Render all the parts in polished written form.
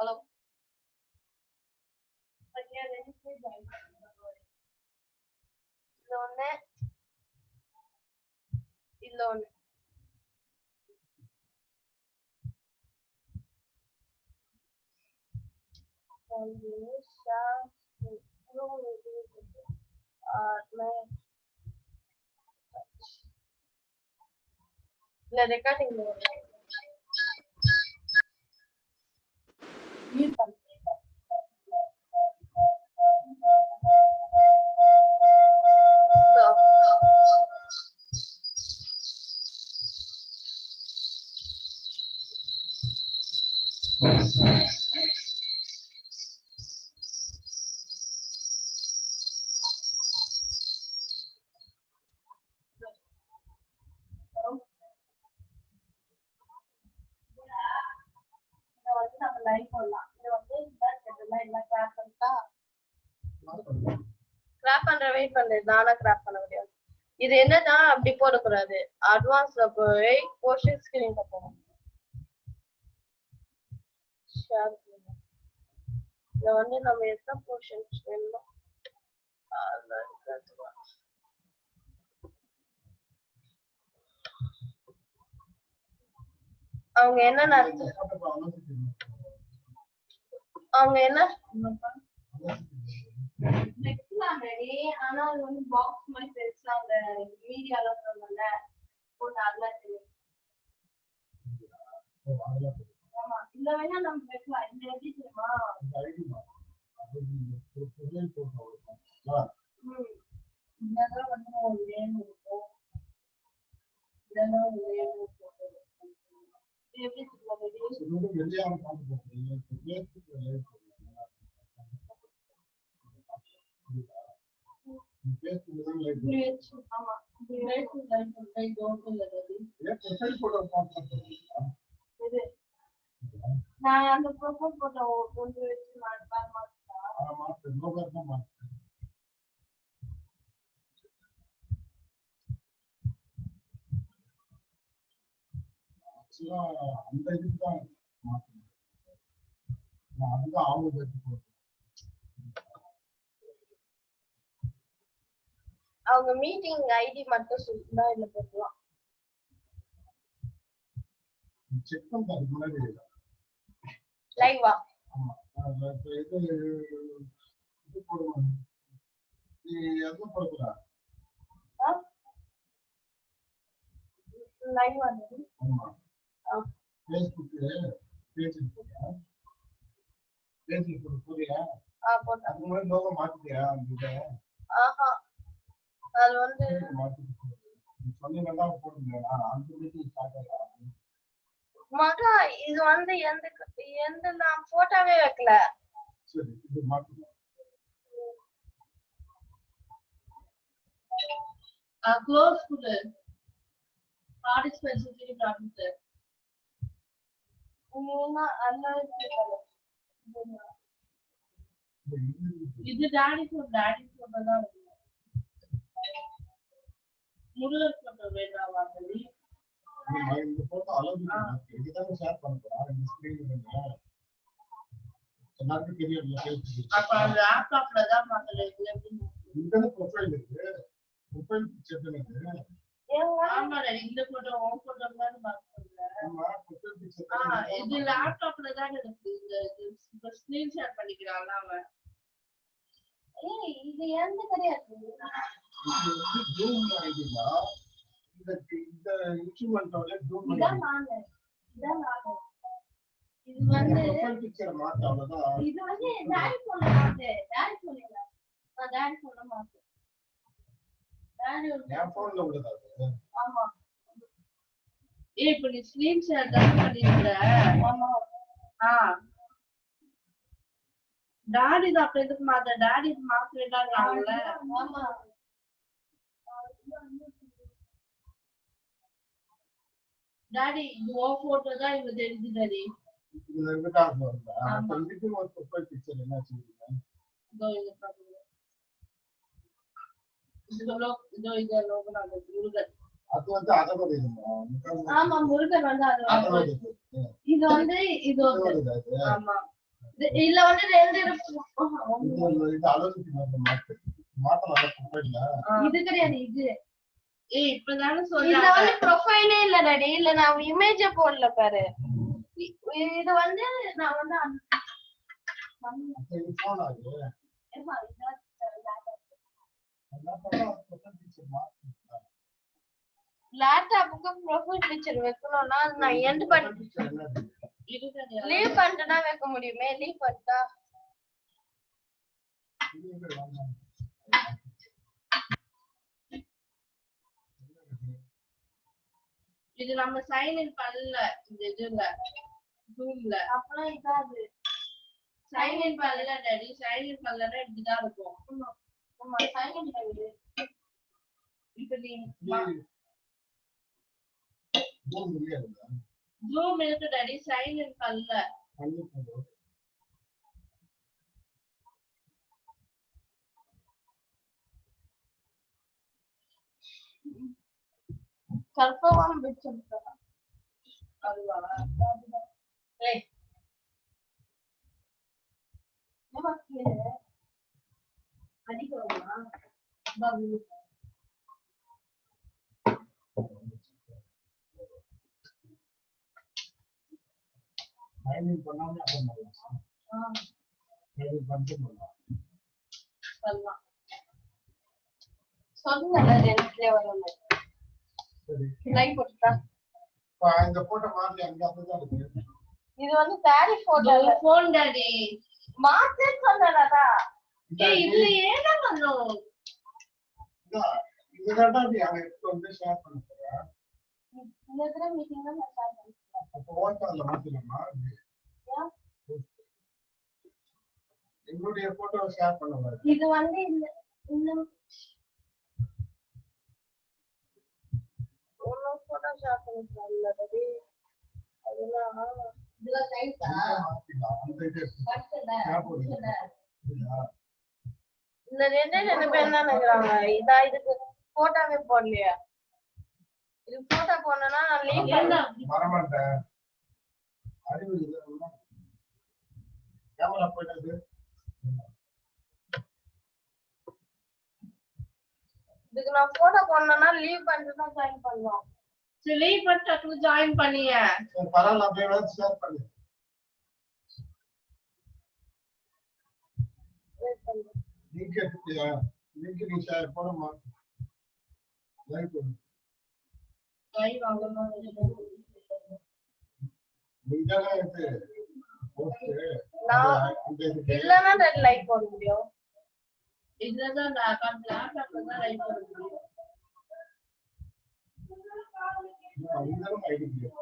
Hello. Ilone. Recording. Graph பண்ற wait பண்றது நானா கிராப் பண்ண முடியாது. இது என்னன்னா அப்படி போடக்கூடாது. அட்வான்ஸ்ல போய் போர்ஷன் ஸ்கிரீன்ல போகணும். இதை வந்து நம்ம எத்தனை போர்ஷன்ஸ் வேணும் அவங்க என்ன அவங்க என்ன ஆனா அது வந்து பாக்ஸ் மாதிரி பெருசா அந்த மீடியால சொன்னல போட்டு அதெல்லாம் தெரியும். ஆமா இந்த வேணா நம்ம வைக்கலாம். இந்த எப்படி தெரியுமா இதெல்லாம் வந்து ஒரு வேணும் இருக்கும். இதெல்லாம் ஒரு வேணும் எப்படி நான் அந்த ப்ரொஃபைல் போட்டோ கொண்டு வச்சு அந்த இதுதான் அதுதான் அவங்க அவங்க மீட்டிங் ஐடி மட்டும் சொல்லிட்டா இல்ல போடலாம். செக் பண்ணாரு முன்னாடி லைவா ஆமா இது போடுவாங்க. நீ எங்க போடுறா லைவா ஆமா Facebook பேஜ் போறியா போட்டா அது மாதிரி லோகோ மாத்திட்டியா அந்த ஆஹா அது வந்து சொன்னீங்கன்னா போடுங்க. அந்த மீட்டிங் ஸ்டார்ட் ஆகும் மகா இது வந்து எந்த நான் போட்டோவே வைக்கல. சரி இது மாத்துங்க. க்ளோஸ் பண்ணு பார்ட்டிசிபேட் சொல்லி காட்டுது. நீனா அல்ல இது டாடி போட்டோ தான் முருகர் போட்டோ வேண்டாமா சொல்லி இந்த போட்டோ அளவு இதுதான் ஷேர் பண்ணலாம். இந்த ஸ்கிரீன்ல எல்லாருக்கும் தெரியும். அப்ப லேப்டாப்ல தான் மாத்தல இந்த ப்ரொஃபைல் இருக்கு. ப்ரொஃபைல் பிக்சர் தானே. ஆமா இந்த போட்டோ உன் போட்டோ தான் மாத்தல. ஆமா ப்ரொஃபைல் பிக்சர் இது லேப்டாப்ல தான் இருக்கு. இந்த ஸ்கிரீன் ஷேர் பண்ணிக்கிறான்ல அவன். ஏய் இது எந்த கிடையாது. இது ஜூம் ஐடியா இந்த இன்ஸ்ட்ருமென்ட்டோட ஜூம் இதான் நான் இது வந்து ப்ரொஃபைல் பிக்சர் மாத்த அவ்வளவுதான். இது வந்து டாடி போன்ல மாத்து. டாடி போன்ல நான் டாடி போன்ல மாத்து. டாடி என் போன்ல உள்ளதா? ஆமா. ஏய் இப்ப நீ ஸ்கிரீன் ஷேர் தான் பண்ணிருக்க. ஆமா. டாடி தான் அப்ப எதுக்கு மாத்த? டாடி மாத்தவேடாங்கல. ஆமா. டாடி இது ஓ போட்டோ தான் இவ தெரிஞ்சு டாடி. இதுல இருக்கா போறா. அப்ப இதுக்கு ஒரு ப்ரொஃபைல் பிக்சர் என்ன சொல்றீங்க? இது பாருங்க. இது லோகோ நான் முருகன். அது வந்து அதோட இதுமா. ஆமா முருகன் வந்து அதோட. இது வந்து இது ஆமா. இல்ல வந்து ரெண்டு இருக்கு. இது அலோசிட்டி மாத்தலாம் இல்ல இது கிடையாது இது. இப்பதானே சொல்றேன். இதுல வந்து ப்ரொஃபைலே இல்ல டாடி. இல்ல நான் இமேஜ் போடல பாரு. இது வந்து நான் வந்து இது போன் ஆகுது லேப்டாப்புக்கு ப்ரொஃபைல் பிக்சர் வைக்கணும்னா நான் எண்ட் பண்ணி லீவ் பண்ணிட்டா வைக்க முடியுமே. லீவ் பண்ணிட்டா இது நம்ம சைன் இன் பண்ணல. இந்த இதுல ஜூம்ல அப்பலாம் இதாது சைன் இன் பண்ணல டாடி. சைன் இன் பண்ணலனா இப்படிதான் இருக்கும். ஆமா சைன் இன் பண்ணு. இப்போ நீ ஜூம் இருக்கு டாடி. சைன் இன் பண்ணல. கல்பவான் வெச்சா அதுவா ஏய் நமக்கு அடிக்கறோமா பாபு சைன் இன் பண்ணாம பண்ணலாம். சைன் இன் பண்ணிட்டு பண்ணலாம். பண்ணலாம். சொன்னல ரெண்டுல வரணும். சரி லைக் போட்டா இந்த போட்டோ மாத்தி அங்க அப்படிதான் இருக்கு. இது வந்து டாடி போட்டோ ஃபோன் டாடி மாத்தி சொன்னலடா. ஏய் இதுல ஏனா பண்ணோம். இதுதான் டாடி அங்க வந்து ஷேர் பண்ண போறேன். இந்த மீட்டிங்ல நான் ஷேர் பண்றேன். அப்போ வாட்ஸ்அப்ல மாத்திடலாமா? என்னுடைய போட்டோ ஷேர் பண்ணல. இது வந்து இந்த ஒரு போட்டோ ஷேர் பண்ணல டாடி. அதெல்லாம் இதுல கைட்டா அந்த இது ஷேர் பண்ணுங்க. இந்த ரெண்டு பேர் தான் நினைக்கிறாங்க. இதா இதுக்கு போட்டோவே போடலையா? இது போட்டோ போடணும்னா நான் லீவ் வரமாட்டேன். அறிவு கேமரா போயிட்டது. இதுக்கு நான் போட்டோ போடணும்னா லீவ் பண்ணிட்டு தான் ஜாயின் பண்ணலாம். சரி லீவ் பண்ணிட்டு ஜாயின் பண்ணிய. பரவாயில்ல அப்படியே வந்து ஷேர் பண்ணு. லிங்க் எடுத்துட்டியா? லிங்க் நீ ஷேர் பண்ணுமா? லைக் பண்ணு. லைவ் ஆகணும். நீதானே இது போஸ்ட் இல்லனா ரெட் லைக் போட முடியும். இதுதான் நான் அக்கவுண்ட் லேப்டாப்ல தான் லைக் போட முடியும். நீதானே ஐடி கிரியேட்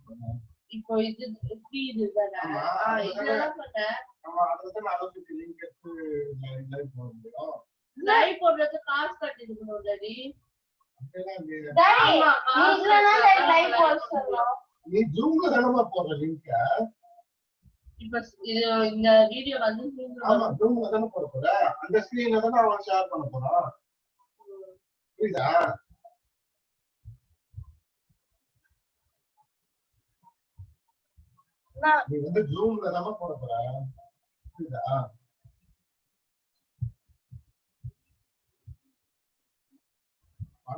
பண்ணு. இப்போ இது ஸ்பீட் தானே. இதெல்லாம் பண்ண நம்ம அதுக்கு நான் அலோசிட்டி லிங்க் எடுத்து லைவ் போட முடியும். லைவ் போடுறது காசு கட்டி இருக்கணும் டாடி. டாடி நீங்களா லைவ் போட சொல்லலாம். நீ ஜூம்ல தானமா போடுற லிங்க். இப்ப இந்த வீடியோ வந்து ஆமா ஜூம்ல தான போட போற. அந்த ஸ்கிரீன்ல தான அவன் ஷேர் பண்ண போறான். புரியுதா? நீ வந்து ஜூம்ல தான போட போற. புரியுதா?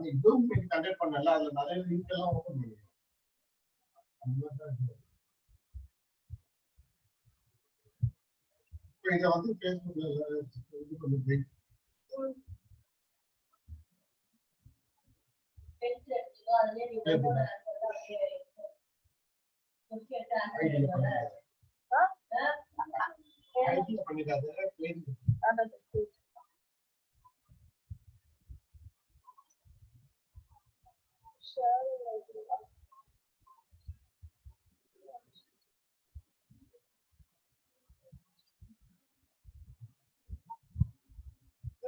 நீ ஜூம் மீட் கனெக்ட் பண்ணல. அதுல நிறைய லிங்க் எல்லாம் ஓபன் பண்ணு. இத வந்து Facebookல இது பண்ணுங்க.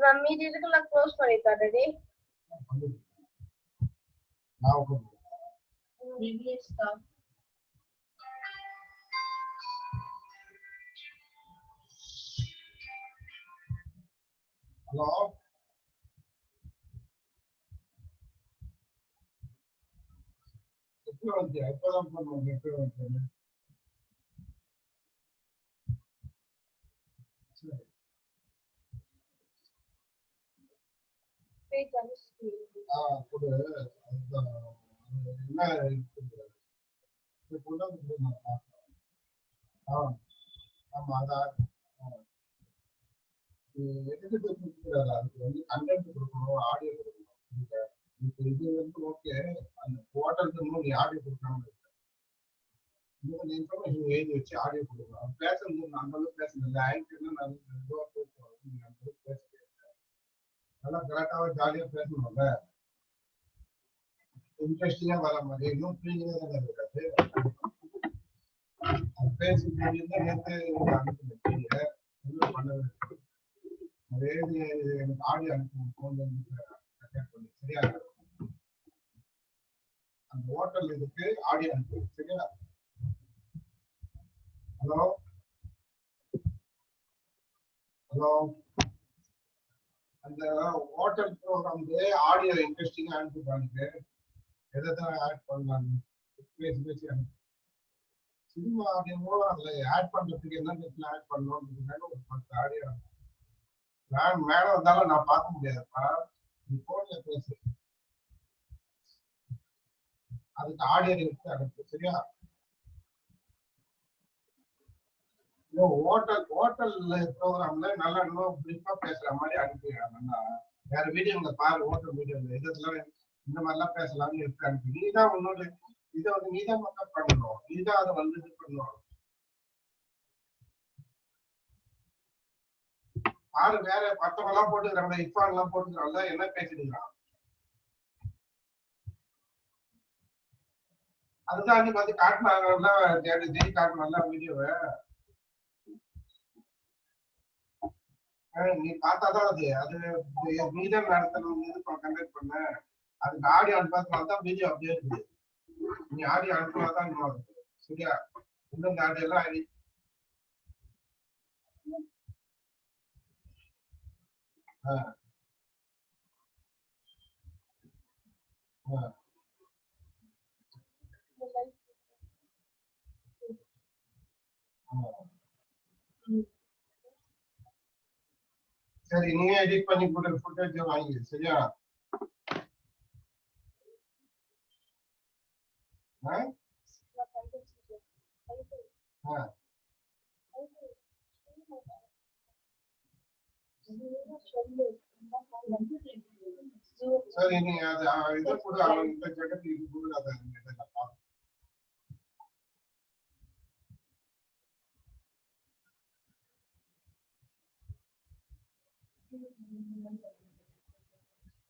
நான் மீதி இதுக்கெல்லாம் க்ளோஸ் பண்ணிட்டா டாடி. ஹலோ எப்போ வந்து எப்பதான் பண்ணுவாங்க? எப்போ வந்து கொடு அதுதான் என்ன இருக்குது இது கொண்டு வந்து ஆமா அதான் எதுக்கு கொடுக்குறாரு அதுக்கு வந்து கண்டென்ட் கொடுக்கணும் ஆடியோ கொடுக்கணும் இப்போ இது வந்து ஓகே அந்த போட்டதுக்கு நீ ஆடியோ கொடுக்காம இருக்க இன்னும் இன்ஃபர்மேஷன் எழுதி வச்சு ஆடியோ கொடுக்கணும் பேசுறது அந்த அளவுக்கு பேசுறது ஆக்டிவ்னா நல்ல பேச நல்லா கரெக்டாக ஜாலியாக பேசணும்ல இன்ட்ரெஸ்டிங்கா வர மாதிரி இன்னும் ஃப்ரீயா தான் இருக்காது அது பேசி முடியுது நேற்று அனுப்புங்க ஒன்றும் பண்ணவே அதே எனக்கு ஆடியோ அனுப்புங்க ஃபோன் பண்ணி சரியா அந்த ஹோட்டல் இதுக்கு ஆடியோ அனுப்புங்க சரியா ஹலோ ஹலோ அந்த ஹோட்டல் ப்ரோக்ராம் ஆடியோ இன்ட்ரெஸ்டிங்கா அனுப்பிப்பாங்க எதை ஆட் பண்ணலாம் பேசி பேசி அனுப்பு சினிமா ஆடியோ மூலம் அதுல ஆட் பண்றதுக்கு என்ன ஆட் பண்ணணும் ஒரு 10 ஆடியோ மேடம் வந்தாலும் நான் பார்க்க முடியாதுப்பா நீ போன்ல பேசு அதுக்கு ஆடியோ எடுத்து அனுப்பு சரியா ஹோட்டல் ப்ரோக்ராம்ல நல்லா இன்னும் பிரீஃபா பேசுற மாதிரி அனுப்பிடுறாங்க வேற வீடியோங்க பாரு ஹோட்டல் வீடியோல இதெல்லாம் இந்த மாதிரிலாம் பேசலாம்னு எடுத்து அனுப்பி நீதான் உன்னோட இதை வந்து நீதான் மக்கள் பண்ணணும் நீதான் அதை வந்து இது பண்ணணும் பாரு வேற மத்தவங்க எல்லாம் போட்டுக்கிறாங்க இஃபான் எல்லாம் போட்டுக்கிறாங்க என்ன பேசிடுறான் அதுதான் அன்னைக்கு வந்து காட்டினாங்கல்ல ஜெய் காட்டினால வீடியோவை நீ பார்த்தாதான் அது நீதான் நடத்தணும் இது கண்டக்ட் பண்ண அதுக்கு ஆடியோ அனுப்பாதான் வீடியோ அப்படியே இருக்குது நீ ஆடியோ அனுப்பினாதான் சரியா இந்த ஆடியோ எல்லாம் சரி நீங்க எடிட் பண்ணி போட்டு ஃபுட்டேஜ் வாங்கி சரியா சரி நீ அது இதை கூட அவங்க ஜெகத்துக்கு கூட அதை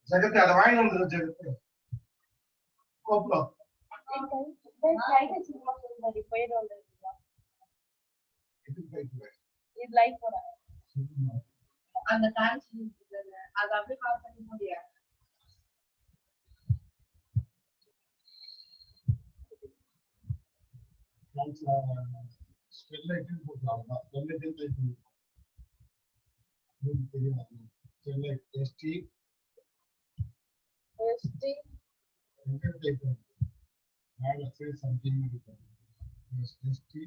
ஜெகத்து அதை வாங்கி வந்துடும் ஜெகத்து கோப்பம் அந்த டான்ஸ் அது அப்படியே கால் பண்ணி முடியாது ஸ்டெர்லைட்னு போட்டுருவாங்க ஸ்டெர்லைட் டைப் பண்ணிருக்கோம் தெரியும் ஸ்டெர்லைட் எஸ்டி எங்க டைப் மேல சே சம்திங் இருக்கு எஸ்டி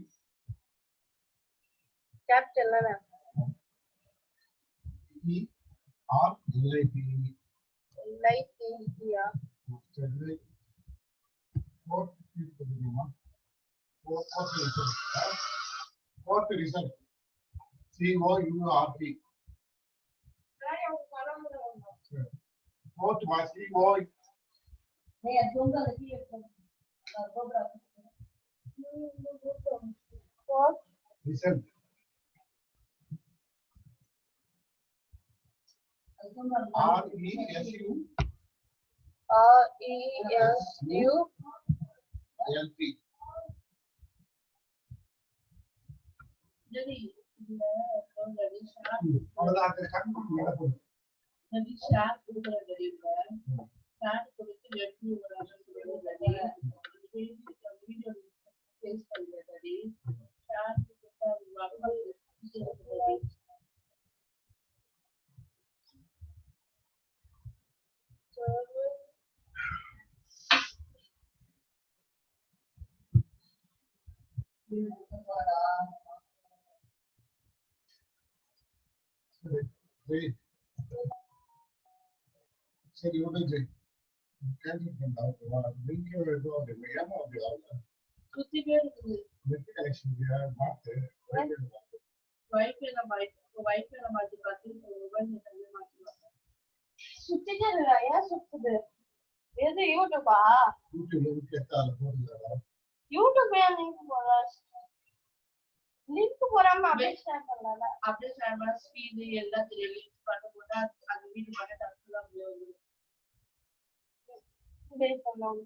கேபிட்டல் என்ன இ ஆர் எல்ஐடி எல்ஐடி யா ஸ்டெர்லைட் போர்ட் கிளிக் பண்ணுமா Fourth result COURT. Fourth was COURT. Result. RESULT. jadi dari syarat kalau ada kan ada jadi syarat udah dari bulan syarat itu jadi orang dari video face tadi syarat kita berapa சரி விடுங்க cancel பண்ணலாம் ஓகேவா link எதுவும் அப்படி ஏமா அப்படி ஆகல சுத்திட்டே இருக்குது நெட் கனெக்ஷன் மாத்து வைஃபைல மாத்தி பார்த்து மொபைல் நெட்ல மாத்தி சுத்திட்டே இருக்கா ஏன் சுத்துது எது யூடியூபா யூடியூப் கேட்டால போடுறா யூடியூப் ஏன் லிங்க் போடாம அப்படியே ஷேர் பண்ணலாம்ல அப்படியே ஷேர் பண்ணா ஸ்பீட் எல்லாத்தையும் லிங்க் பண்ண போட்டா அந்த வீடியோ பண்ண டக்குனு அப்படியே வந்துடும் டேட் பண்ணலாம்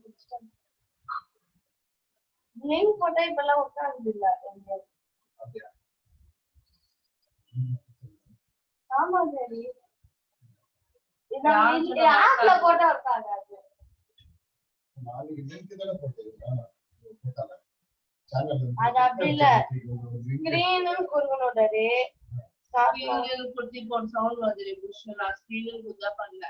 லிங்க் போட்டா இப்பெல்லாம் உட்கார்ந்து இல்ல அப்படியா ஆமா சரி ஆப்ல போட்டா உட்காராது நாளைக்கு லிங்க் தான போட்டுருக்கா போட்டால சேனல் அது அப்படி இல்ல ஸ்கிரீனும் குறுகணும் டரி ஸ்கிரீன்ல குத்தி போன் சவுண்ட் வந்துரு புஷ் நான் ஸ்கிரீன்ல குத்தா பண்ணல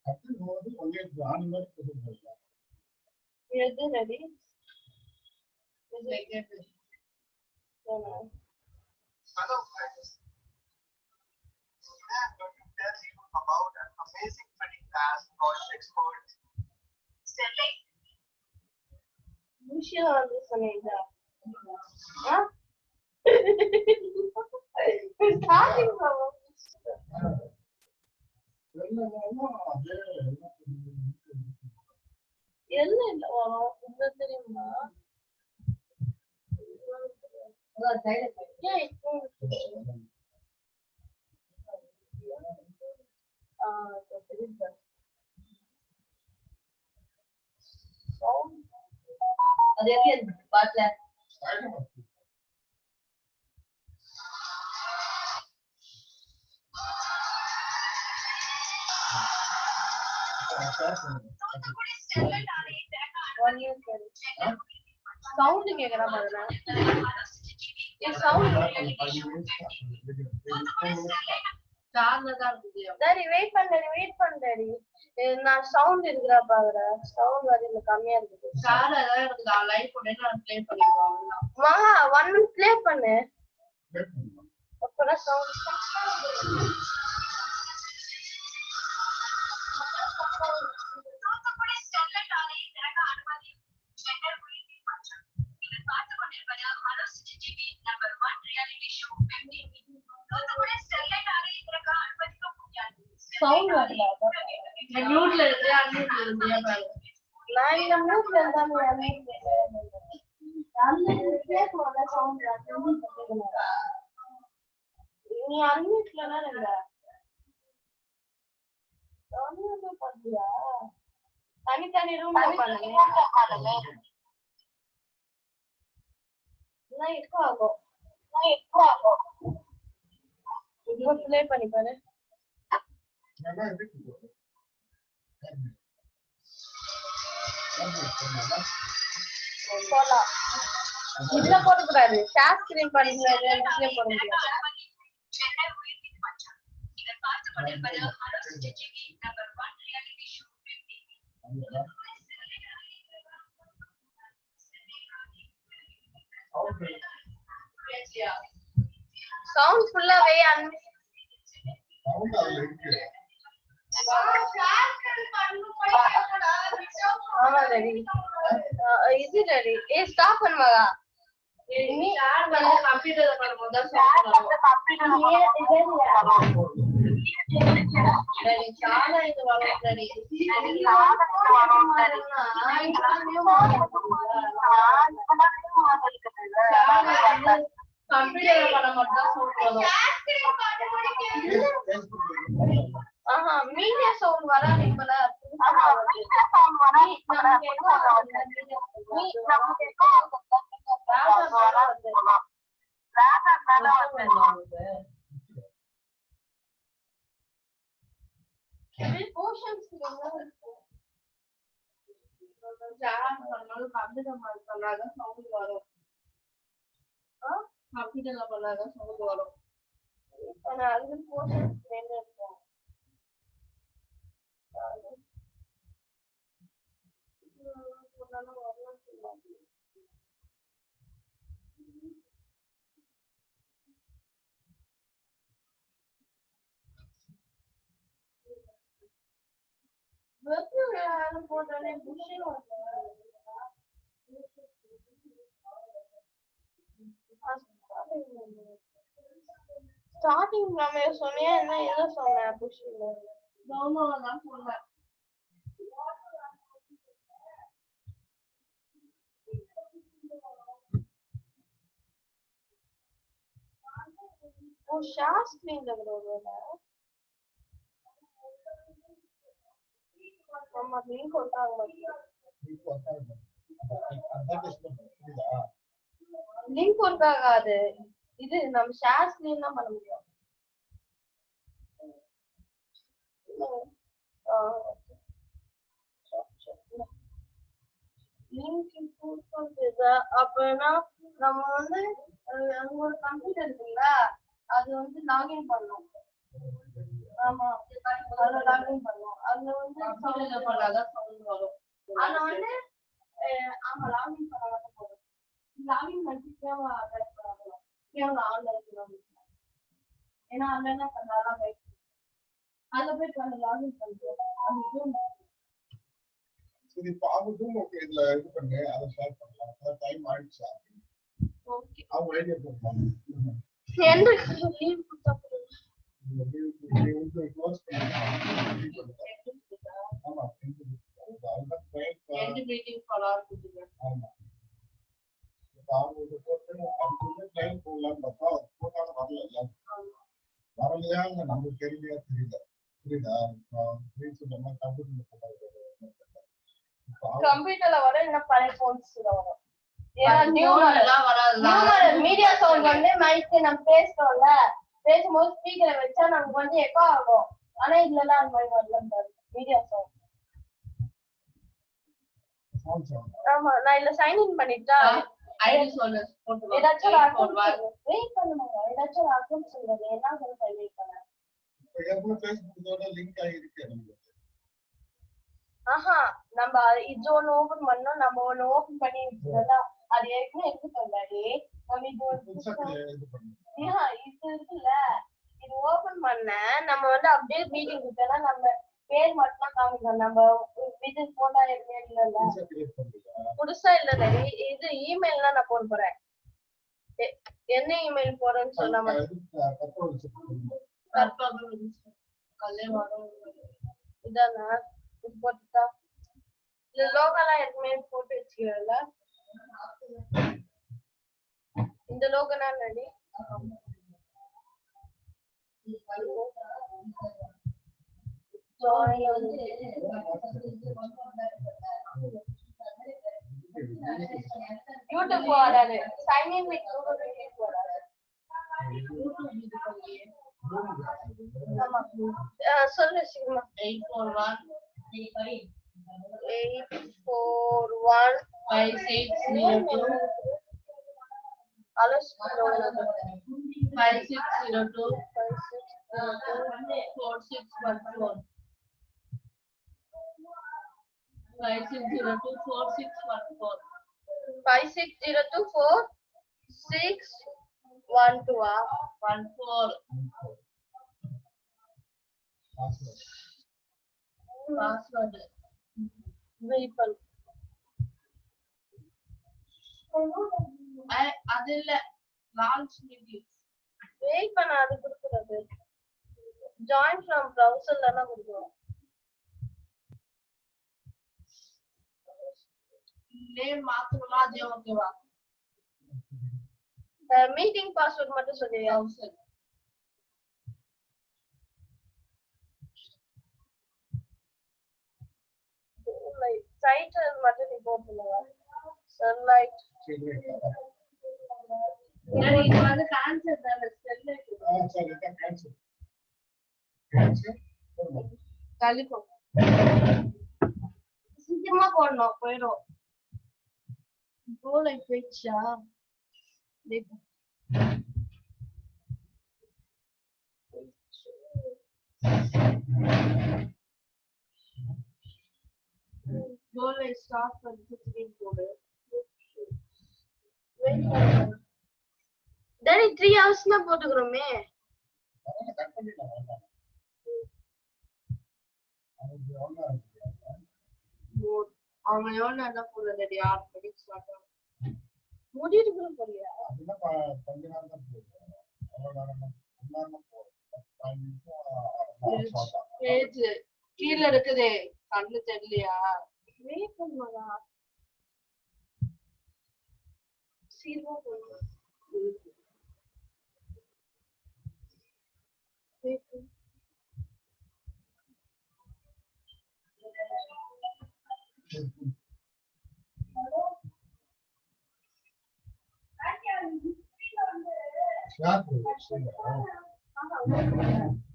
அப்படி போது ஒண்ணே ஆன் மாதிரி போட்டுருக்கா எது ready Hello friends, today I'm going to tell you about an amazing printing class called Expert Selling. விஷயம் வந்து சொன்னீங்க என்ன இல்ல வரும் இந்த தெரியுமா அது எப்படி பாத்துல சவுண்ட் கேக்குற மாதிரி வெயிட் பண்றேன் நான் சவுண்ட் இருக்குறா பாக்குறேன் சவுண்ட் வரல கம்மியா இருக்குது சார் அதான் எனக்கு லைவ் பண்ணி நான் ப்ளே பண்ணிடுவோம் மகா 1 மினிட் ப்ளே பண்ணு அப்பதான் சவுண்ட் சவுண்ட் வரல மியூட்ல இருக்கு அன்மியூட்ல இருக்கு நான் இந்த மூட்ல இருந்தா நீ அன்மியூட்ல தான் இருந்த பாத்தியா தனித்தனி ரூம்ல உட்காருங்க எப்போ ஆகும் இப்போ ப்ளே பண்ணி பாரு போலாம் இதுல போடக்கூடாது ஷேர் ஸ்கிரீன் பண்ணல இதுல போட முடியாது சவுண்ட் ஃபுல்லாவே ஆமா ரெடி இது ரெடி ஸ்டாப் பண்ணுவாங்க நீ ஷேர் பண்ணி கம்ப்யூட்டர்ல பண்ணும்போது தான் ஷேர் ரெடி சால இது வரும் ரெடி கம்ப்யூட்டர்ல பண்ண மட்டும் தான் சூப்பர் ஆஹா மீடியா சவுண்ட் வராது இப்பல கம்ப்யூட்டர்ல பண்ணாதான் சவுண்ட் வரும் நானும் போட்டோனே புஷ்ஷிங் ஸ்டார்டிங் நம்ம சொன்னியா என்ன எதை சொன்னேன் புஷ்ஷிங் டவுன்லோட் தான் சொன்னேன். वो शार्प स्क्रीन लग रहा है நம்ம லிங்க் கொடுத்தாங்க லிங்க் ஒர்க் ஆகாது இது நம்ம ஷேர் ஸ்கிரீன் தான் பண்ண முடியும் லிங்க் இம்போர்ட் பண்றது அப்பனா நம்ம வந்து அங்க ஒரு கம்ப்யூட்டர் இருக்குல்ல அது வந்து லாகின் பண்ணனும் ஆமா அதுல லாகின் பண்ணனும் அதுல வந்து கம்ப்யூட்டர்ல பண்ணாதான் சவுண்ட் வரும். அதுல வந்து ஆமா லாகின் பண்ணாதான் போதும் லாகின் பண்ணிட்டேவா டைப் பண்ணலாம் கேவல ஆன்லைன்ல லாகின் ஏன்னா ஆன்லைன்ல பண்ணாதான் டைப் அதுல போய் பண்ண லாகின் பண்ணிட்டு அது ஜூம் சரி இப்போ அதுவும் ஓகே இதுல இது பண்ணி அதை ஷேர் பண்ணலாம் அத டைம் ஆயிடுச்சு ஓகே அவங்க ஐடியா கொடுப்பாங்க எந்த லீவ் கொடுத்தா நீ வந்து க்ளோஸ் பண்ணி ஆமா அதுதான் எண்ட் மீட்டிங் ஃபாலோவ் பண்ணுங்க. ஆமா அவங்க போட்டு அதுக்குள்ள டைம் போடலாம் பார்த்தா போட்டாலும் வரல வரலையா நமக்கு தெரியலையா தெரியல புரியுதா சொன்ன மாதிரி கம்ப்யூட்டர்ல போட்டாங்க கம்ப்யூட்டர்ல வர என்ன பழைய போன்ஸ்ல வரும் ஏன்னா நியூமரெல்லாம் வராதுல. மீடியா சவுண்ட் வந்து மைக் நம்ம பேசுறோம்ல பேசும்போது ஸ்பீக்கரை வச்சா நமக்கு வந்து எக்கோ ஆகும் ஆனா இதுல அந்த மாதிரி வரல மீடியா சவுண்ட் ஆமா நான் இல்ல சைன் இன் பண்ணிட்டா ஐடி சொல்லு போட்டு ஏதாச்சும் ஒரு அக்கவுண்ட் வெயிட் பண்ணுங்க ஏதாச்சும் ஒரு அக்கவுண்ட் சொல்லுங்க என்ன சொல்ல வெயிட் பண்ண ஏற்கனவே ஃபேஸ்புக்கோட லிங்க் ஆகிருக்கு நமக்கு ஆஹா நம்ம இது ஒண்ணு ஓபன் பண்ணோம் நம்ம ஒண்ணு ஓபன் பண்ணி வச்சிருந்தா அது ஏற்கனவே எடுத்து தந்தாடி நம்ம இது இது இருக்குல்ல இது ஓபன் பண்ண நம்ம வந்து அப்படியே மீட்டிங் கொடுத்தா நம்ம பேர் மட்டும் தான் காமிக்கணும் நம்ம இது போட்டா இல்ல புதுசா இல்ல இது இமெயில்லாம் நான் போட போறேன் என்ன இமெயில் போறேன்னு சொல்லாம இதானா இது போட்டுட்டா இந்த லோகோலாம் ஏற்கனவே போட்டு வச்சுக்கிறேன்ல இந்த லோகோனா என்னடி யூடியூப் போறாரு sign in with Google Meet போறாரு ஆமா சொல்லு சீக்கிரமா 841 5602 5602 4614 5602 4614 5602 4612 14 பாஸ்வேர்ட் வெயிட் பண்ணு அது இல்ல லான்ச் மீட்டிங் வெயிட் பண்ண அது கொடுக்கிறது ஜாயின் ஃப்ரம் ப்ரௌசர்ல தான் கொடுக்கிறோம் நேம் மாத்தணுமா அதே ஓகேவா மீட்டிங் பாஸ்வேர்ட் மட்டும் சொல்லியா சைட் மட்டும் நீ போட்டுங்க சன்லைட் இது வந்து கேன்சல் தான ஸ்டெர்லைட் சரி இத கேன்சல் கலிப்போ சீக்கிரமா போடணும் போயிடும் கோலை போயிடுச்சா கோலை ஸ்டாப் பண்ணிட்டு ஸ்கிரீன் போடு டேடி 3 ஹவர்ஸ்ல போட்டுக்கறோமே கட் பண்ணிடலாம் அவன் எவ்வளவு நேரம் போடுறது 6 மணிக்கு ஸ்டார்ட் ஆகும். முடிட்டு கூட போறியா? அதெல்லாம் கொஞ்ச நேரம் தான் போகுது. அவ்வளோ நேரம் பேஜ் கீழே இருக்குதே கண்ணு தெரியலையா? வெயிட் பண்ணுவாங்க. சீக்கிரமா போடுங்க.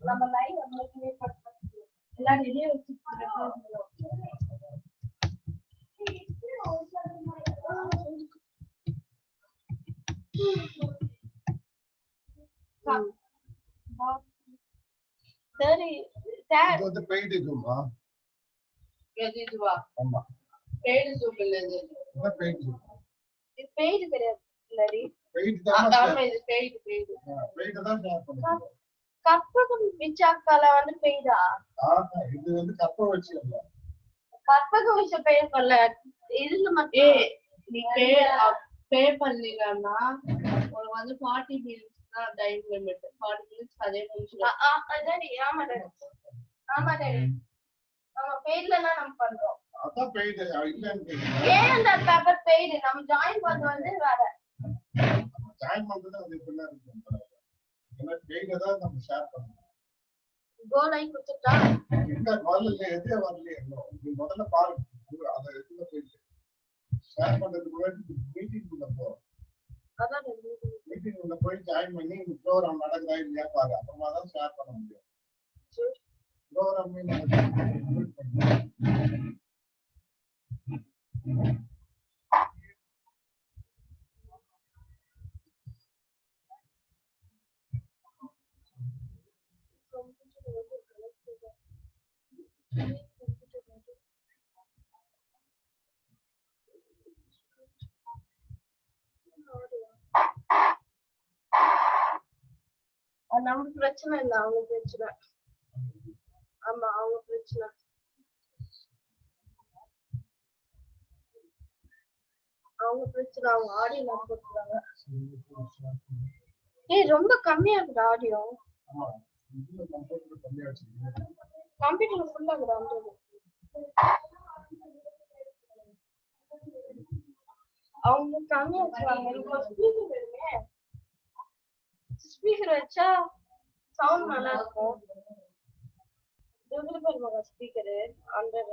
நம்ம லைவ் வந்து எல்லாம் ரெடியா வச்சு சரி இது வந்து பெயிண்ட் இதுமா? எது இதுவா? ஆமா பெய்டு ஜூம் இல்ல இது. இது பெயிண்ட் ஜூம். இது பெய்டு கிடையாது இல்லடி. பெயிண்ட் தான். ஆமா இது பெய்டு பெய்டு. பெயிண்ட் தான் ஷேர் பண்ணுங்க. கற்பகம் விச்சாக்கால வந்து பெய்டா? இது வந்து கற்பகம் வச்சு இல்ல. கற்பகம் விச்ச பெய்ட் பண்ணல. இதுல மட்டும் ஏய் நீ பே பண்ணீங்கன்னா உங்களுக்கு வந்து 40 minutes தான் டைம் லிமிட். 40 minutes அதே முடிச்சிடலாம். அதானே. ஆமா டாடி. ஆமா டாடி. நம்ம பெய்ட்லனா நம்ம பண்றோம். அதான் பெயிண்ட் இல்லன்னு. ஏன் அந்த பேப்பர் பெய்ட் நம்ம ஜாயின் பண்ணது வந்து வேற. ஜாயின் பண்றது அது இப்படிலாம் இருக்கு. ஏன்னா பெயிண்ட் தான் நம்ம ஷேர் பண்ணணும். கோ லைக் கொடுத்துட்டா இந்த வரல எதே வரலையே இன்னும். நீ முதல்ல பாருங்க. அத எதுல போயிட்டு ஷேர் பண்றதுக்கு முன்னாடி மீட்டிங் உள்ள போ. அதான் மீட்டிங் உள்ள போய் ஜாயின் பண்ணி இந்த ப்ரோகிராம் நடக்குதா இல்லையா பாரு. அப்புறமா தான் ஷேர் பண்ண முடியும். ப்ரோகிராம் நமக்கு பிரச்சனை இல்ல, அவங்க பிரச்சனை. ஆமா அவங்க பிரச்சனை. அவங்க பிரச்சனை. அவங்க ஆடியோ நான் போட்டுறாங்க. ஏய் ரொம்ப கம்மியா இருக்கு ஆடியோ. ஆமா இதுல கம்ப்யூட்டர் கம்மியா வச்சிருக்கீங்க. கம்ப்யூட்டர்ல ஃபுல்லா இருக்கு. அவங்க கம்மியா வச்சிருக்காங்க. ஸ்பீக்கர் வச்சா சவுண்ட் நல்லா இருக்கும். இதுல பாருங்க ஸ்பீக்கர் அண்டர்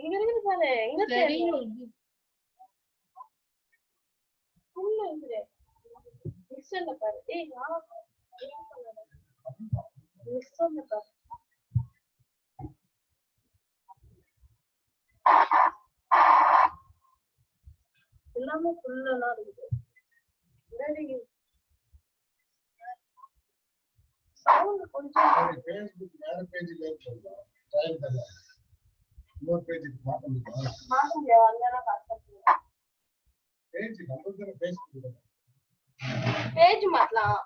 இங்க இருக்குது பாரு. இங்க தெரியும் ஃபுல் இருக்குது. மிக்ஸர்ல பாரு. ஏய் நான் மிக்ஸர்ல பாரு. எல்லாமே ஃபுல்லா இருக்குது. என்னடி சவுண்ட் கொஞ்சம் Facebook வேற பேஜ்ல இருக்கு. ட்ரையல் பண்ணல. இன்னொரு பேஜுக்கு மாத்த முடியுமா? மாத்த முடியாது. அதெல்லாம் பார்க்க பேஜ் நம்மளுக்கு Facebook பேஜ் மாத்தலாம்.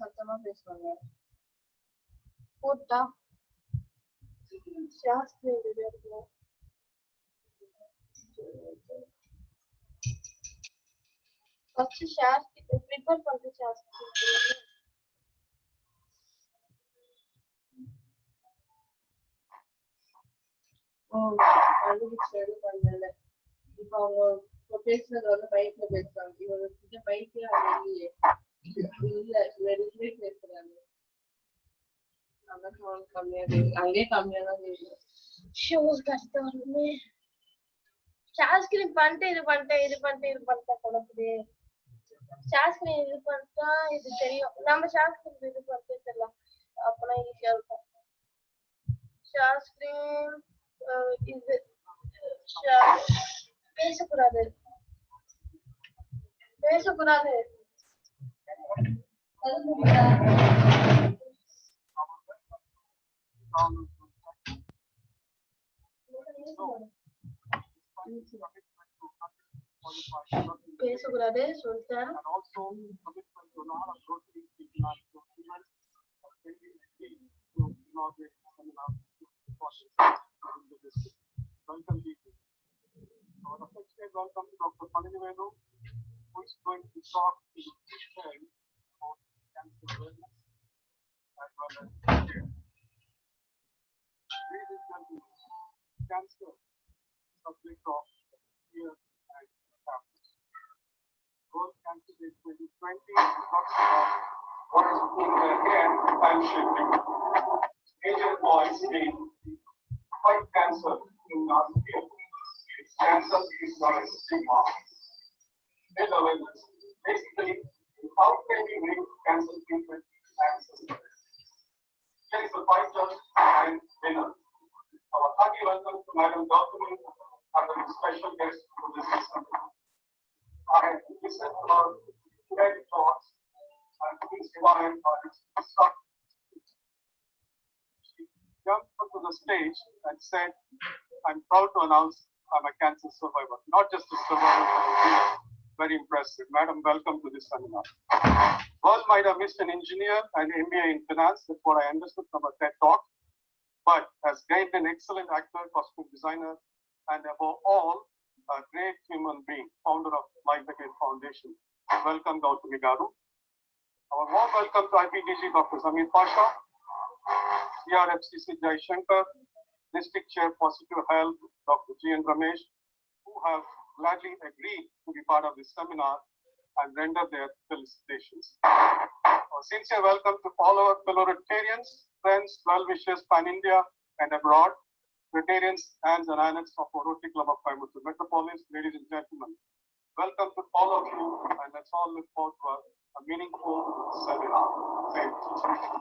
சத்தமா பேசுவாங்க. போட்டா ஜாஸ்தி இருக்கும். ஃபர்ஸ்ட் ஷேர் ப்ரிப்பேர் பண்ணி ஜாஸ்தி. அதுக்கு சரி பண்ணல. இப்போ அவங்க பேசுறது வந்து பைக்ல பேசுறாங்க. இவங்க பைக்கே இல்லையே. இல்ல வெளியே பேசுறாங்க. அதான் கம்மியா அங்கே கம்மியா தான் தெரியும். ஷோஸ் கஷ்டம் வருமே. ஷேர் ஸ்கிரீன் பண்ணிட்டு இது பண்ணிட்டா குழப்பது. ஷேர் ஸ்கிரீன் இது பண்ணிட்டா இது தெரியும். நம்ம ஷேர் ஸ்கிரீன் இது பண்ணிட்டு தெரியலாம். அப்பனா ஈஸியா இருக்கும். ஷேர் ஸ்கிரீன் இது பேசக்கூடாது. அது முடியுதா? பேசக்கூடாது சொல்லிட்டேன். and also commitment to a lot of Rotary events to inaugurate the seminar in the district. Welcome, DP. Our affectionate welcome to Dr. Palanivelu, who is going to talk to the detail about cancer awareness as well as care. Ladies and gentlemen, cancer is subject of fear and practice. World Cancer Day 2020 talks about what is being again time shifting. Major points being fight cancer in our field. Cancer is not a stigma. Build awareness. Basically, how can we make cancer treatment accessible? Here is the fighters and winners. Our hearty welcome to Madam Gautami and the special guest to this system. I listened to her TED talks and inspired by its stuff. She jumped onto the stage and said, "I'm proud to announce I'm a cancer survivor." Not just a survivor, but a winner. Very impressive. Madam, welcome to this seminar. World might have missed an engineer and MBA in finance, that's what I understood from a TED talk, but has gained an excellent actor, costume designer, and above all, a great human being, founder of Life Again Foundation. Welcome, Gautami Garu. Our warm welcome to IPDG, Dr. Samir Pasha, DR.C. Jai Shankar, District Chair Positive Health, Dr. G. N. Ramesh, who have gladly agreed to be part of this seminar and render their felicitations. A sincere welcome to all our fellow Rotarians, friends, well-wishers, pan-India and abroad, Rotarians and the Annex of Rotary Club of Coimbatore Metropolis, ladies and gentlemen. Welcome to all of you, and let's all look forward to a meaningful seminar. Thank you.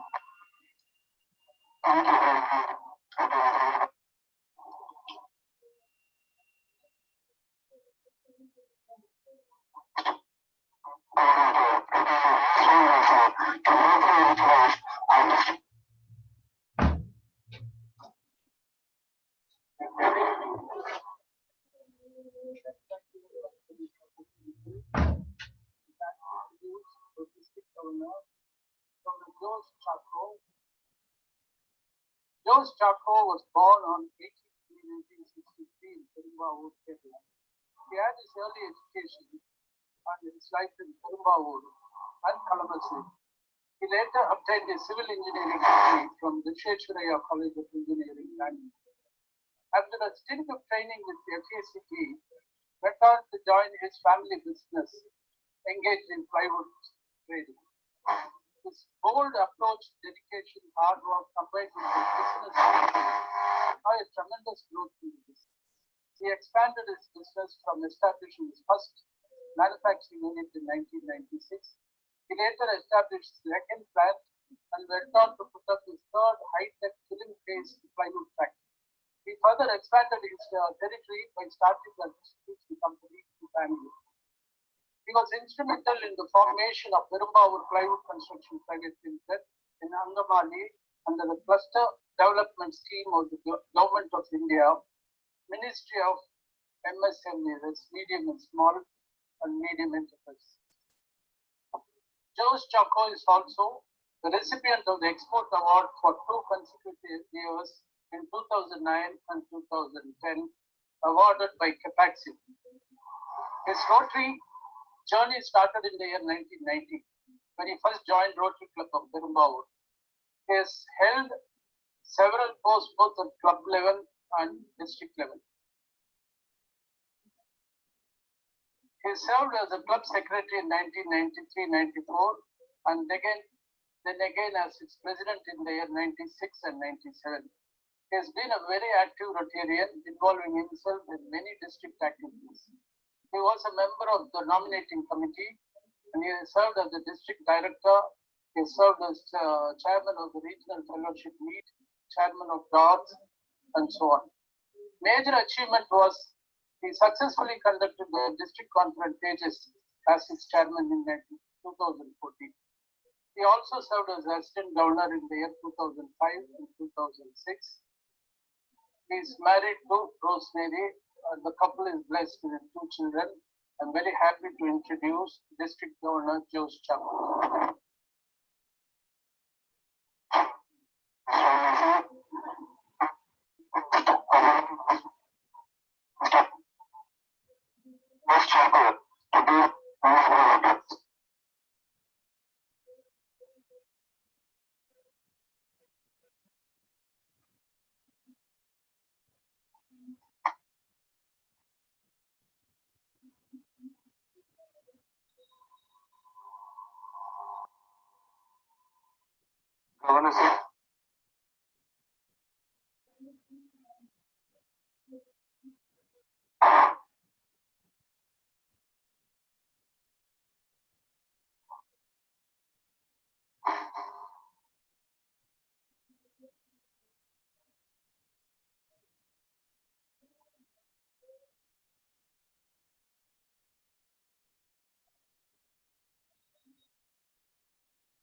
Jose Chaco was born on 18th May 1963 in Palanivelu, Kerala. He had his early education and his life in Palanivelu and Kalamasi. He later obtained a civil engineering degree from the Visvesvaraya College of Engineering, Bangalore. After a stint of training with the FACT, went on to join his family business, engaged in plywood trading. His bold approach, dedication, hard work, combined with his business saw a tremendous growth in the business. He expanded his business from establishing his first manufacturing unit in 1996. He later established his second plant and went on to put up his third high-tech film-based plywood factory. He further expanded his territory by starting a distribution company in Bangalore. He was instrumental in the formation of Perumbavoor Plywood Construction Private Limited in Angamali under the Cluster Development Scheme of the Government of India, Ministry of MSME, that's Medium and Small and Medium Enterprises. Jose Chaco is also the recipient of the Export Award for 2 consecutive years in 2009 and 2010, awarded by Capaxi. His Rotary journey started in the year 1990 when he first joined Rotary Club of Perumbavoor. He has held several posts both at club level and district level. He served as a club secretary in 1993-94 and then again as its president in the year 96 and 97. He has been a very active Rotarian, involving himself in many district activities. He was a member of the nominating committee and he served as the district director. He served as chairman of the regional fellowship meet, chairman of DORS, and so on. Major achievement was he successfully conducted the district conference pages as its chairman in 2014. He also served as assistant governor in the year 2005 and 2006. He is married to Rosemary. The couple is blessed with 2 children. I'm very happy to introduce District Governor Jose Chapo. Governor sir.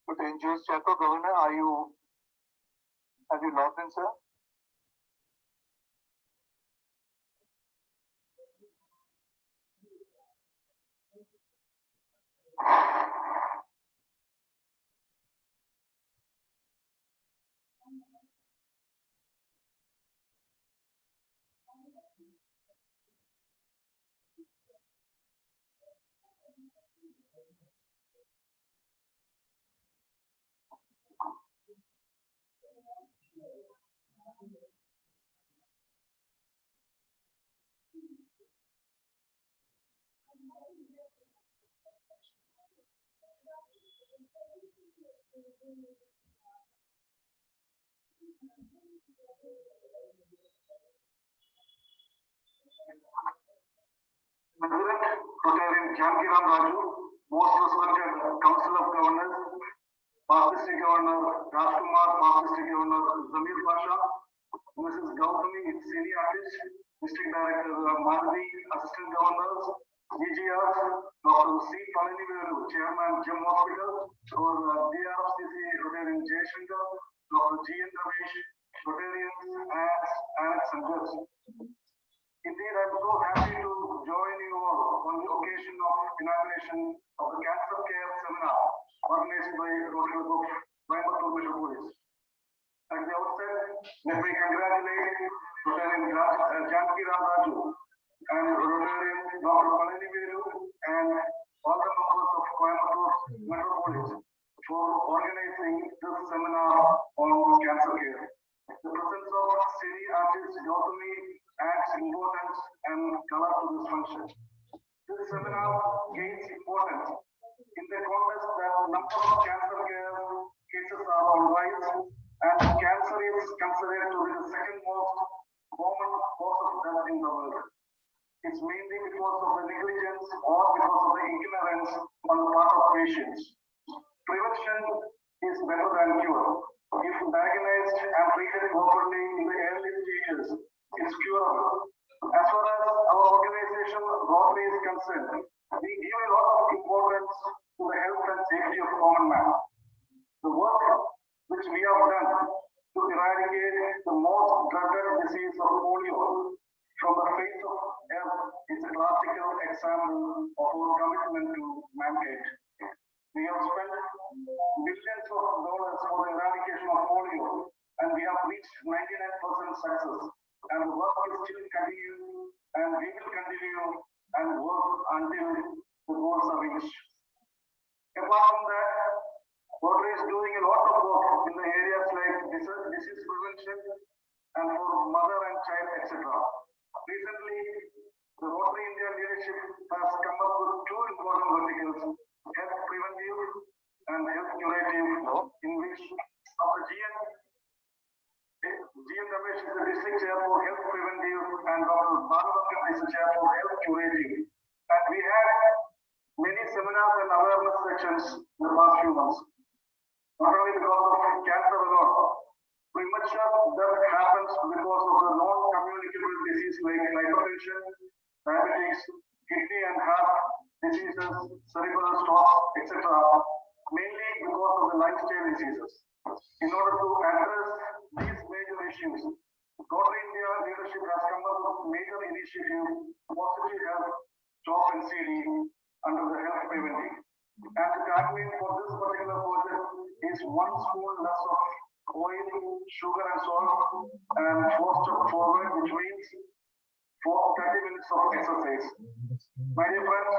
Good Jose Chapo, Governor, have you logged in, sir? President Rotary Rtn, most respected Council of Governors, Past District Governor Rajkumar, Past District Governor Zamir Pasha, Mrs. Gautami, Senior Artist, District Director Madhavi, Assistant Governors, DGRs, Dr. C. Palanivelu, Chairman Gem Hospital, or DR.C. Rotary Jayashankar, Dr. G. N. Ramesh, Rotarians, and Sanjay. Indeed, I'm so happy to join you all on the occasion of inauguration of the Cancer Care Seminar organized by Rotary Group, Coimbatore Metropolis. At the outset, let me congratulate Rotarian Janki Raju and Rotarian Dr. Palanivelu and all the members of Coimbatore Metropolis for organizing this seminar on cancer care. The presence of city artist Gautami adds importance and color to this function. This seminar gains importance in the context that the number of cancer care cases are on rise, and cancer is considered to be the second most common cause of death in the world. It's mainly because of the negligence or because of the ignorance on the part of patients. Prevention is better than cure. If diagnosed and treated properly in the early stages, it's curable. As far as our organization Rotary is concerned, we give a lot of importance to the health and safety of common man. The work which we have done to eradicate the most dreaded disease of polio from the face of earth is a classical example of our commitment to mankind. We have spent millions of dollars for the eradication of polio, and we have reached 99% success. And the work is still continuing, and we will continue and work until the goals are reached. Apart from that, Rotary is doing a lot of work in the areas like disease prevention and for mother and child, etc. Recently, the Rotary India leadership has come up with 2 important verticals: health preventive and health curative, in which Dr. G. N. Ramesh is the district chair for health preventive and Dr. Balavankan is the chair for health curative. And we had many seminars and awareness sections in the past few months. Not only because of cancer alone, premature death happens because of the non-communicable disease like hypertension, diabetes, kidney and heart diseases, cerebral stroke, etc. Mainly because of the lifestyle diseases. In order to address these major issues, Rotary India leadership has come up with major initiative positive health, job and CD under the health preventing. And the tagline for this particular project is 1 spoon less of oil, sugar and salt and 4 step forward, which means for 30 minutes of exercise. My dear friends,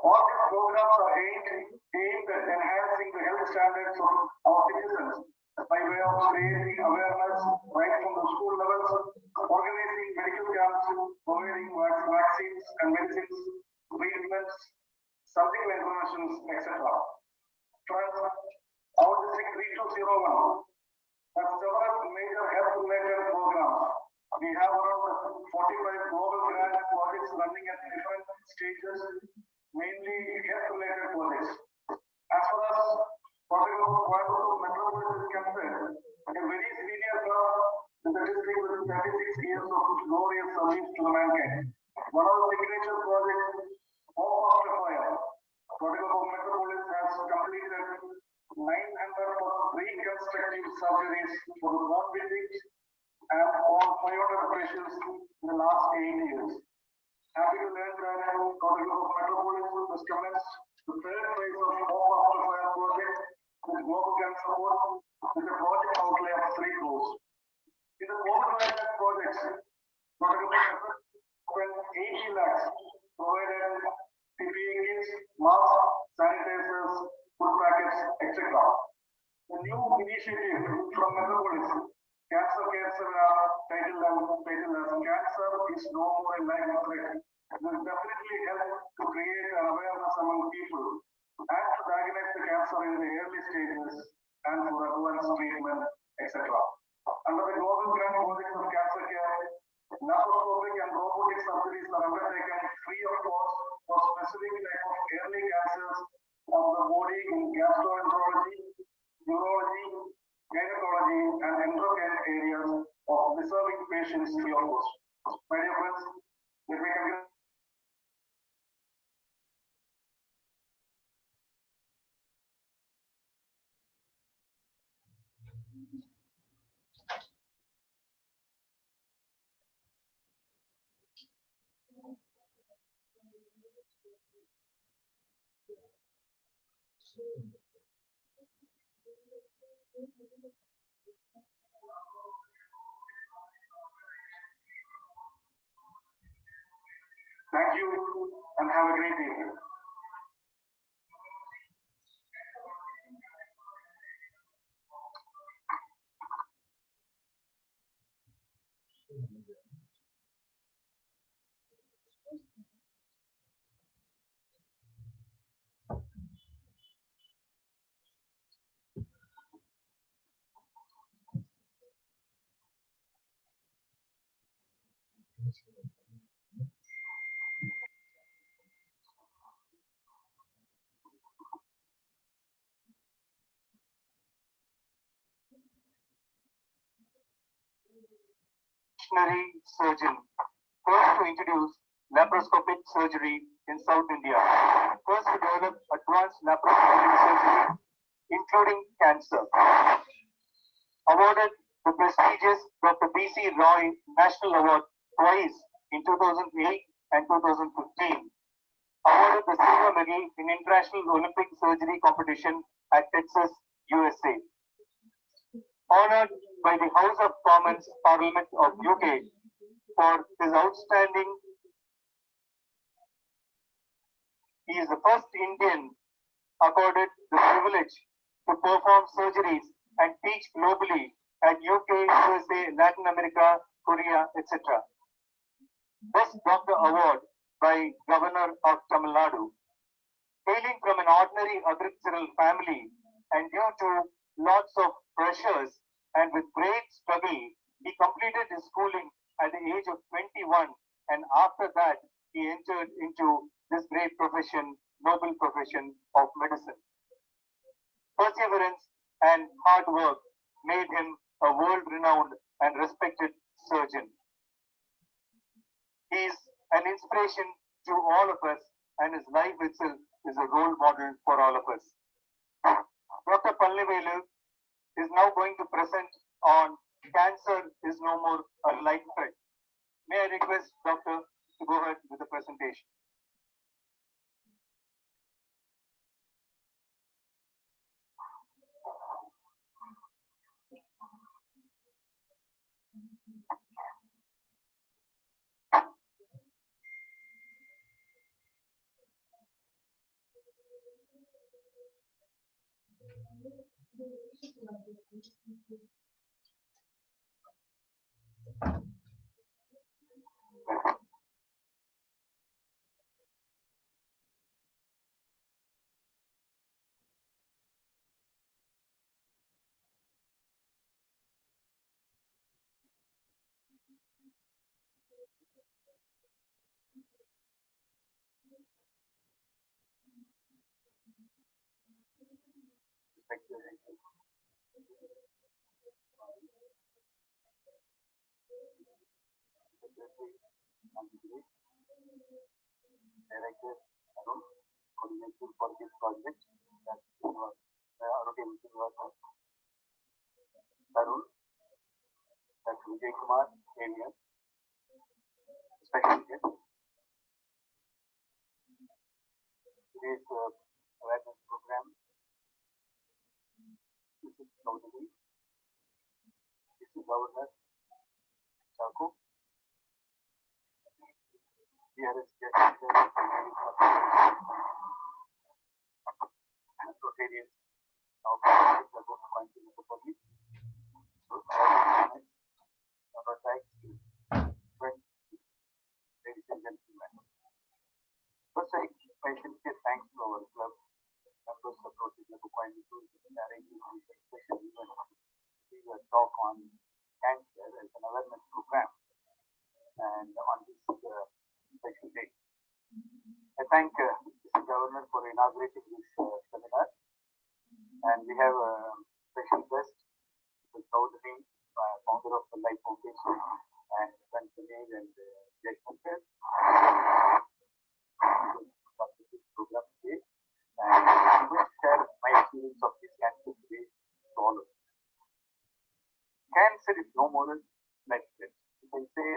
all these programs are aimed at enhancing the health standards of our citizens by way of creating awareness right from the school levels, organizing medical camps, providing vaccines and medicines, treatments, surgical interventions, etc. Friends, our district 3201 has several major health-related programs. We have around 45 global grant projects running at different stages, mainly health-related projects. As far as Coimbatore Metropolis is concerned, a very senior club in the district with 36 years of glorious service to the mankind. One of the signature projects, Hope After Fire, Coimbatore Metropolis has completed 900 reconstructive surgeries for the bone buildings and all 500 patients in the last 8 years. Happy to learn that Coimbatore Metropolis has commenced the third phase of Hope After Fire project with global cancer support with a project outlay of 3 crores. In the COVID-related projects, Coimbatore spent 80 lakhs provided PPE kits, masks, sanitizers, food packets, etc. The new initiative from Metropolis, Cancer Care Seminar, titled as Cancer is No More a Life Threat, will definitely help to create an awareness among people and to diagnose the cancer in the early stages and for advanced treatment, etc. Under the global grant project of cancer care, laparoscopic and robotic surgeries are undertaken free of cost for specific type of early cancers of the body in gastroenterology, urology, gynecology, and endocrine areas of deserving patients free of cost. My dear friends, let me congratulate. Thank you and have a great evening. Surgeon, first to introduce laparoscopic surgery in South India, first to develop advanced laparoscopic surgery, including cancer. Awarded the prestigious Dr. B.C. Roy National Award twice in 2008 and 2015. Awarded the silver medal in International Olympic Surgery Competition at Texas, USA. Honored by the House of Commons Parliament of UK for his outstanding. He is the first Indian accorded the privilege to perform surgeries and teach globally at UK, USA, Latin America, Korea, etc. Best Doctor Award by Governor of Tamil Nadu. Hailing from an ordinary agricultural family and due to lots of pressures and with great struggle, he completed his schooling at the age of 21, and after that he entered into this great profession, noble profession of medicine. Perseverance and hard work made him a world-renowned and respected surgeon. He is an inspiration to all of us, and his life itself is a role model for all of us. Dr. Palanivelu is now going to present on Cancer is no more a life threat. May I request Doctor to go ahead with the presentation? Director Arun, coordinator for this project. Arun, Dr. Vijay Kumar, alien, special guest. Today's awareness program. This is Gautami. This is Governor Chaku. DR.C. Rotarians of the public. So, friends, ladies and gentlemen. First, I should say thanks to our club members of Rotary Rtn in arranging this special event. We will talk on cancer as an awareness program and on this special day. I thank Mr. Governor for inaugurating this seminar, and we have a special guest, Mr. Gautami, founder of the Life Foundation, and Palanivelu and Jason program today, and I will share my experience of this cancer today to all of you. Cancer is no more than life threat. You can say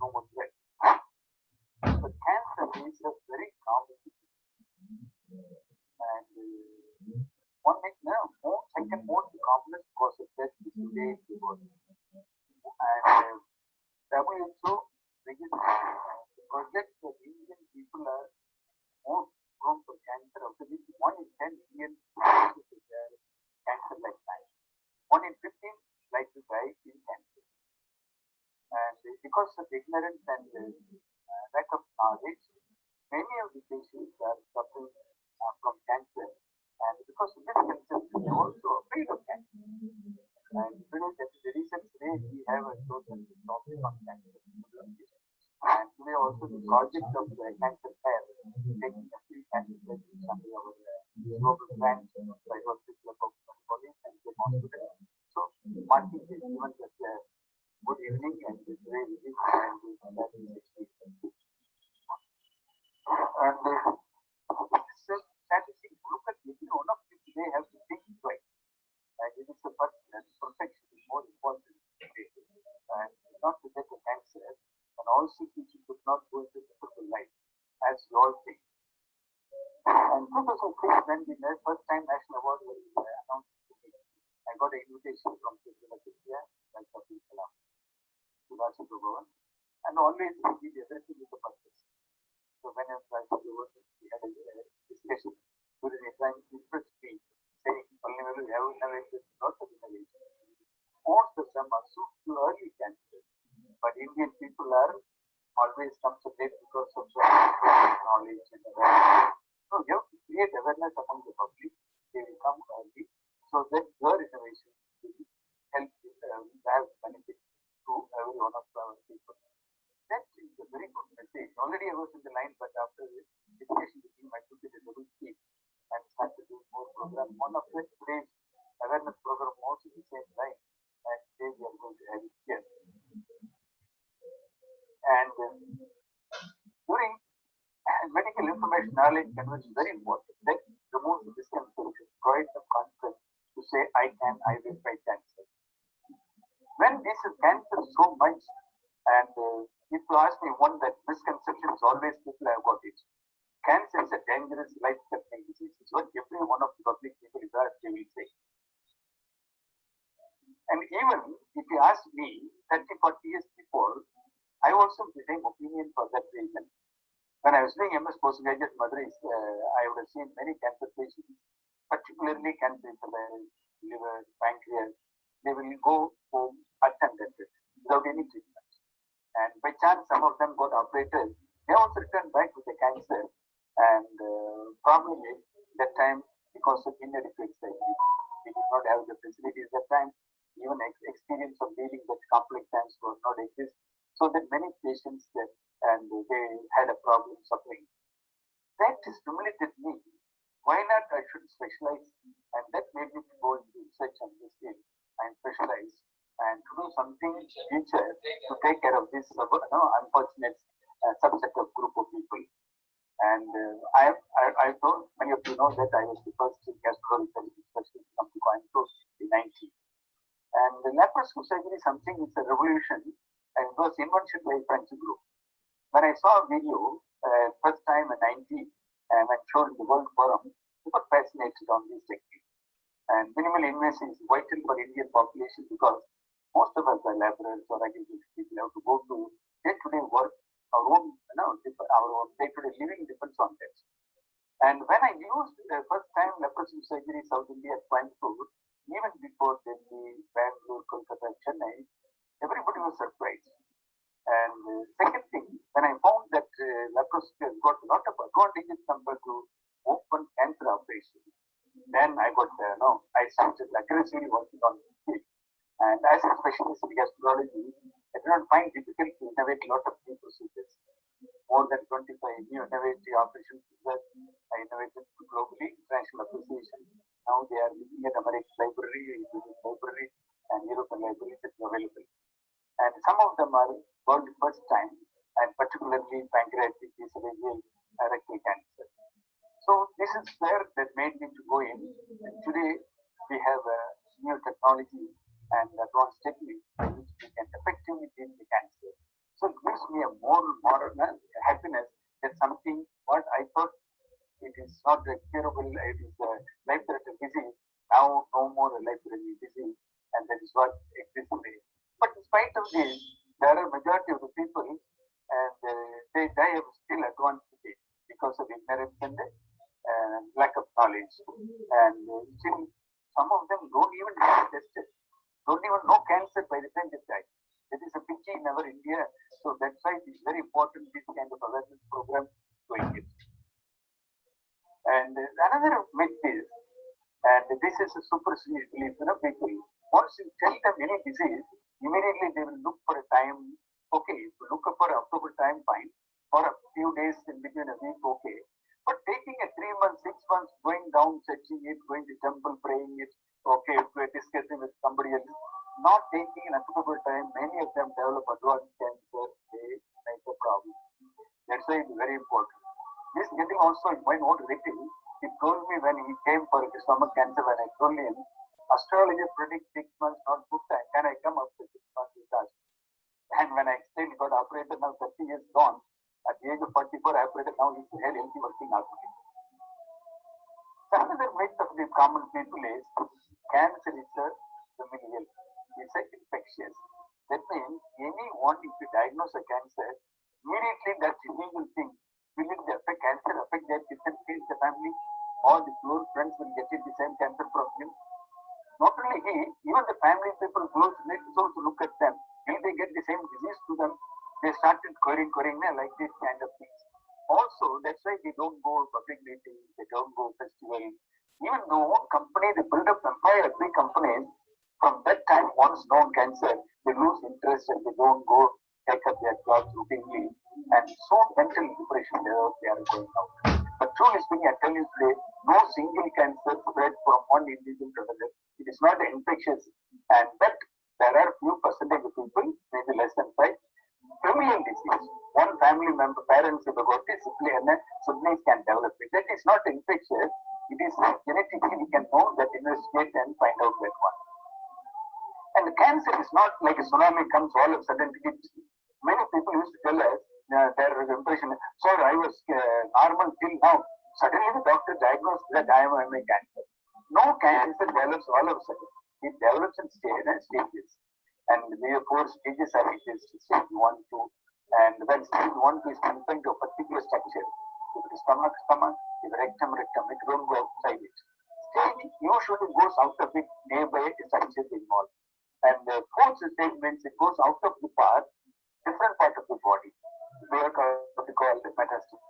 no more threat. But cancer is a very common and one second most common cause of death is today in the world. And WHO projects that Indian people are more prone to cancer. Of which 1 in 10 Indian cancer lifetime. 1 in 15 like to die in cancer. And because of ignorance and lack of knowledge, many of the patients are suffering from cancer. And because of misconception, they are also afraid of cancer. And today, that is the reason today we have a chosen topic on cancer. And today also the project of the cancer care, taking a free cancer care is under our global grant by Rotary Club of Police and the hospital. So, marking this event as a good evening and this very rich and this experience. And this statistic look at one of them they have to think twice. And it is the first that protection is more important today. And not to get a cancer, and also people could not go into the social life, as you all think. And 2006, when the first time National Award was announced to me, I got an invitation from India and Palanivelu, and always we did everything with the purpose. So when I was we had a discussion during a time interest me, saying Palanivelu have innovated lots of innovation. Most of them are so early cancer, but Indian people are always comes to date because of the knowledge and awareness. So you have to create awareness among the public. They will come early, so that your innovation will help have benefit to every one of our people. That is a very good message. Already I was in the line, but after the discussion with him, I took it as a good speech and started doing more programs. One of the today's awareness program also the same line, and today we are going to have it here. And during medical information, knowledge, conversion is very important. That removes the misconception, provides the confidence to say, I will fight cancer. When this is cancer so much, and if you ask me one that misconception is always people have got it. Cancer is a dangerous life-threatening disease. It's what every one of the public people is asked, they will say. And even if you ask me 30, 40 years before, I also have the same opinion for that reason. When I was doing MS postgraduate at Madurai, I would have seen many cancer patients, particularly cancer in the liver, pancreas. They will go home unattended without any treatment. And by chance, some of them got operated. They also returned back with the cancer. And probably that time, because of inadequate surgery, we did not have the facilities at that time. Even experience of dealing with complex cancer was not exist. So that many patients and they had a problem suffering. That stimulated me. Why not I should specialize? And that made me go into research on this field and specialize and to do something in the future to take care of this unfortunate subset of group of people. And I thought many of you know that I was the first gastro research specialist to come to Coimbatore in 1990. And the laparoscopic surgery is something, it's a revolution, and it was invention by a French group. When I saw a video first time in 90 and when shown in the World Forum, I got fascinated on this technique. And minimal invasive is vital for Indian population because most of us are laborers or agricultural people have to go to day-to-day work. Our own day-to-day living depends on that. And when I used the first time laparoscopic surgery in South India at Coimbatore, even before Delhi, Bangalore, Kolkata, Chennai, everybody was surprised. And second thing, when I found that laparoscopy has got a lot of advantages compared to open cancer operation, then I got, I started aggressively working on this field. And as a specialist in gastrology, I did not find difficult to innovate a lot of new procedures. More than 25 new innovative operations I innovated globally, international association. Now they are looking at American library, and European libraries that are available. And some of them are for the first time, and particularly pancreatic, esophageal, rectal cancer. So this is where that made me to go in. And today we have a new technology and advanced technique by which we can effectively treat the cancer. So it gives me a more modern happiness that something what I thought it is not a curable, it is a life-threatening disease. Now no more a life-threatening disease, and that is what exists today. But in spite of this, there are majority of the people and they die of still advanced stage because of ignorance and lack of knowledge. And still some of them don't even get tested, don't even know cancer by the time they die. That is a pity in our India. So that's why it is very important this kind of awareness program going it. And another myth is, and this is a superstitious belief, people, once you tell them any disease, immediately they will look for a time. Okay, if you look up for October time, fine. For a few days in between a week, okay. But taking a 3 months, 6 months, going down, searching it, going to temple, praying it, okay, discussing with somebody else, not taking an October time, many of them develop advanced cancer, they make a problem. That's why it's very important. This getting also in my own relative, he told me when he came for stomach cancer, when I told him, astrologer predicts 6 months, not good time. Can I come after 6 months? He asked. And when I explained, got operated now 30 years gone, at the age of 44, I operated, now he's head healthy working out. So another myth of the common people is cancer is a familial, it's infectious. That means anyone, if you diagnose a cancer, immediately that illegal thing, will it affect cancer, affect their kids and kids, the family, all the close friends will get it the same cancer from him. Not only he, even the family people, close relatives also look at them. Will they get the same disease to them? They started querying like this kind of things. Also, that's why they don't go public meetings, they don't go festivals. Even though company, they build up empire, big companies, from that time, once known cancer, they lose interest and they don't go take up their jobs routinely. And so mental depression, they are going out. But truly speaking, I tell you today, no single cancer spread from one individual to another. It is not infectious. And that there are few percentage of people, maybe less than 5, Familial disease. One family member, parents if got it, siblings can develop it. That is not infectious. It is genetically we can know that, investigate and find out that one. And the cancer is not like a tsunami comes all of a sudden. Many people used to tell us their impression. So I was normal till now. Suddenly the doctor diagnosed that I am a cancer. No cancer develops all of a sudden. It develops in stages. And there are 4 stages are it is stage 1, 2. And when stage 1 is confined to a particular structure, if it is stomach, if rectum, it don't go outside it. Stage usually goes out of it nearby structure involved. And the 4th stage means it goes out of the part, different part of the body. We are what we call the metastasis.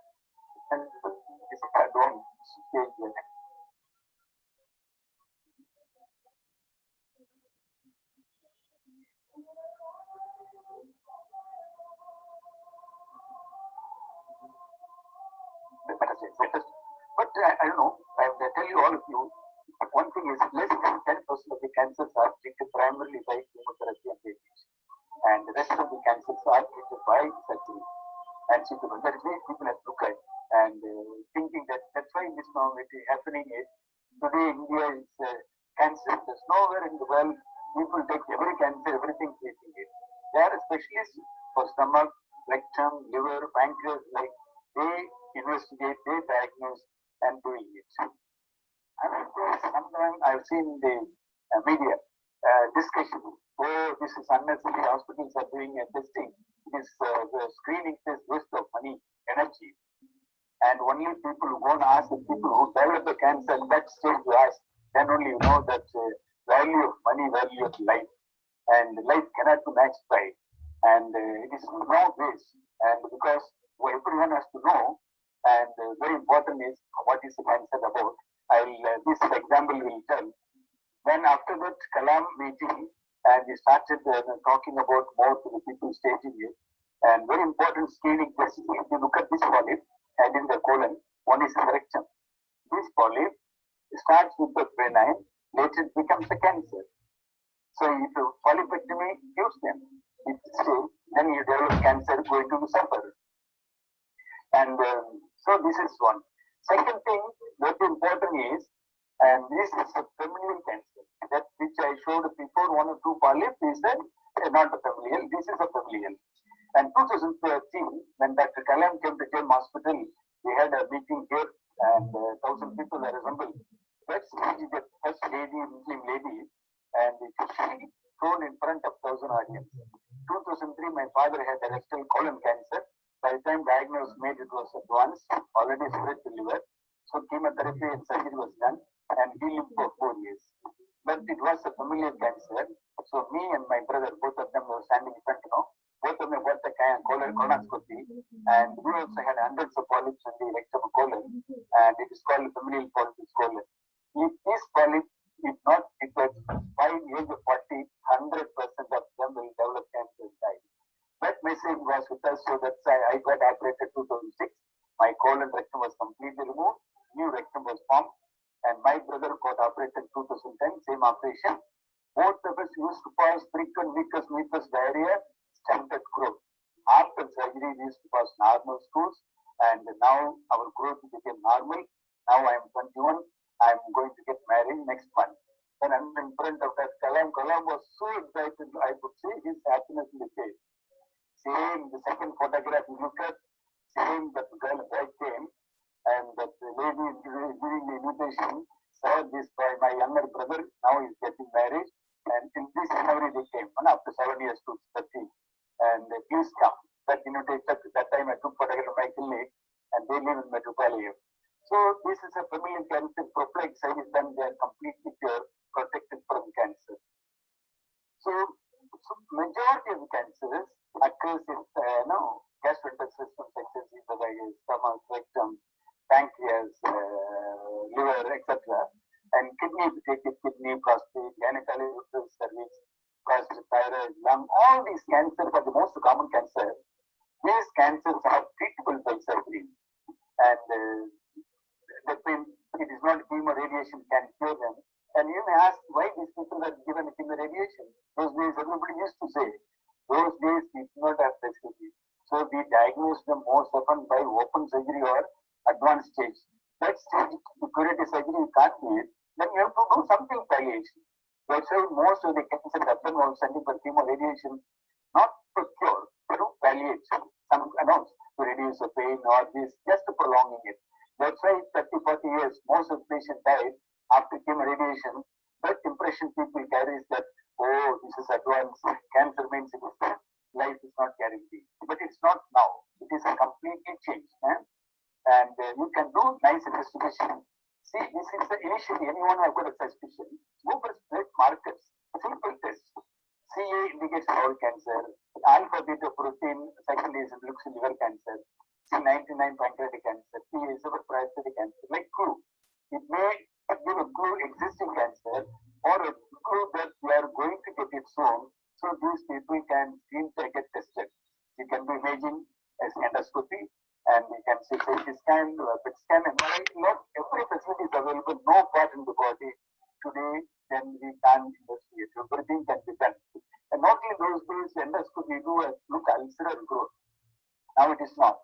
And this is one stage. But I don't know, I will tell you all of you, but one thing is less than 10% of the cancers are treated primarily by chemotherapy and radiation. And the rest of the cancers are treated by surgery. And so that is why people have to look at and thinking that that's why this now it is happening is today India is cancer. There's nowhere in the world people take every cancer, everything treating it. They are specialists for stomach, rectum, liver, pancreas, like they investigate, they diagnose and doing it. And sometimes I've seen the media discussion, oh, this is unnecessary, hospitals are doing a testing, this the screening test waste of money, energy. And only people who go and ask the people who develop the cancer at that stage to ask, then only you know that value of money, value of life. And life cannot be matched by it. And it is no waste. And because everyone has to know, and very important is what is the cancer about. This example will tell. Then after that Kalam meeting, and we started talking about more to the people staging it. And very important screening test. If you look at this polyp, and in the colon, one is in the rectum. This polyp starts with the benign, later it becomes a cancer. So if a polypectomy gives them, if still, then you develop cancer going to suffer. And so this is one. Second thing, what important is, and this is a familial cancer. That which I showed before, 1 or 2 polyps is that not a familial, this is a familial. And 2013, when Dr. Kalam came to Jem Hospital, we had a meeting here and 1,000 people were assembled. First lady, the first lady, Muslim lady, and it was shown in front of 1,000 audience. 2003, my father had rectal colon cancer. By the time diagnosed, made it was advanced, already spread to liver. So chemotherapy and surgery was done, and he lived for 4 years. But it was a familial cancer. So me and my brother, both of them were standing in front, both of them got the colonoscopy, and we also had hundreds of polyps in the rectum colon, and it is called familial polyps colon. If this polyp is not detected by the age of 40, 100% of them will develop cancer and die. That message was with us, so that's why I got operated 2006. My colon rectum was completely removed, new rectum was formed, and my brother got operated 2010, same operation. Both of us used to pass frequent mucus diarrhea, stunted growth. After surgery, we used to pass normal stools, and now our growth became normal. Now I am 21. I am going to get married next month. When I'm in front of that Kalam was so excited. I could see his happiness in the face. Same, the second photograph you look at, same that girl came, and that lady giving the invitation said this by my younger brother. Now he's getting married, and in this January they came, and after 7 years to 30, and please come. That invitation, that time I took photograph of my colleague, and they live in Metropolitan. So this is a familial cancer. Proplex side is done; they are completely pure, protected from cancer. So majority of cancers occurs in gastrointestinal system sections, stomach, rectum, pancreas, liver, etc. And kidney, if you take it, kidney, prostate, genital, cervix, prostate, thyroid, lung, all these cancers are the most common cancer. These cancers are treatable by surgery, and that means it is not chemo radiation can cure them. And you may ask why these people are given chemo radiation. Those days everybody used to say, Those days we did not have facility. So we diagnosed them most often by open surgery or advanced stage. That stage, the curative surgery you can't do it, then you have to do something palliation. That's why most of the cancers happen while sending for chemo radiation, not to cure, but to palliate. Some announced to reduce the pain or this, just prolonging it. That's why 30-40 years, most of the patients died after chemo radiation. That impression people carry is that, oh, this is advanced, cancer means it is dead. Life is not guaranteed. But it's not now. It is a completely changed. And you can do nice investigation. See, this is the initially anyone who got a suspicion. Go for blood markers, simple test. CA indicates bowel cancer. Alpha beta protein second is looks liver cancer. C99 pancreatic cancer. T is over prostate cancer. Like clue. It may give a clue existing cancer or a clue that you are going to get it soon. So these people can seem to get tested. You can do imaging as endoscopy, and we can see CT scan, PET scan, and not every facility is available. No part in the body today. Then we can't investigate. Everything can be done. And not in those days, endoscopy do a look ulcer growth. Now it is not.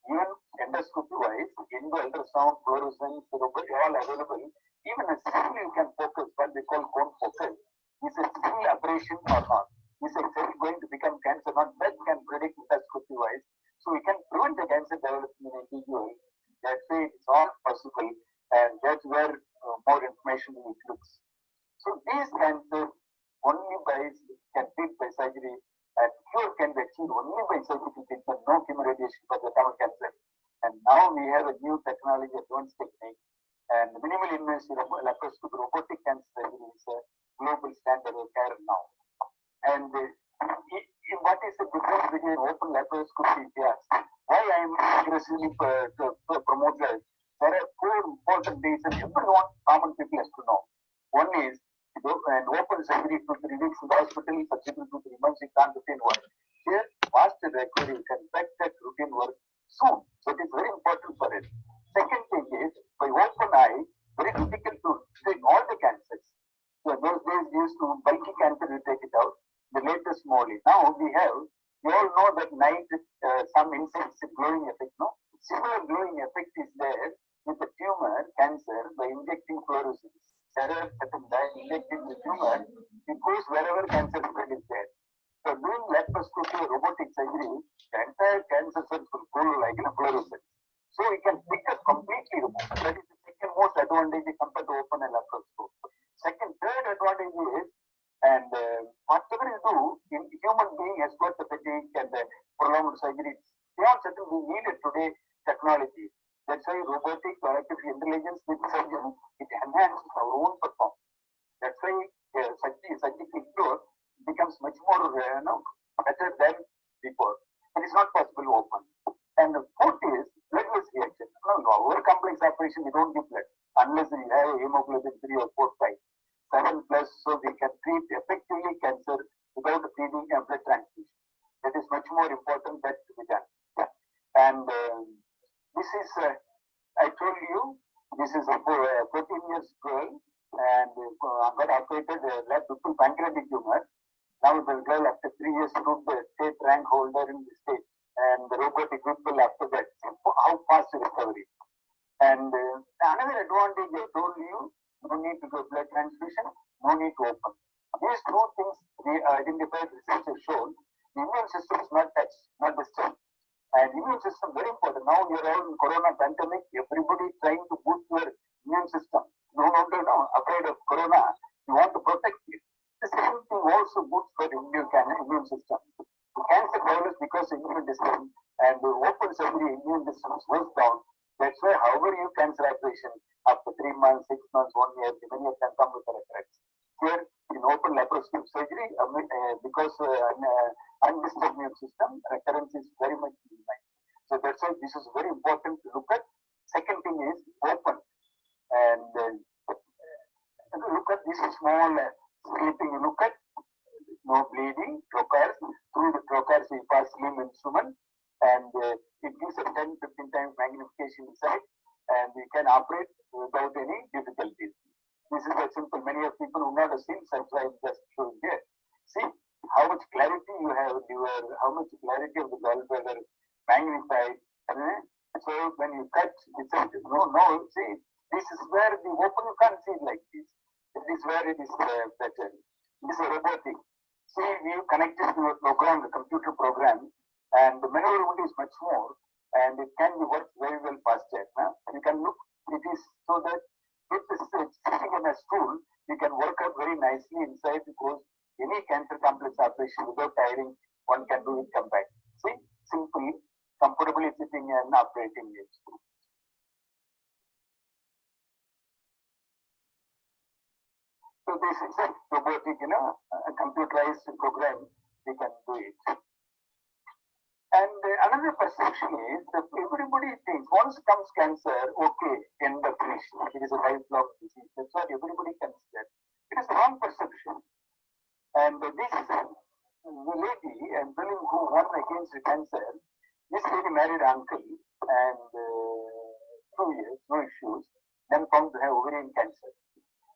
Even endoscopy wise, endo ultrasound, fluorescence, all available. Even a single you can focus, what we call cone focus. Is a single aberration or not? Is it going to become cancer? Not that can predict endoscopy wise. So we can prevent the cancer development in individual. That's why it's all possible, and that's where more information it looks. So these cancers only can treat by surgery, and cure can be achieved only by surgical treatment, no chemoradiation for the stomach cancer. And now we have a new technology, advanced technique, and minimal invasive laparoscopy robotic cancer surgery is a global standard of care now. And what is the difference between open laparoscopy? Yes. Why I am aggressively promote that? There are four important reasons everyone, common people has to know. One is an open surgery 2-3 weeks in the hospital, subsequent 2-3 months, you can't routine work. Here, faster recovery, you can back that routine work soon. So it is very important for it. Second thing is, by open eye, very difficult to take all the cancers. So those days used to bulky cancer, you take it out. The latest molly. Now we have, you all know that night some insects glowing effect, no? Similar glowing effect is there with the tumor cancer by injecting fluorescence. Certain dye injecting the tumor, it goes wherever cancer spread is there. So doing laparoscopy or robotic surgery, the entire cancer cells will glow like in a fluorescence. So we can pick up completely remove. That is the second most advantage compared to open and laparoscope. Third advantage is, and whatever you do, in human being has got the fatigue and the prolonged surgery. Beyond certain we needed today technology. That's why robotic or artificial intelligence with surgeon, it enhances our own performance. That's why surgical cure becomes much more better than before. It is not possible to open. And the fourth is bloodless reaction. No, our complex operation, we don't give blood unless we have hemoglobin 3 or 4, 5, 7+, so we can treat effectively cancer without feeding a blood transfusion. That is much more important that to be done. Yeah. And this is, I told you, this is a 14 years girl, and got operated left with pancreatic tumor. Now the girl after 3 years took the state rank holder in the state, and the robotic people after that. How fast recovery. And another advantage I told you, no need to do blood transfusion, no need to open. These two things we identified, research has shown, the immune system is not touched, not disturbed. And immune system very important. Now we are all in corona pandemic, everybody is trying to boost your immune system. No longer now afraid of corona, you want to protect it. The same thing also boosts for the immune system. The cancer develops because of immune system, and the open surgery immune system goes down. That's why however you cancer operation after 3 months, 6 months, 1 year, many of them come with the recurrence. Here in open laparoscopic surgery, because undisturbed immune system, recurrence is very much minimized. So that's why this is very important to look at. Second thing is open, and look at this small scraping. You look at no bleeding, trocars. Through the trocars we pass limb instrument, and it gives a 10-15 times magnification inside, and we can operate without any difficulties. This is a simple. Many of people who not have seen such, I just showing here. See how much clarity you have in liver, how much clarity of the gallbladder magnified. So when you cut, no, see, this is where the open you can't see like this. This is where it is better. This is robotic. See, we connected to a program, the computer program, and the maneuverability is much more, and it can be worked very well faster. You can look, it is so that if it's sitting in a stool, you can work out very nicely inside because any cancer complex operation without tiring, one can do it come back. See, simply, comfortably sitting and operating it. So this is a robotic, a computerized program, we can do it. And another perception is that everybody thinks once comes cancer, okay, end of finish. It is a lifelong disease. That's what everybody considers. It is a wrong perception. And this the lady, and who won against the cancer, this lady married her uncle and 2 years, no issues, then found to have ovarian cancer.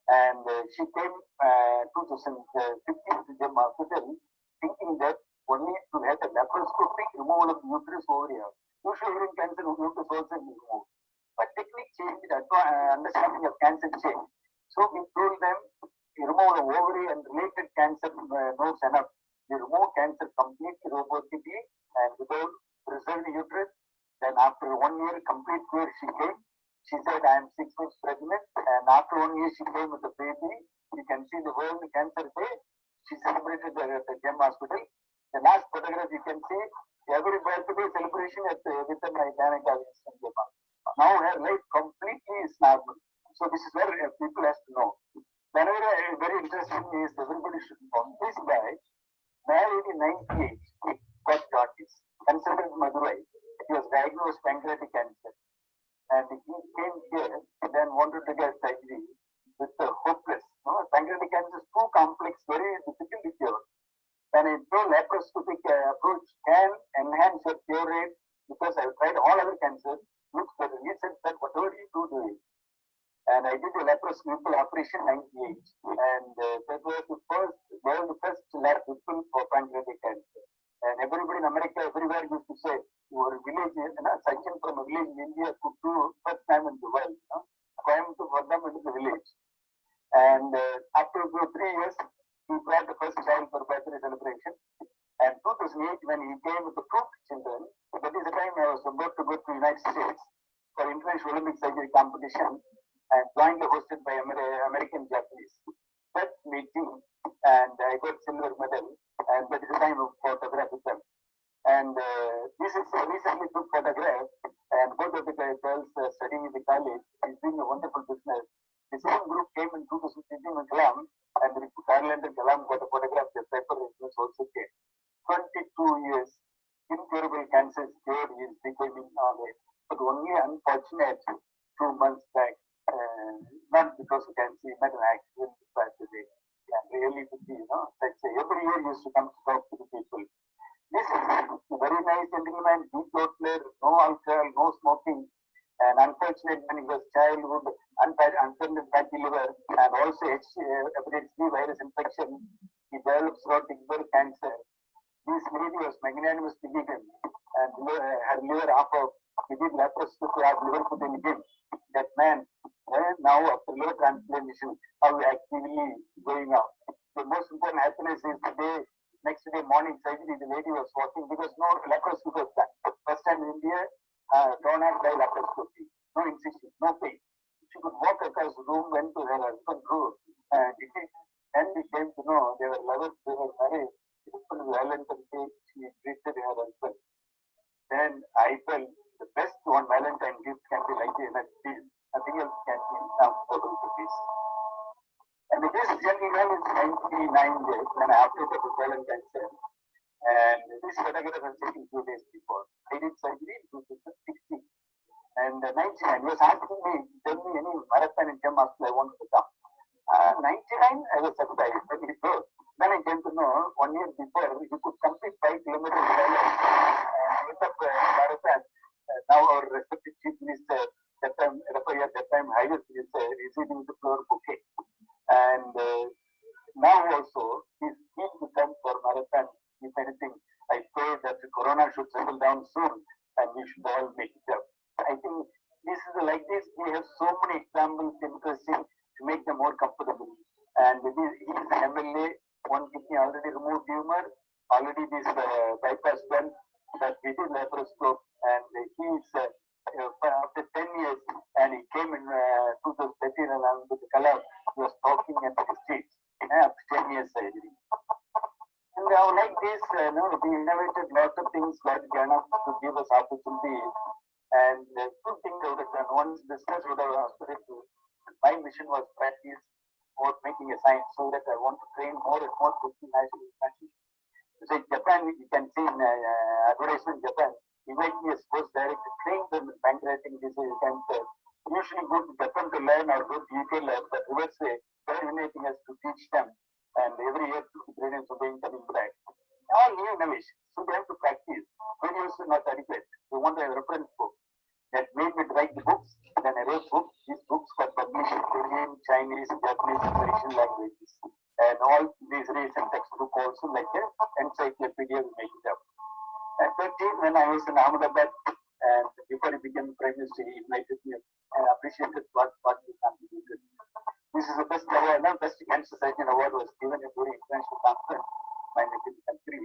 And she came 2015 to the hospital thinking that only to have a laparoscopic removal of the uterus ovarian. Usually ovarian cancer uterus also is removed. But technique changed, understanding of cancer changed. So we told them to remove the ovary and related cancer nodes enough. We remove cancer completely robotically and without preserving the uterus. Then after 1 year complete cure she came. She said, I am 6 months pregnant, and after 1 year she came with a baby. You can see the World Cancer Day. She celebrated at the Gem Hospital. The last photograph you can see every birthday celebration within my gynecology in Gem. Now her life completely is normal. So this is where people have to know. Whenever very interesting is everybody should know. This guy married in 98, got daughters, considered Madurai. He was diagnosed pancreatic cancer. And he came here and then wanted to get surgery with the hopeless. Pancreatic cancer is too complex, very difficult to cure. And a laparoscopic approach can enhance your cure rate because I've tried all other cancers. Look for the research that whatever you do it. And I did a laparoscopic operation 98. And that was the first lab people for pancreatic cancer. And everybody in America, everywhere used to say, your village, surgeon from a village in India could do first time in the world. Came to for them into the village. And after 3 years, he brought the first child for birthday celebration. And 2008, when he came with the 2 children, that is the time I was about to go to the United States for International Olympic Surgery competition and jointly hosted by American Japanese. That meeting, and I got silver medal, and that is the time of photograph with them. And this is recently took photograph, and both of the girls studying in the college is doing a wonderful business. The same group came in 2015 in Kalam, and Ireland and Kalam got a photograph. The paper was also came. 22 years, incurable cancers cured is becoming knowledge. But only unfortunate 2 months back, not because you can see, not an accident, but today. Yeah, really to see, such every year used to come to talk to the people. This is a very nice gentleman, deep throat player, no alcohol, no smoking. And unfortunately, when he was childhood, untended fatty liver, and also hepatitis B virus infection, he developed cirrhotic liver cancer. This lady was magnanimous to give him, and her liver off of, he did laparoscopy of liver put in him. That man, now after liver transplantation, how actively going out. The most important happiness is today, next day morning surgery, the lady was walking because no laparoscopy was done. First time in India, don't have laparoscopy, no incision, no pain. She could walk across the room, went to her husband's room, and we came to know they were lovers, they were married. She was violent and she treated her husband. Then I felt the best one Valentine gift can be like the energy. Nothing else can be comfortable to this. And this gentleman is 99 years when I operated with colon cancer. And this photograph was taken 2 days before. I did surgery in 2016. And 99, he was asking me, tell me any marathon in Gem Hospital I want to come. 99, I was surprised. Then he goes. Then I came to know 1 year before, he could complete 5 kilometers with the marathon. Now our respected chief minister, that time highest minister, receiving the floor bouquet. And now also, he's keen to term for marathon. If anything, I pray that the corona should settle down soon and we should all make it up. I think this is like this. We have so many examples interesting to make them more comfortable. And he is MLA, one kidney already removed tumor, already this bypass done, that we did laparoscope, and he is after 10 years, and he came in 2013 along with the collab. He was talking at the stage after 10 years surgery. And like this, we innovated lots of things like Ghana to give us opportunity. And two things I would have done. One is business would have hospital. My mission was practice or making a science, so that I want to train more and more national. So Japan, you can see in advertisement Japan, invite me as post director, train them in pancreatic disease cancer. Usually go to Japan to learn or go to UK lab, but reverse way, they're inviting us to teach them. And every year, 2 grades are going coming back. All new innovation. So they have to practice. Videos are not adequate. They want a reference book. That made me write the books. Then I wrote books. These books got published in Korean, Chinese, Japanese, and Persian languages. And all these recent textbook also like an encyclopedia we make it up. At 13, when I was in Ahmedabad, and before he became Prime Minister, he invited me and appreciated what we contributed. This is the best award, not best cancer surgeon award was given at during international conference by the country.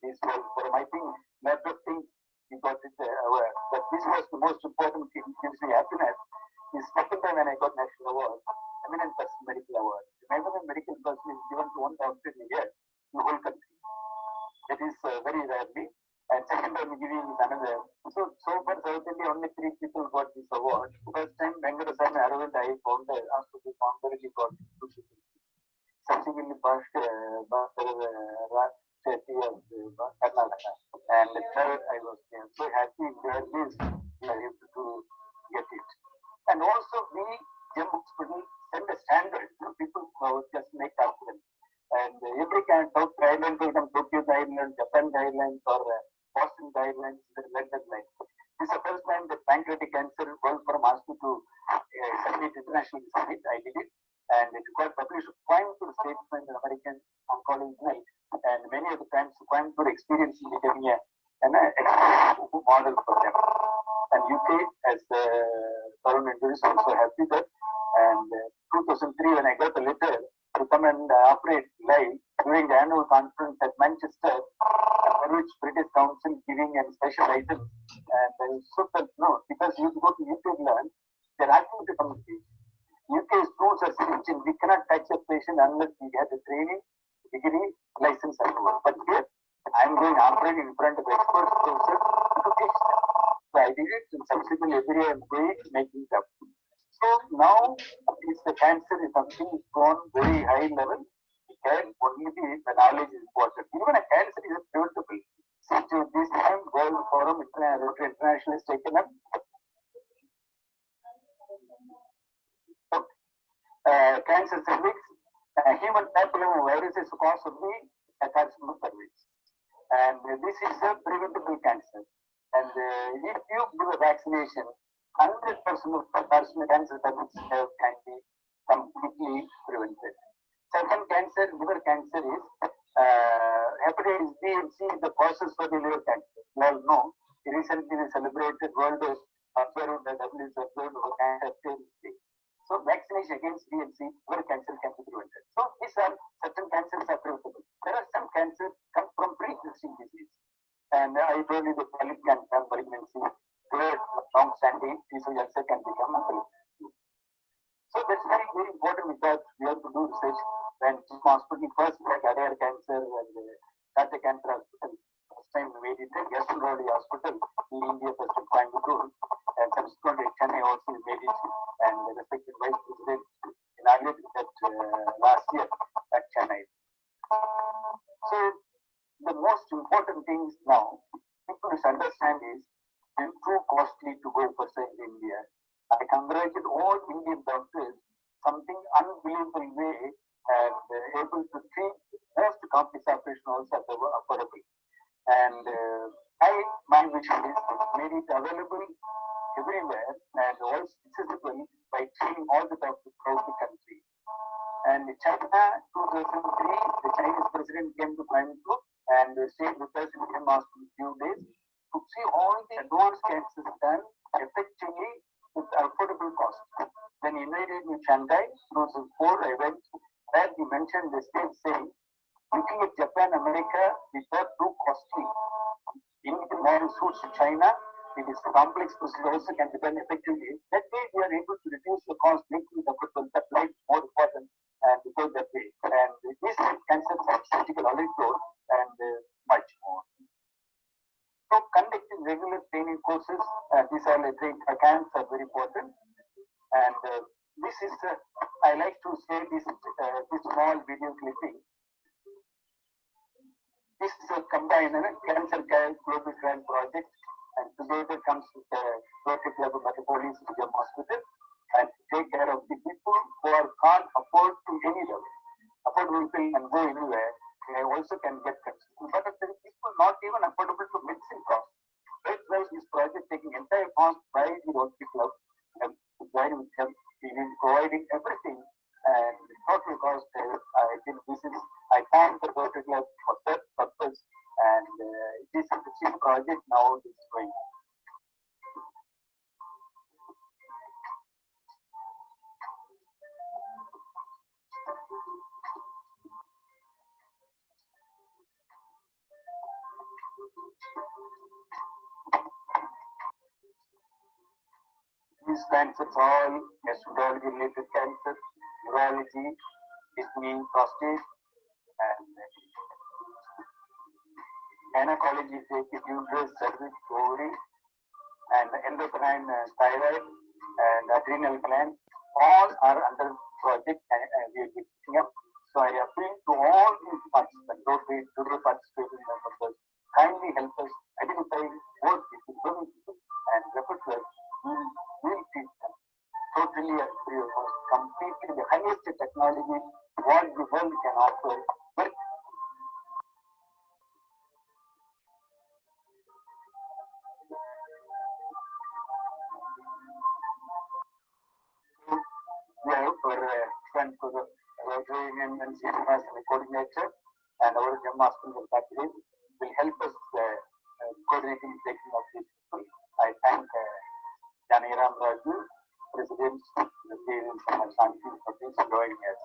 This was for my thing, lot of things we got it award. But this was the most important thing, gives me happiness. The second time when I got national award, eminent person medical award. The eminent medical person is given to one doctor in a year in the whole country. That is very rarely. And second time giving is another. So far, certainly only 3 people got this award. First time, Vengadasamy Aravind, I found the hospital founder, he got it. Subsequently, Shetty of Karnataka. And the third, I was so happy that this we are able to get it. And also, we, Gem Hospital, send a standard. People just make confidence. And every kind of guideline, for example, Tokyo guidelines, Japan guidelines, or Boston guidelines, London line. This is the first time that pancreatic cancer World Forum asked me to submit international summit. I did it, and it got published. Coimbatore Statesman, an American oncology night, and many of the times Coimbatore experience in becoming a model for them. And UK, as the government is also happy that. And 2003, when I got a letter to come and operate live during the annual conference at Manchester, for which British Council giving a special license. And I was so no, because you go to UK learn, they're asking to come to teach. UK's rules are stringent. We cannot touch a patient unless we get a training, degree, license, and all. But here, I'm going operating in front of experts to teach them. So I did it, and subsequently every year I'm going making it up. So now, if the cancer is something is gone very high level, it can only be the knowledge is important. Even a cancer is preventable. So this time, World Forum Rotary International is taken up. Cancer cervix, human papillomavirus is the cause of the carcinoma cervix. And this is a preventable cancer. And if you give a vaccination, 100% of cancer cervix can be completely prevented. Second cancer, liver cancer is hepatitis B and C is the causes for the liver cancer. You all know, recently we celebrated World Observed the WHO observed over cancer. So vaccination against B and C, liver cancer can be prevented. So these are certain cancers are preventable. There are some cancers come from pre-existing disease. And I told you the polyp cancer, malignancy, long-standing T-cell cancer can become a malignancy. So that's very, very important because we have to do research. When hospital first like DR cancer and Tata Cancer Hospital, first time we made it at Gastroenterology Hospital in India, first in Coimbatore, and subsequently Chennai also made it, and the respected Vice President inaugurated that last year at Chennai. So the most important things now people should understand is it's too costly to go for surgery in India. I congratulate all Indian doctors, something unbelievable way and able to treat most complex operation also affordable. And my vision is made it available everywhere and also accessible by training all the doctors throughout the country. And China, 2003, the Chinese President came to Palanivelu and stayed with us in Jim Hospital a few days to see all the advanced cancers done effectively with affordable cost. Then he invited me to Shanghai through some 4 events where he mentioned the same saying, looking at Japan, America, these are too costly. In the modern suits to China, it is complex procedure also can be done effectively. That way we are able to reduce the cost, making the that life more important and go that way. And these cancers have surgical electrode and much more. So conducting regular training courses, these are camps are very important. And this is, I like to say this small video clipping. This is a combined cancer care global grant project, and together comes with the Rotary Club of Metropolis Jim Hospital and take care of the people who can't afford to any level. Affordable people can go anywhere. They also can get consistent. But if there are people not even affordable to medicine costs, that's why this project taking entire cost by the Rotary Club and join with them, providing everything and the total cost. I think this is, I thank the Rotary Club for that purpose, and it is a teaching project now is going. These cancers all gastroenterology related cancer, urology, kidney, prostate, and gynecology, uterus, cervix, ovary, and endocrine, thyroid, and adrenal gland, all are under project and we are picking up. So I appeal to all these participants, those who participating members, kindly help us identify more people, women people, and refer to us. We'll teach them totally free of cost, completely the highest technology what the world can offer. But we have our friend for the Rotary Rtn and CMS and the coordinator and our Jim Hospital faculty will help us coordinating taking of these people. I thank Raju, President, the parents, and Shanti for this joining us.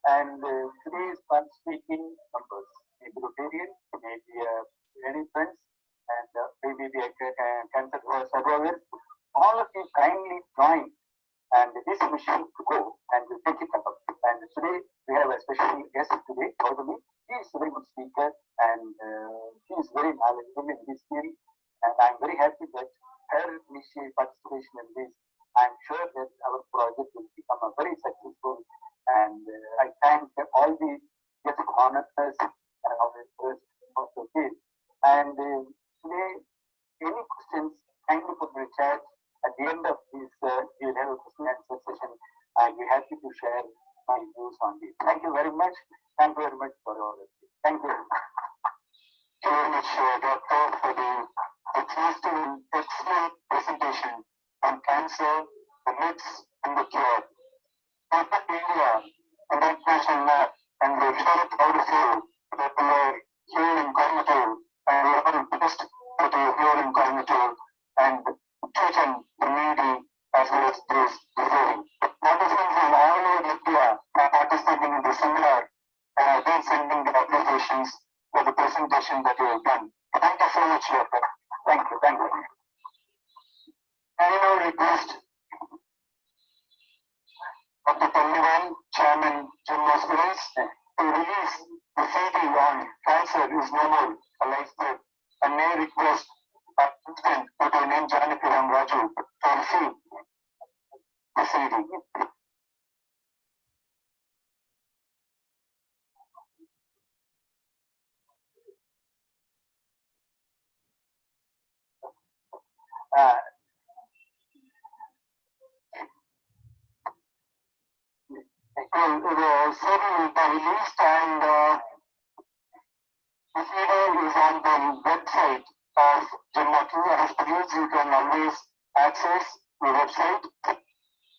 And today's speaking members, maybe Rotarian, maybe any friends, and maybe cancer survivors, all of you kindly join and this mission to go and to take it up. And today we have a special guest today, Gautami. He is a very good speaker and he is very knowledgeable in this field. And I'm very happy that her initial participation in this, I'm sure that our project will become a very successful. And I thank all the guest honors and our of the field. And today, any questions, kindly put in the chat. At the end of this, we will have a question and answer session. I'll be happy to share my views on this. Thank you very much. Thank you very much for all of this. Thank you. Thank you very much, Doctor, for the exhaustive and excellent presentation on cancer, the myths, and the cure. Dr. India, an international map, and the short audio that we are here in Coimbatore, and we are the best that we are here in Coimbatore, and Chetan, the needy, as well as those deserving. Participants from all over India are participating in the seminar and have been sending the applications for the presentation that you have done. Thank you so much, Doctor. Thank you. Thank you. I now request Dr. Palanivelu, Chairman, Jim Hospitals, to release the CD on cancer is no more a life threat, and may request participant with the name Raju to receive the CD. The CD will be released, and the CD is on the website of Jim Hospitals. You can always access the website.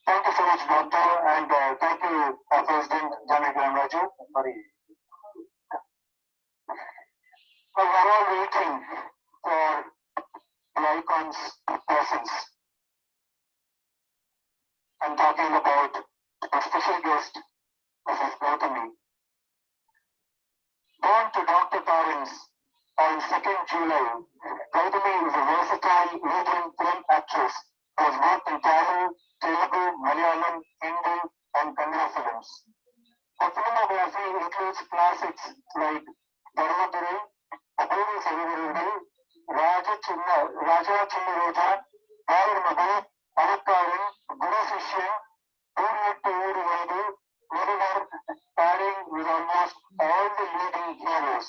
Thank you so much, Doctor, and thank you, President Raju. Sorry. Well, we're all waiting for the icon's presence. I'm talking about a special guest, Mrs. Gautami. Born to doctor parents on 2nd July, Gautami is a versatile Indian film actress who has worked in Tamil, Telugu, Malayalam, Hindi, and Kannada films. Her filmography includes classics like Dharmaduru, Apuri Savivarudu, Raja Chinna Roja, Ayar Magu, Alakkaran, Guru Sishyan, Uriyattu Ooru Vaidu, Murugar, starring with almost all the leading heroes.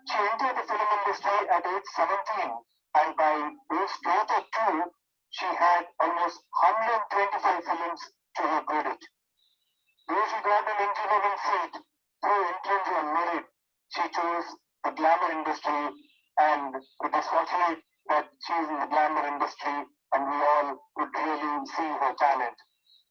She entered the film industry at age 17, and by age 22, she had almost 125 films to her credit. Though she got an engineering seat through entrance on merit, she chose the glamour industry, and it is fortunate that she is in the glamour industry and we all could really see her talent.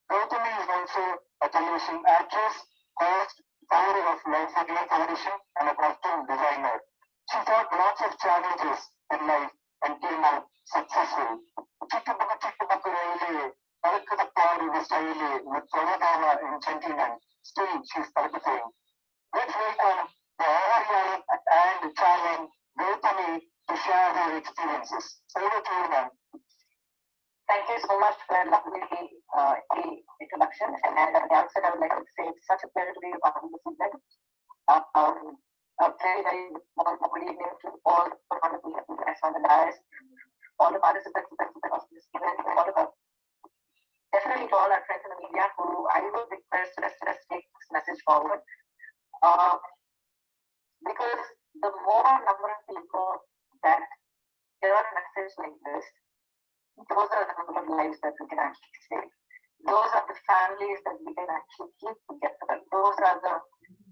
Gautami is also a television actress, host, founder of Life Against Audition, and a costume designer. She fought lots of challenges in life and came out successful. Chikkabuku Raile, Palakkathappaadu Style with Pranadava in Gentleman. Still, she's practicing. Let's welcome the young and charming Gautami to share her experiences. Over to you, ma'am. Thank you so much for that lovely introduction. And at the outset, I would like to say it's such a pleasure to be a part of this event. A very, very warm good evening to all the wonderful guests on the dais, all the participants of this event, all of us. Definitely to all our friends in the media who I would request to just take this message forward. Because the more number of people that hear a message like this, those are the number of lives that we can actually save. Those are the families that we can actually keep together. Those are the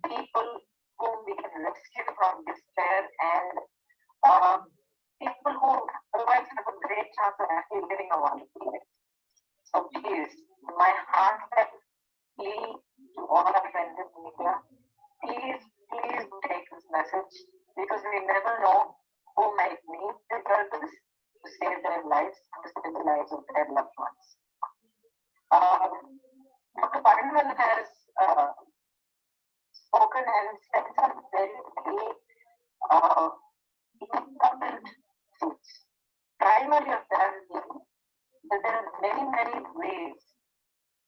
people whom we can rescue from despair, and people who otherwise have a great chance of actually living a wonderful life. So please, my heartfelt plea to all our friends in media, please take this message, because we never know who might need to hear this to save their lives, to save the lives of their loved ones. Dr. Palanivelu has spoken and said some very, very important truths. Primary of them being that there are many, many ways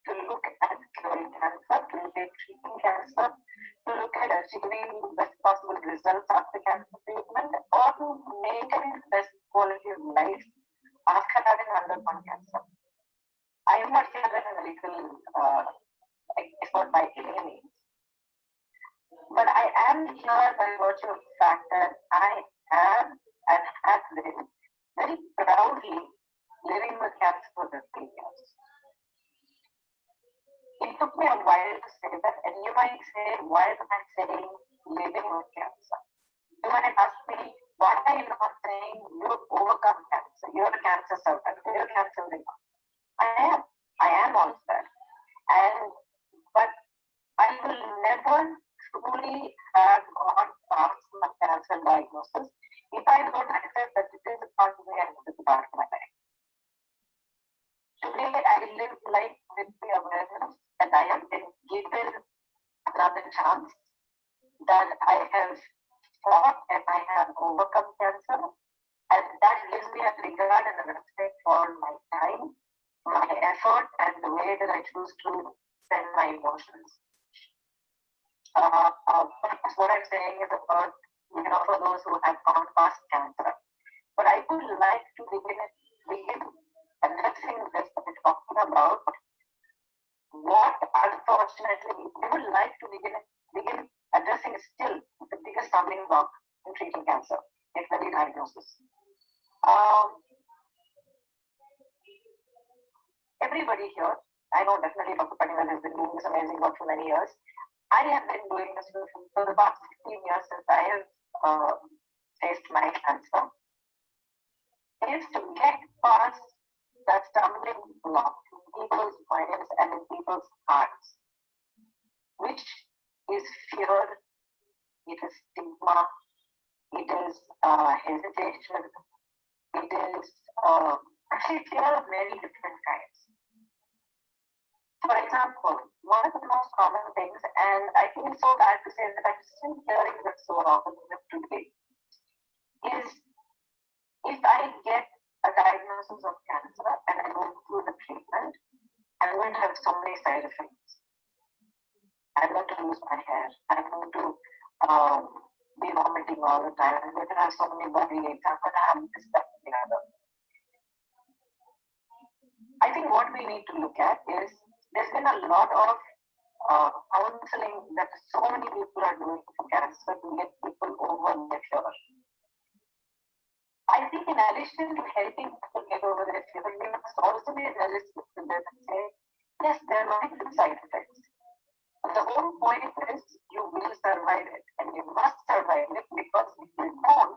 to look at curing cancer, to look at treating cancer, to look at achieving the best possible results after cancer treatment, or to maintain the best quality of life after having undergone cancer. I am not here as a medical expert by any means, but I am here by virtue of the fact that I am and have been very proudly living with cancer for 15 years. It took me a while to say that, and you might say, why am I saying living with cancer? You might ask me, why are you not saying you overcome cancer? You're a cancer survivor, you're a cancer victim. I am all that. But I will never truly have gone past my cancer diagnosis if I don't accept that it is a part of me and it is a part of my life. Today, I live life with the awareness that I have been given another chance, that I have fought and I have overcome cancer, and that gives me a regard and a respect for my time, my effort, and the way that I choose to spend my emotions. What I'm saying is about, for those who have gone past cancer. But I would like to begin addressing this that we're talking about. What unfortunately we would like to begin addressing still the biggest stumbling block in treating cancer, if early diagnosis. Everybody here, I know definitely Dr. Palanivelu has been doing this amazing work for many years. I have been doing this for the past 15 years since I have faced my cancer. Is to get past that stumbling block in people's minds and in people's hearts, which is fear, it is stigma, it is hesitation, it is actually fear of many different kinds. For example, one of the most common things, and I feel so bad to say that I'm still hearing this so often today, is if I get a diagnosis of cancer and I go through the treatment, I'm going to have so many side effects. I'm going to lose my hair. I'm going to be vomiting all the time. I'm going to have so many body aches. I'm going to have this, that, and the other. I think what we need to look at is there's been a lot of counseling that so many people are doing for cancer to get people over their fear. I think in addition to helping people get over their fear, we must also be realistic with them and say, yes, there might be side effects. But the whole point is you will survive it, and you must survive it, because if you don't,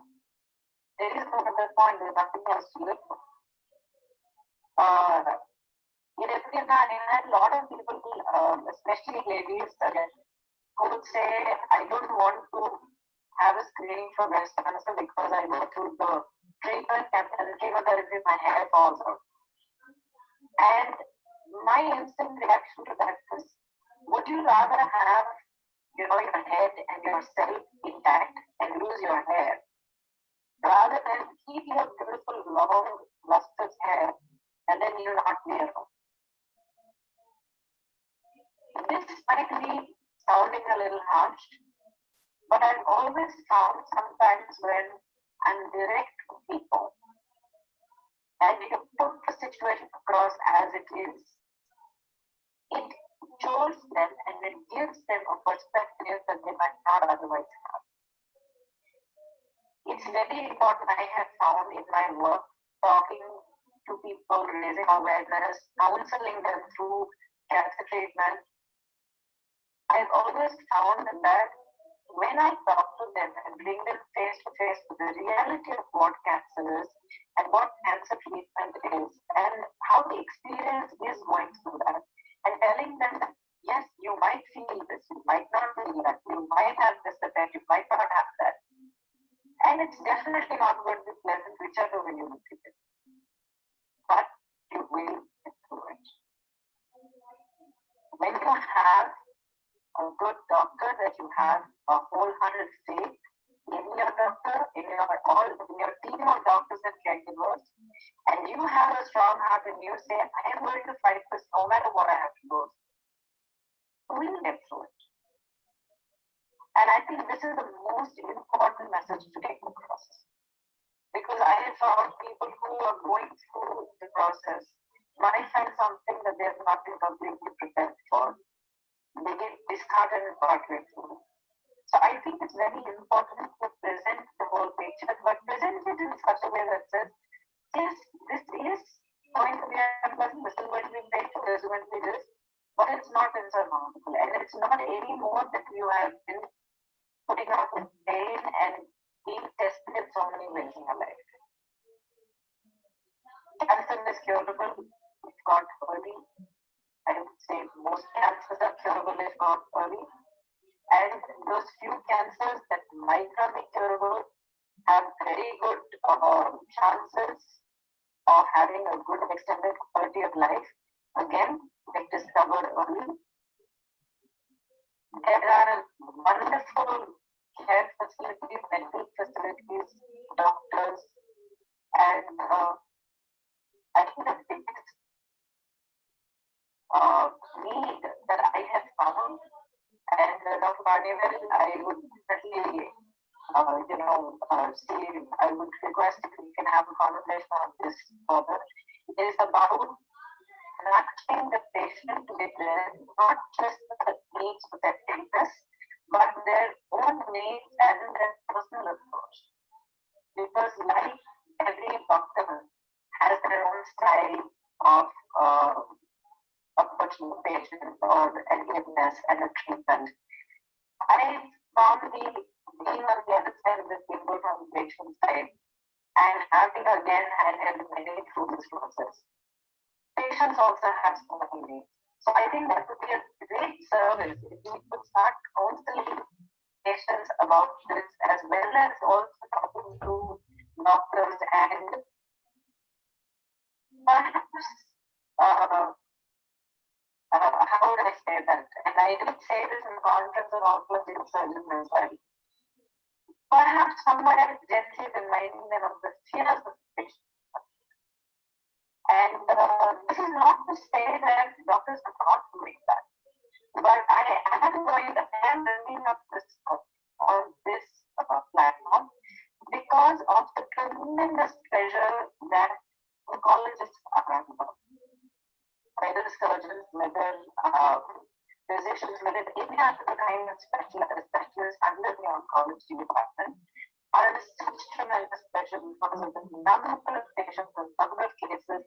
there is no other point, there's nothing else to live for. I had a lot of people, especially ladies, who would say, I don't want to have a screening for breast cancer because I go through the treatment and chemotherapy, my hair falls out. And my instant reaction to that is, would you rather have, your head and yourself intact and lose your hair, rather than keep your beautiful, long, lustrous hair and then you not wear them? This might be sounding a little harsh, but I've always found sometimes when I'm direct with people and you put the situation across as it is, it shows them and it gives them a perspective that they might not otherwise have. It's very important, I have found in my work, talking to people, raising awareness, counseling them through cancer treatment. I've always found that when I talk to them and bring them face to face with the reality of what cancer is and what cancer treatment is and how the experience is going through that, and telling them that yes, you might feel this, you might not feel that, you might have this effect, you might not have that. And it's definitely not going to be pleasant, whichever way you look at it. But you will get through it. When you have a good doctor, that you have a wholehearted faith in your doctor, in your team of doctors and caregivers, and you have a strong heart and you say, I am going to fight this no matter what I have to go through, we will get through it. And I think this is the most important message to take across. Because I have found people who are going through the process might find something that they have not been completely prepared for. They get disheartened partway through. So I think it's very important to present the whole picture, but present it in such a way that says, yes, this is going to be unpleasant, this is going to be painful, this is going to be this, but it's not insurmountable. And it's not any more that you have been putting up with pain and being tested in so many ways in your life. Cancer is curable if got early. I would say most cancers are curable if got early. And those few cancers that might not be curable have very good chances of having a good extended quality of life. Again, they discovered early. There are wonderful care facilities, medical facilities, doctors, and I think the biggest need that I have found, and Dr. Palanivelu, I would definitely, I would request if we can have a conversation on this further, is about nurturing the patient to get not just the needs of their illness, but their own needs and their personal approach. Because like every doctor has their own style of approaching the patient or an illness and a treatment. I found being on the other side of the table from the patient side and having again handled many through this process. Patients also have so many needs. So I think that would be a great service if we could start counseling patients about this, as well as also talking to doctors and perhaps, how would I say that? And I did say this in the conference of oncological surgeons as well. Perhaps somewhere gently reminding them of the fears of patients. And this is not to say that doctors are not doing that, but I am bringing up this on this platform because of the tremendous pressure that oncologists are under. Whether surgeons, whether physicians, whether any other kind of specialists under the oncology department are under such tremendous pressure because of the number of patients, the number of cases,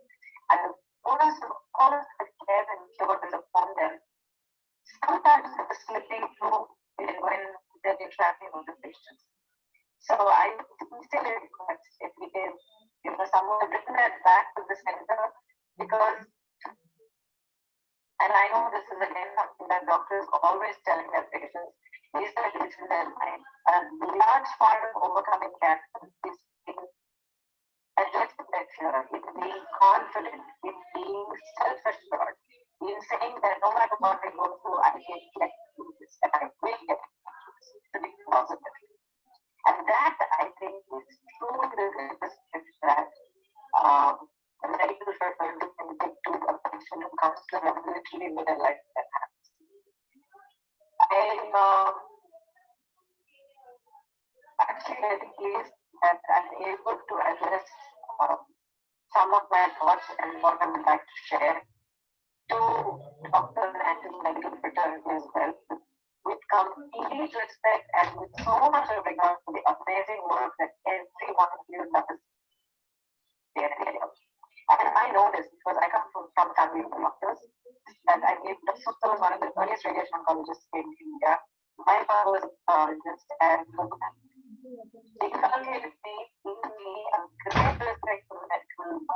and the onus of all of the care and cure is upon them. Sometimes it's slipping through when they're interacting with the patients. So I sincerely request if we can, someone written that back to the center, because, and I know this is again something that doctors are always telling their patients, is that it's in their mind. A large part of overcoming cancer is in addressing that fear, in being confident, in being self-assured, in saying that no matter what I go through, I can get through this, and I will get through this, to be positive. And that, I think, is truly the greatest gift that a medical fraternity can give to a patient who comes to them literally with a life that happens. I'm actually very pleased that I'm able to address some of my thoughts and what I would like to share to doctors and to the medical fraternity as well, with complete respect and with so much of regard for the amazing work that every one of you does. And I know this because I come from family of doctors, and I gave the sister was one of the earliest radiation oncologists in India. My father was a oncologist, and they inculcated in me a great respect for the medical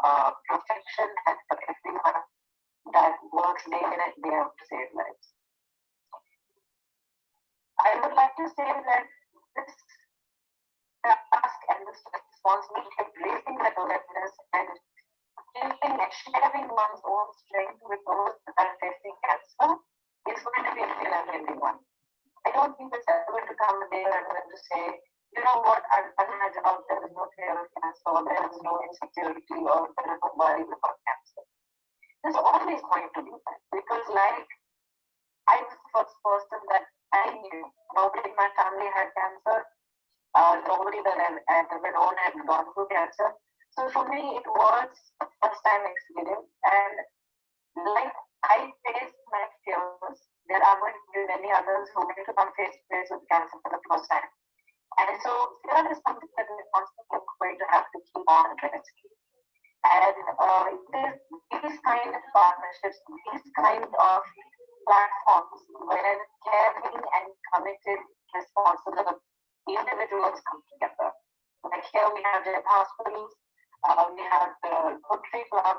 profession and for everyone that works day in and day out to save lives. I would like to say that this task and this responsibility of raising that awareness and sharing one's own strength with those that are facing cancer is going to be real of everyone. I don't think it's ever to come there and then to say, you know what, I've done my job, there is no fear of cancer, or there is no insecurity, or there is no worry about cancer. There's always going to be that, because like I was the first person that I knew, nobody in my family had cancer, nobody that I've ever known had gone through cancer. So for me, it was a first-time experience, and like I faced my fears, there are going to be many others who are going to come face to face with cancer for the first time. And so fear is something that we're constantly going to have to keep on addressing. And these kind of partnerships, these kind of platforms where caring and committed, responsible individuals come together. Like here we have the hospitals, we have the Rotary Club,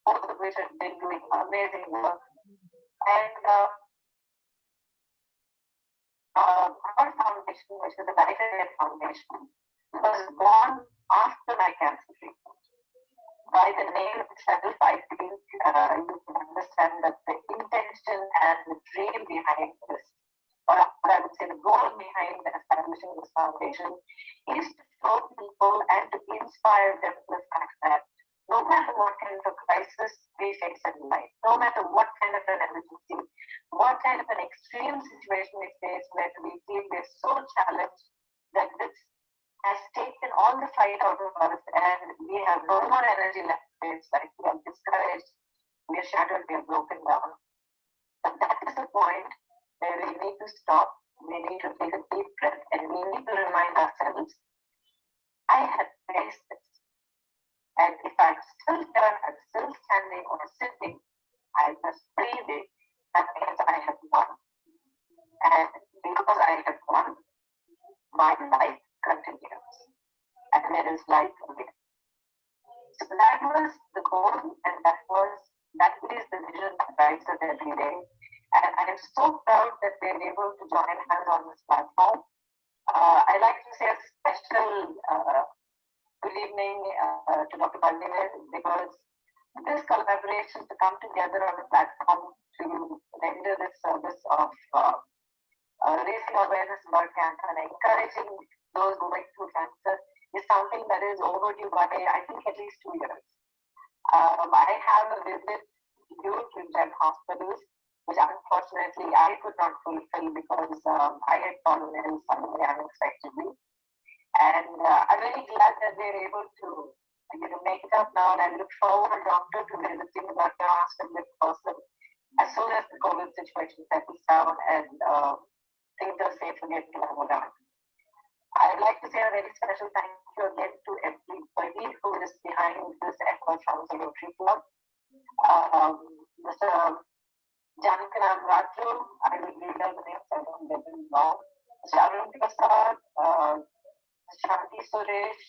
both of which have been doing amazing work. And our foundation, which is the Life and Foundation, was born after my cancer treatment. By the name itself, I think you can understand that the intention and the dream behind this, or I would say the goal behind establishing this foundation, is to show people and to inspire them with the fact that no matter what kind of crisis we face in life, no matter what kind of an emergency, what kind of an extreme situation we face where we feel we're so challenged that this has taken all the fight out of us and we have no more energy left. It's like we are discouraged, we are shattered, we are broken down. But that is the point where we need to stop, we need to take a deep breath, and we need to remind ourselves, I have faced this. And if I'm still here, I'm still standing or sitting, I must breathe it. That means I have won. And because I have won, my life continues. And there is life again. So that was the goal, and that is the vision that drives us every day. And I am so proud that we're able to join hands on this platform I'd like to say a special good evening to Dr. Palanivelu, because this collaboration to come together on a platform to render this service of raising awareness about cancer and encouraging those going through cancer is something that is overdue by, I think, at least 2 years. I have a visit due to 10 hospitals, which unfortunately I could not fulfill because I had fallen ill suddenly, unexpectedly. And I'm really glad that they're able to make it up now, and I look forward, Doctor, to visiting Dr. Hospital in person as soon as the COVID situation settles down and things are safe again to move on. I'd like to say a very special thank you again to everybody who is behind this effort from the Rotary Club. Mr. Gautami, I will read out the names, I don't get them wrong. Mr. Arun Prasad, Shanti Suresh,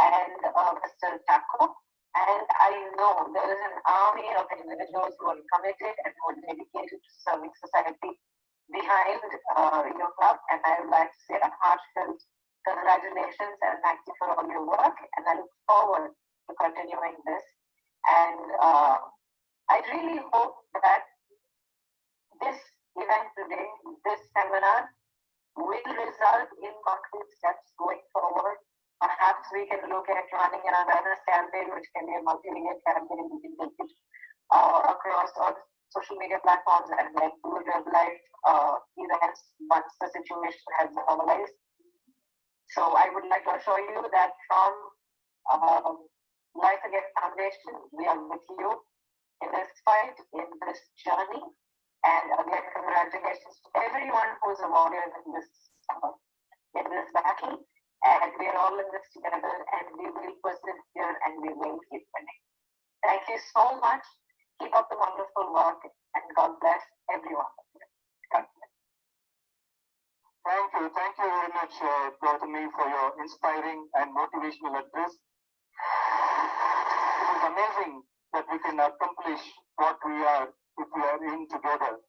and Mr. Thakur. And I know there is an army of individuals who are committed and who are dedicated to serving society behind your club. And I would like to say a heartfelt congratulations and thank you for all your work. And I look forward to continuing this. And I really hope that this event today, this seminar, will result in concrete steps going forward. Perhaps we can look at running an awareness campaign, which can be a multi-media campaign. We can take it across all social media platforms and then do real life events once the situation has normalized. So I would like to assure you that from Life Again Foundation, we are with you in this fight, in this journey. And again, congratulations to everyone who is a warrior in this battle. And we are all in this together, and we will persevere and we will keep winning. Thank you so much. Keep up the wonderful work, and God bless everyone. God bless. Thank you very much, Gautami, for your inspiring and motivational address. It is amazing that we can accomplish what we are if we are in together.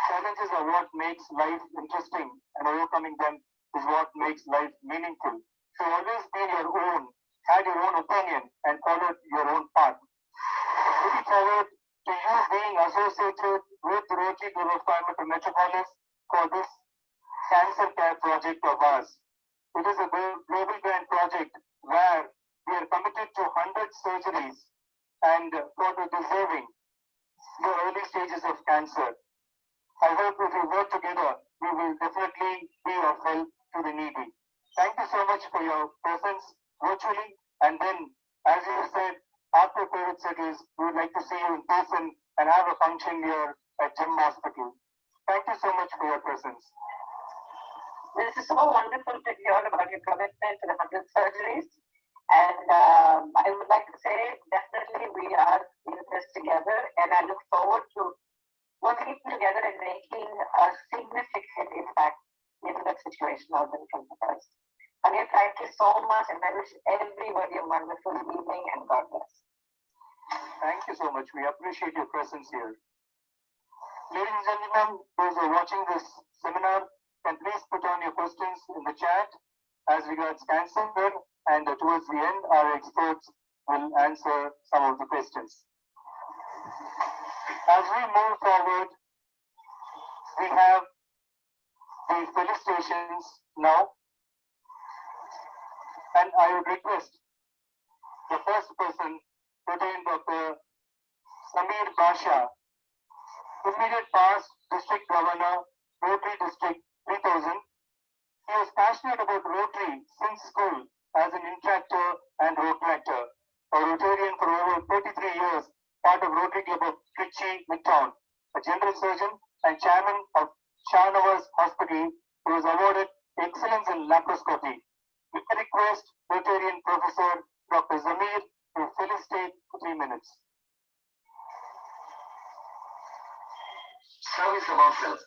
Challenges are what makes life interesting, and overcoming them is what makes life meaningful. So always be your own, had your own opinion, and followed your own path. Looking forward to you being associated with Rotary Club of Coimbatore Metropolis for this cancer care project of ours. It is a global grant project where we are committed to 100 surgeries and for the deserving, the early stages of cancer. I hope if we work together, we will definitely be of help to the needy. Thank you so much for your presence virtually. And then, as you said, after COVID settles, we would like to see you in person and have a function here at Gem Hospital. Thank you so much for your presence. This is so wonderful to hear about your commitment to the 100 surgeries. And I would like to say, definitely we are in this together, and I look forward to working together and making a significant impact in the situation out in front of us. Again, thank you so much, and I wish everybody a wonderful evening, and God bless. Thank you so much. We appreciate your presence here. Ladies and gentlemen, those who are watching this seminar, can please put on your questions in the chat as regards cancer, and towards the end, our experts will answer some of the questions. As we move forward, we have the felicitations now, and I would request the first person, Lieutenant Dr. Samir Basha, immediate past District Governor, Rotary District 3000. He was passionate about Rotary since school as an interactor and rotaractor, a Rotarian for over 33 years, part of Rotary Club of Trichy, Midtown, a general surgeon and chairman of Shahnawaz Hospital, who was awarded Excellence in Laparoscopy. We request Rotarian Professor Dr. Zamir to felicitate for 3 minutes. Service above self.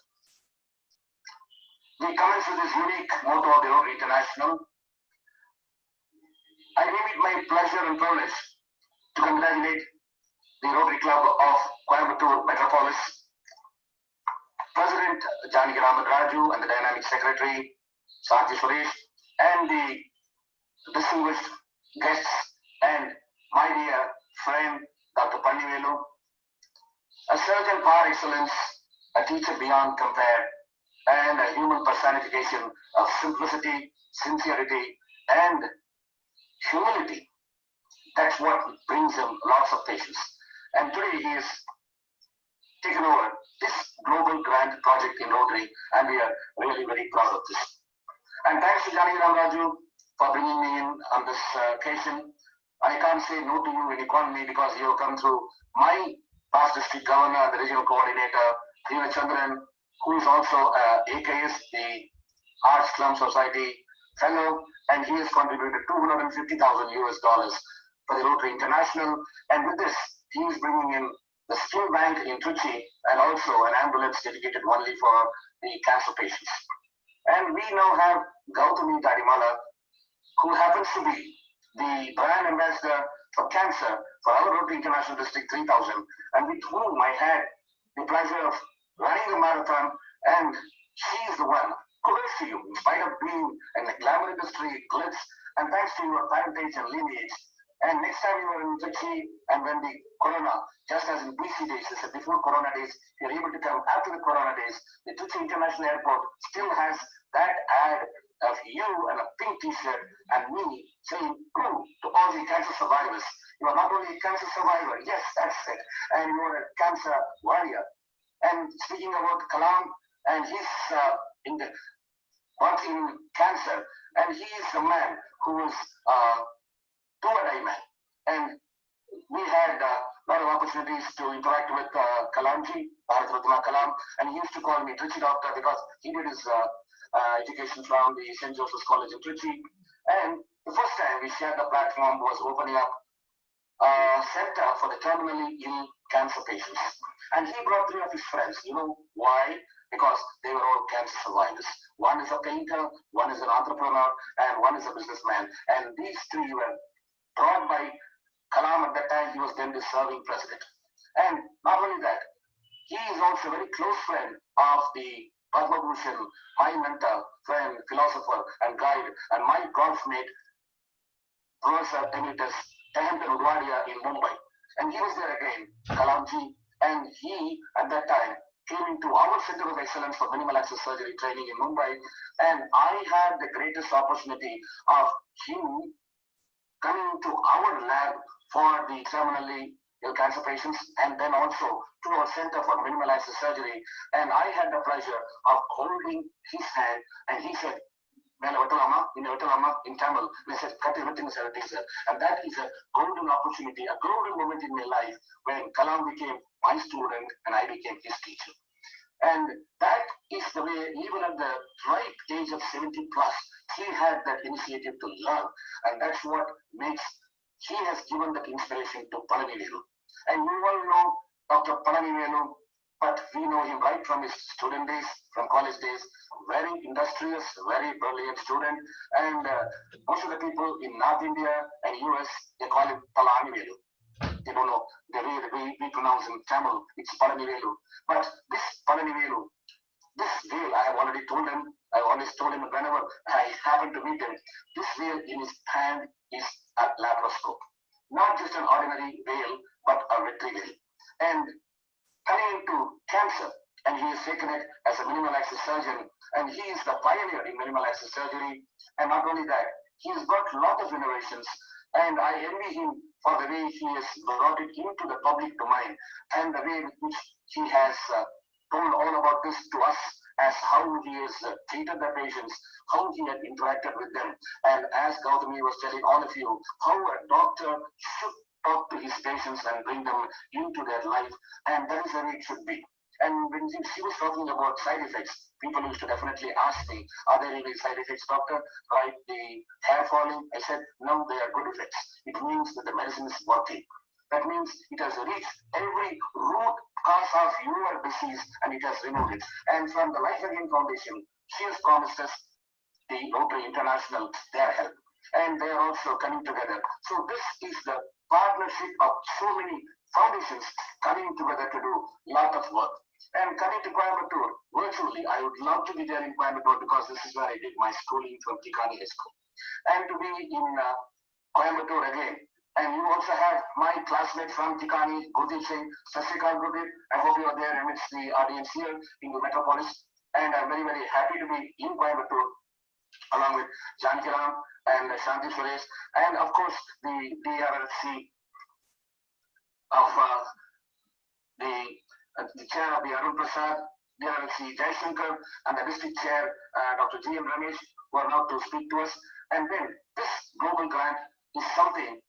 We commence with this unique motto of the Rotary International. I deem it my pleasure and privilege to congratulate the Rotary Club of Coimbatore Metropolis, President Janaki Raju and the Dynamic Secretary Shanti Suresh, and the distinguished guests, and my dear friend, Dr. Palanivelu, a surgeon par excellence, a teacher beyond compare, and a human personification of simplicity, sincerity, and humility. That's what brings him lots of patience. And today he is taken over this global grant project in Rotary, and we are really very proud of this. And thanks to Jani Ramraju for bringing me in on this occasion. I can't say no to you when you call me because you have come through my past district governor, the regional coordinator, Rina Chandran, who is also AKS, the Arts Slum Society fellow, and he has contributed $250,000 US for the Rotary International. And with this, he is bringing in the skill bank in Trichy and also an ambulance dedicated only for the cancer patients. And we now have Gautami Tadimalla, who happens to be the brand ambassador for cancer for our Rotary International District 3000, and with whom I had the pleasure of running the marathon, and she is the one. Kudos to you, in spite of being in the glamour industry, glitz, and thanks to your parentage and lineage. And next time you are in Trichy, and when the Corona, just as in BC days, this is before Corona days, you're able to come after the Corona days, the Trichy International Airport still has that ad of you and a pink t-shirt and me saying, "Prove to all the cancer survivors, you are not only a cancer survivor, yes, that's it, and you are a cancer warrior." And speaking about Kalam, and he's working in cancer, and he is a man who is do or die man. And we had a lot of opportunities to interact with Kalamji, Bharat Ratna Kalam, and he used to call me Trichy Doctor because he did his education from the St. Joseph's College in Trichy. And the first time we shared the platform was opening up a center for the terminally ill cancer patients. And he brought 3 of his friends. You know why? Because they were all cancer survivors. One is a painter, one is an entrepreneur, and one is a businessman. And these 3 were brought by Kalam at that time. He was then the serving president. And not only that, he is also a very close friend of the Padma Bhushan, my mentor, friend, philosopher, and guide, and my golf mate, Professor Emeritus Tahantan Udwadia in Mumbai. And he was there again, Kalamji, and he at that time came into our Center of Excellence for Minimal Access Surgery training in Mumbai, and I had the greatest opportunity of him coming to our lab for the terminally ill cancer patients, and then also to our Center for Minimal Access Surgery. And I had the pleasure of holding his hand, and he said, in Tamil, we said, and that is a golden opportunity, a golden moment in my life when Kalam became my student and I became his teacher. And that is the way, even at the ripe age of 70 plus, he had that initiative to learn. And that's what makes, he has given that inspiration to Palanivelu. And you all know Dr. Palanivelu, but we know him right from his student days, from college days, very industrious, very brilliant student. And most of the people in North India and US, they call him Palanivelu. They don't know the way we pronounce in Tamil, it's Palanivelu. But this Palanivelu, this veil, I have already told him, I always told him whenever I happen to meet him, this veil in his hand is a laparoscope. Not just an ordinary veil, but a Rotary veil. And coming into cancer, and he has taken it as a minimal access surgeon, and he is the pioneer in minimal access surgery. And not only that, he has got a lot of innovations, and I envy him for the way he has brought it into the public domain, and the way in which he has told all about this to us, as how he has treated the patients, how he had interacted with them, and as Gautami was telling all of you, how a doctor should talk to his patients and bring them into their life, and that is the way it should be. And when she was talking about side effects, people used to definitely ask me, are there any side effects, doctor? Like the hair falling? I said, no, they are good effects. It means that the medicine is working. That means it has reached every root cause of your disease and it has removed it. And from the Life Again Foundation, she has promised us the Rotary International, their help. And they are also coming together. So this is the partnership of so many foundations coming together to do a lot of work. And coming to Coimbatore, virtually, I would love to be there in Coimbatore because this is where I did my schooling from Tikani High School. And to be in Coimbatore again. And you also have my classmate from Tikani, Gurdeep Singh, Sasrikal Gurdeep. I hope you are there amidst the audience here in the metropolis. And I'm very, very happy to be in Coimbatore along with Janki Ram and Shanti Suresh, and of course the DR.C. of the chair of the Arun Prasad, DR.C. Jaishankar, and the district chair, Dr. G.M. Ramesh, who are now to speak to us. And then this global grant is something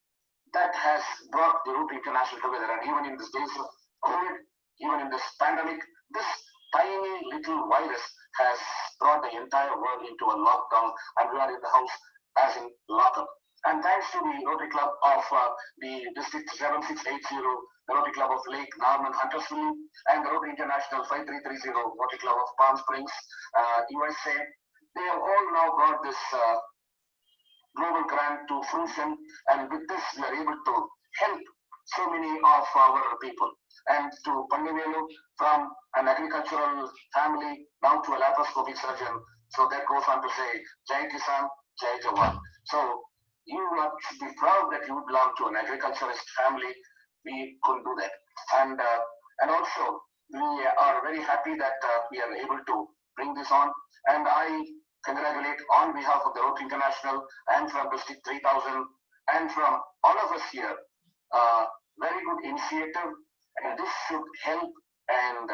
that has brought the Rotary International together. And even in these days of COVID, even in this pandemic, this tiny little virus has brought the entire world into a lockdown, and we are in the house as in lockup. And thanks to the Rotary Club of the District 7680, the Rotary Club of Lake Norman Huntersville, and the Rotary International 5330 Rotary Club of Palm Springs, USA, they have all now brought this global grant to fruition, and with this we are able to help so many of our people. And to Palanivelu, from an agricultural family now to a laparoscopic surgeon. So that goes on to say, Jai Kisan, Jai Jawan. So you should be proud that you belong to an agriculturist family. We could do that. And also, we are very happy that we are able to bring this on. And I congratulate on behalf of the Rotary International and from District 3000 and from all of us here, very good initiative, and this should help and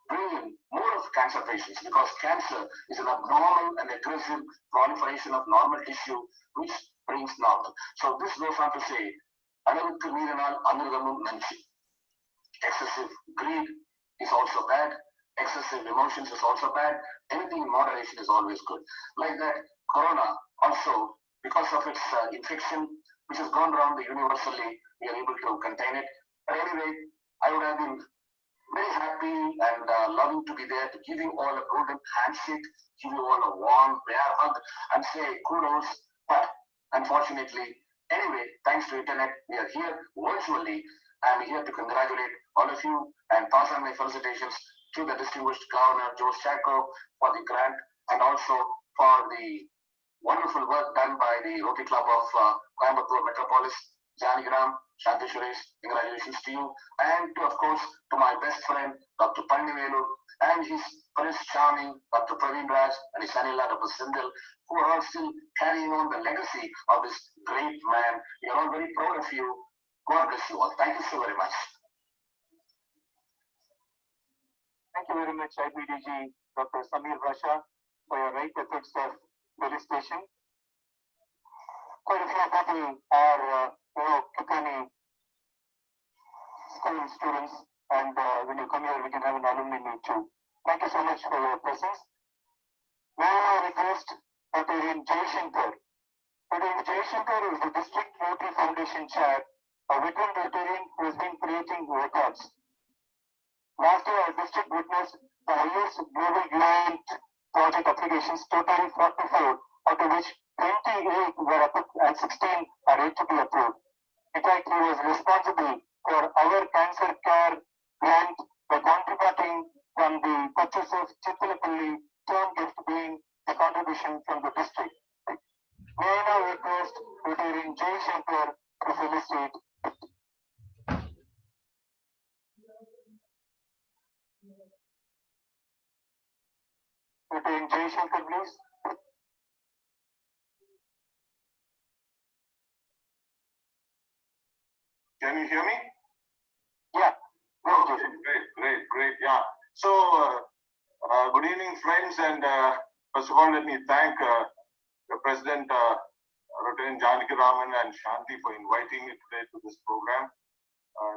bring in more of cancer patients, because cancer is an abnormal and aggressive proliferation of normal tissue which brings normal. So this goes on to say, excessive greed is also bad, excessive emotions is also bad, anything in moderation is always good. Like that, Corona also, because of its infection, which has gone around universally, we are able to contain it. But anyway, I would have been very happy and loving to be there to give you all a golden handshake, give you all a warm bear hug, and say kudos. But unfortunately, anyway, thanks to internet, we are here virtually. I'm here to congratulate all of you and pass on my felicitations to the distinguished Governor Jose Chaco for the grant, and also for the wonderful work done by the Rotary Club of Coimbatore Metropolis, Janigram, Shanti Suresh, congratulations to you, and to, of course, to my best friend, Dr. Palanivelu, and his Prince Charming, Dr. Praveen Raj, and his son-in-law, Dr. Sindel, who are all still carrying on the legacy of this great man. We are all very proud of you. God bless you all. Thank you so very much. Thank you very much, IBDG, Dr. Samir Rasha, for your right efforts of felicitation. Quite a few people are, Kitani school students, and when you come here, we can have an alumni meet too. Thank you so much for your presence. May I request Dr. Jaishankar. Dr. Jaishankar is the District Rotary Foundation Chair, a veteran Rotarian who has been creating records. Last year, our district witnessed the highest global grant project applications, totaling 44, out of which 28 were approved and 16 are yet to be approved. In fact, he was responsible for our cancer care grant by contributing from the purchase of Chittalapalli term gift, being the contribution from the district. May I now request Rotarian Jaishankar to felicitate. Rotarian Jaishankar, please. Can you hear me? Yeah. Okay, great. Yeah. So, good evening, friends. And first of all, let me thank the President, Rotarian Janaki Raman and Shanti, for inviting me today to this program.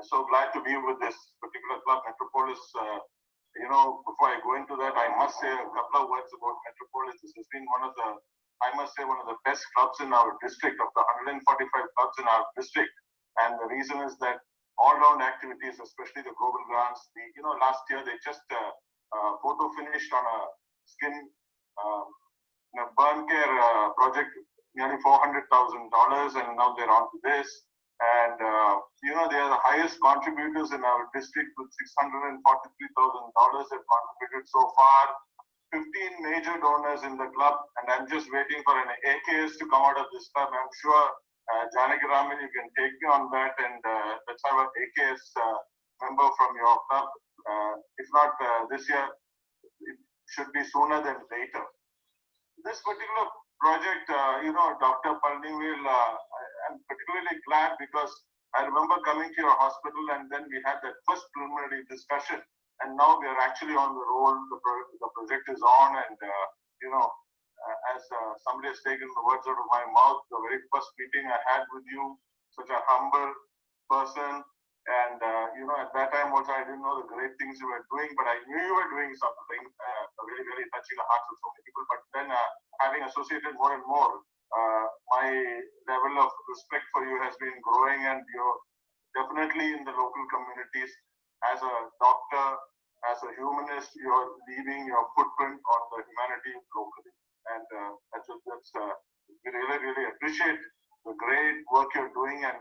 So glad to be with this particular club, Metropolis. Before I go into that, I must say a couple of words about Metropolis. This has been one of the best clubs in our district, of the 145 clubs in our district. And the reason is that all-round activities, especially the global grants, last year they just photo finished on a skin burn care project, nearly $400,000, and now they're on to this. And, they are the highest contributors in our district with $643,000 have contributed so far. 15 major donors in the club, and I'm just waiting for an AKS to come out of this club. I'm sure, Janaki Raman, you can take me on that, and let's have an AKS member from your club. If not this year, it should be sooner than later. This particular project, Dr. Palanivelu, I'm particularly glad because I remember coming to your hospital and then we had that first preliminary discussion, and now we are actually on the roll. The project is on, and as somebody has taken the words out of my mouth, the very first meeting I had with you, such a humble person, and at that time also I didn't know the great things you were doing, but I knew you were doing something really, really touching the hearts of so many people. But then having associated more and more, my level of respect for you has been growing, and you're definitely in the local communities as a doctor, as a humanist, you're leaving your footprint on the humanity locally. And we really, really appreciate the great work you're doing. And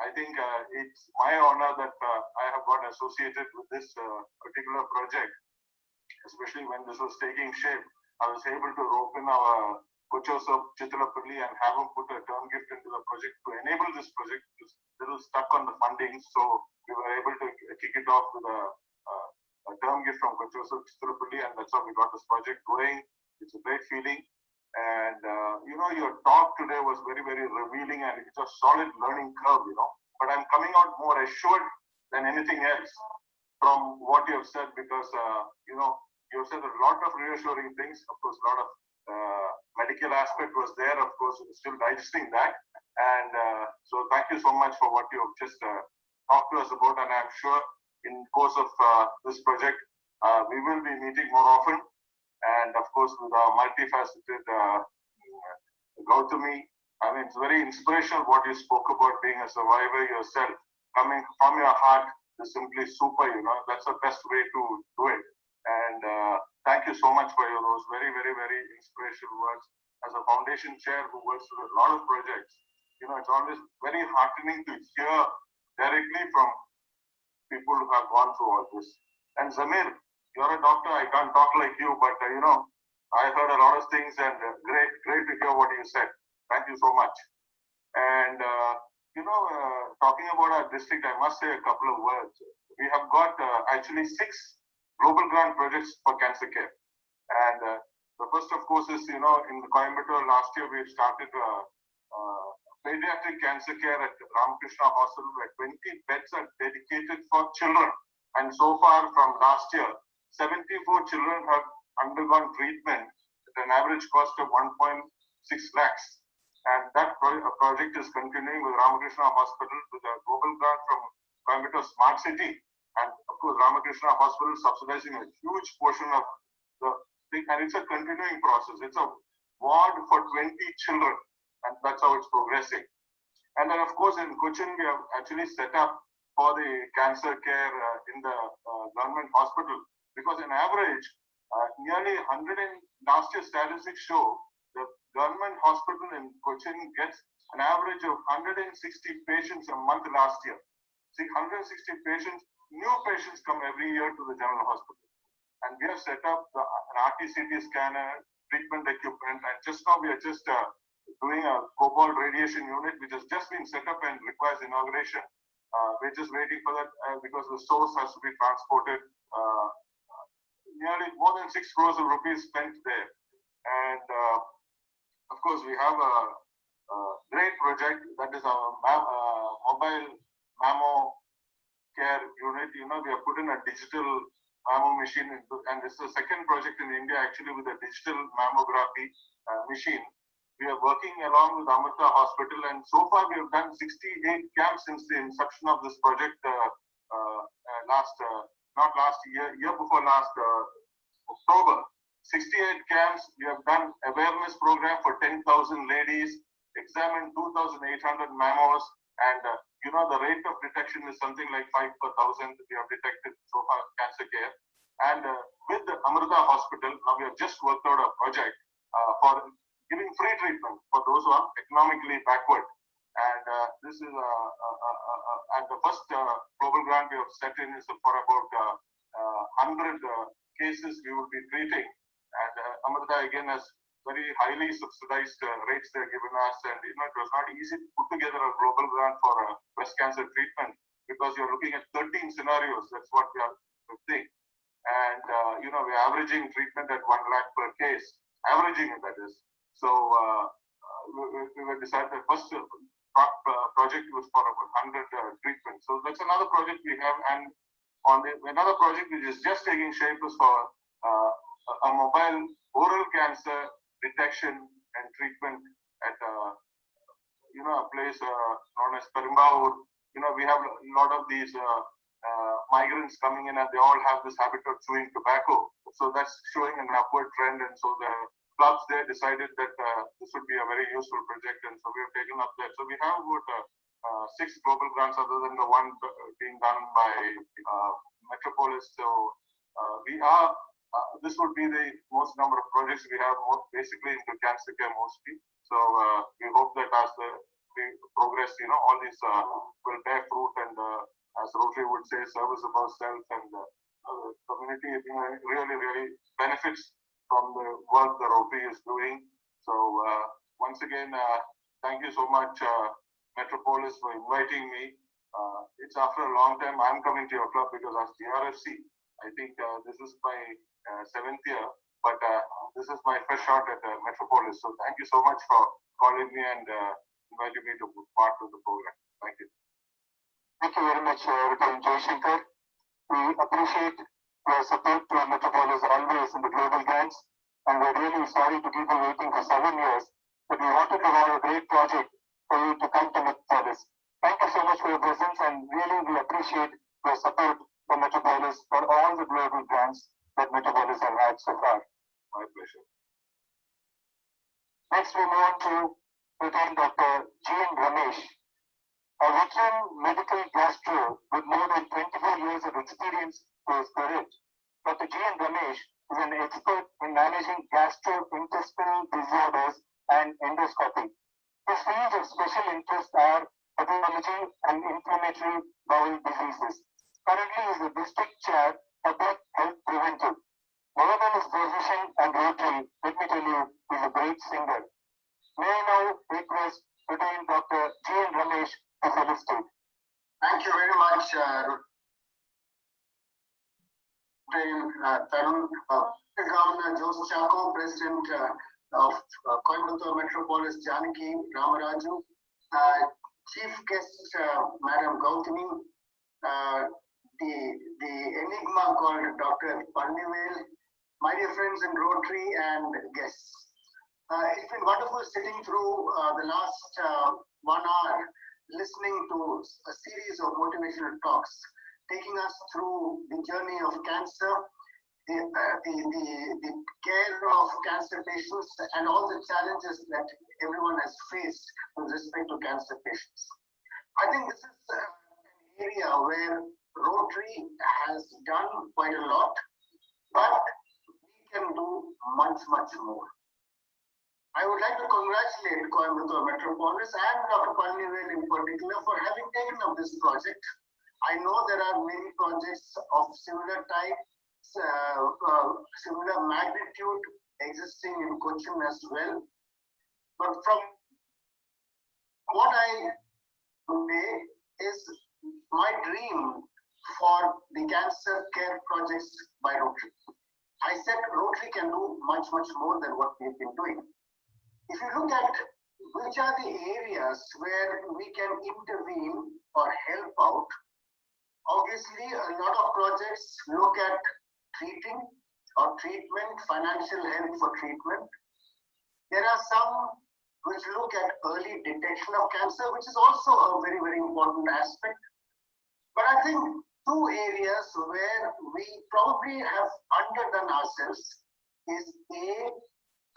I think it's my honor that I have got associated with this particular project, especially when this was taking shape. I was able to rope in our coaches of Chitrapalli and have them put a term gift into the project to enable this project. It was a little stuck on the funding, so we were able to kick it off with a term gift from coaches of Chitrapalli, and that's how we got this project going. It's a great feeling. And your talk today was very, very revealing, and it's a solid learning curve, But I'm coming out more assured than anything else from what you have said, because you have said a lot of reassuring things. Of course, a lot of medical aspect was there. Of course, still digesting that. And so thank you so much for what you have just talked to us about. And I'm sure in the course of this project, we will be meeting more often. And of course, with our multifaceted Gautami, I mean, it's very inspirational what you spoke about being a survivor yourself, coming from your heart is simply super, that's the best way to do it. And thank you so much for those very, very, very inspirational words. As a foundation chair who works with a lot of projects, it's always very heartening to hear directly from people who have gone through all this. And Zamir, you're a doctor, I can't talk like you, but I heard a lot of things, and great to hear what you said. Thank you so much. And talking about our district, I must say a couple of words. We have got actually 6 global grant projects for cancer care. And the first, of course, is, in the Coimbatore last year, we started pediatric cancer care at Ramakrishna Hospital, where 20 beds are dedicated for children. And so far from last year, 74 children have undergone treatment at an average cost of 1.6 lakhs. And that project is continuing with Ramakrishna Hospital with a global grant from Coimbatore Smart City. And of course, Ramakrishna Hospital subsidizing a huge portion of the thing. And it's a continuing process. It's a ward for 20 children. And that's how it's progressing. And then, of course, in Cochin, we have actually set up for the cancer care in the government hospital. Because on average, nearly 100, last year's statistics show the government hospital in Cochin gets an average of 160 patients a month last year. See, 160 patients, new patients come every year to the general hospital. And we have set up an RT-CT scanner, treatment equipment, and just now we are just doing a cobalt radiation unit, which has just been set up and requires inauguration. We're just waiting for that because the source has to be transported. Nearly more than 6 crores of rupees spent there. And of course, we have a great project that is our mobile mammo care unit. We have put in a digital mammo machine, and this is the second project in India actually with a digital mammography machine. We are working along with Amrita Hospital, and so far we have done 68 camps since the inception of this project not last year, year before last October. 68 camps, we have done awareness program for 10,000 ladies, examined 2,800 mammos, and the rate of detection is something like 5 per 1,000 we have detected so far cancer care. And with the Amrita Hospital, now we have just worked out a project for giving free treatment for those who are economically backward. And this is and the first global grant we have set in is for about 100 cases we will be treating. And Amrita again has very highly subsidized rates they are given us, and it was not easy to put together a global grant for breast cancer treatment because you're looking at 13 scenarios. That's what we are doing, and we're averaging treatment at 1 lakh per case, averaging it, that is. So we were decided the first project was for about 100 treatments. So that's another project we have, and on another project which is just taking shape is for a mobile oral cancer detection and treatment at a place known as Palanivelu. We have a lot of these migrants coming in, and they all have this habit of chewing tobacco. So that's showing an upward trend, and so the clubs there decided that this would be a very useful project, and so we have taken up that. So we have about 6 global grants other than the one being done by Metropolis. So we are. This would be the most number of projects we have, basically into cancer care mostly. So we hope that as we progress, all these will bear fruit, and as Rotary would say, service above self, and the community really benefits from the work the Rotary is doing. So once again, thank you so much, Metropolis, for inviting me. It's after a long time I'm coming to your club because as DR.C, I think this is my 7th year, but this is my first shot at Metropolis. So thank you so much for calling me and inviting me to be part of the program. Thank you. Thank you very much, Rtn Jaishankar. We appreciate your support to Metropolis always in the global grants, and we're really sorry to keep you waiting for 7 years, but we wanted to have a great project for you to come to Metropolis. Thank you so much for your presence, and really we appreciate your support for Metropolis for all the global grants that Metropolis have had so far. My pleasure. Next, we move on to Rtn Dr. G.N. Ramesh, a veteran medical gastro with more than 24 years of experience to his credit. Dr. G.N. Ramesh is an expert in managing gastrointestinal disorders and endoscopy. His fields of special interest are hepatology and inflammatory bowel diseases. Currently, he is the district chair Public Health Preventive. More than his position and Rotary, let me tell you, he's a great singer. May I now request Rtn Dr. G.N. Ramesh to felicitate. Thank you very much, Tarun. Governor Jose Chaco, President of Coimbatore Metropolis, Janaki Ramaraju, Chief Guest, Madam Gautami, the enigma called Dr. Palanivelu, my dear friends in Rotary and guests. It's been wonderful sitting through the last 1 hour, listening to a series of motivational talks, taking us through the journey of cancer, the care of cancer patients, and all the challenges that everyone has faced with respect to cancer patients. I think this is an area where Rotary has done quite a lot, but we can do much more. I would like to congratulate Coimbatore Metropolis and Dr. Palanivelu in particular for having taken up this project. I know there are many projects of similar type, similar magnitude existing in Cochin as well. But from what I today is my dream for the cancer care projects by Rotary. I said Rotary can do much more than what we've been doing. If you look at which are the areas where we can intervene or help out, obviously a lot of projects look at treating or treatment, financial help for treatment. There are some which look at early detection of cancer, which is also a very important aspect. But I think 2 areas where we probably have underdone ourselves is A,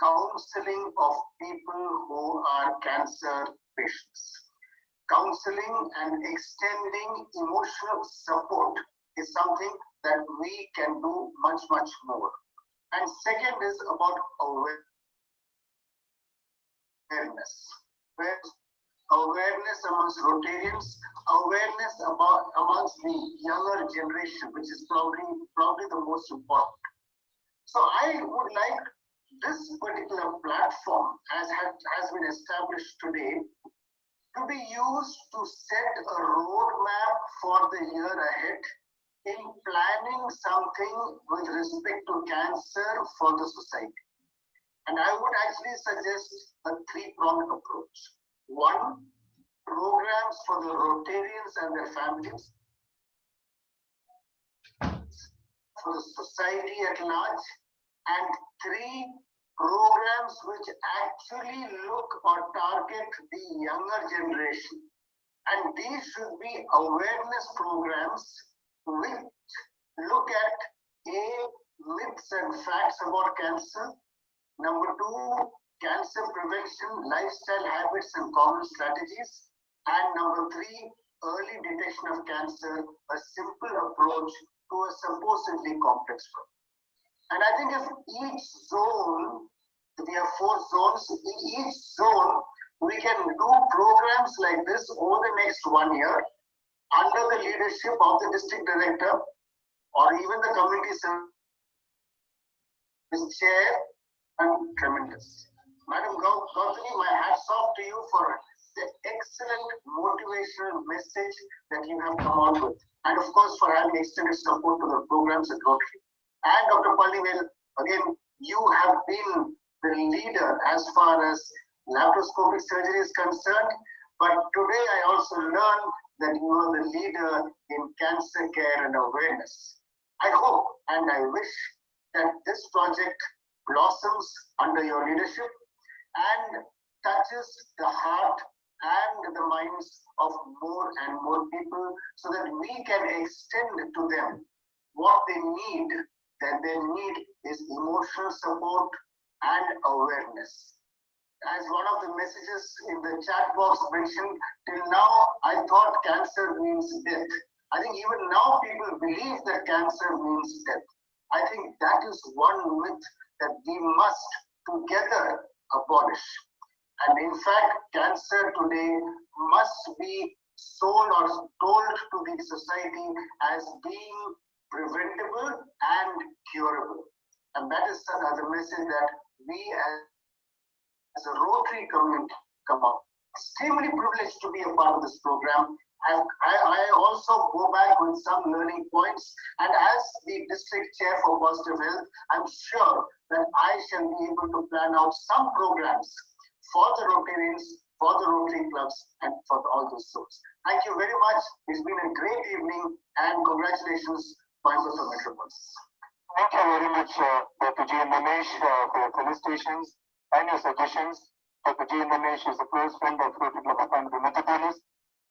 counseling of people who are cancer patients. Counseling and extending emotional support is something that we can do much more. And second is about awareness. Where awareness amongst Rotarians, awareness amongst the younger generation, which is probably the most important. So I would like this particular platform has been established today to be used to set a roadmap for the year ahead in planning something with respect to cancer for the society. And I would actually suggest a three-pronged approach. One, programs for the Rotarians and their families, for the society at large, and three, programs which actually look or target the younger generation. And these should be awareness programs which look at A, myths and facts about cancer. Number two, cancer prevention, lifestyle habits and common strategies. And number three, early detection of cancer, a simple approach to a supposedly complex problem. And I think if each zone, we have 4 zones, in each zone, we can do programs like this over the next 1 year under the leadership of the district director or even the community service chair, and tremendous. Madam Gautami, my hats off to you for the excellent motivational message that you have come out with. And of course, for having extended support to the programs at Rotary. And Dr. Palanivelu, again, you have been the leader as far as laparoscopic surgery is concerned. But today I also learned that you are the leader in cancer care and awareness. I hope and I wish that this project blossoms under your leadership and touches the heart and the minds of more and more people so that we can extend to them what they need. That they need is emotional support and awareness. As one of the messages in the chat box mentioned, till now I thought cancer means death. I think even now people believe that cancer means death. I think that is one myth that we must together abolish. And in fact, cancer today must be sold or told to the society as being preventable and curable. And that is the message that we as a Rotary community come up. Extremely privileged to be a part of this program. I also go back with some learning points, and as the district chair for positive health, I'm sure that I shall be able to plan out some programs for the Rotarians, for the Rotary clubs, and for all those sorts. Thank you very much. It's been a great evening, and congratulations, Coimbatore Metropolis. Thank you very much, Dr. G. Namesh, for your felicitations and your suggestions. Dr. G. Namesh is a close friend of Rotary Club of Coimbatore Metropolis,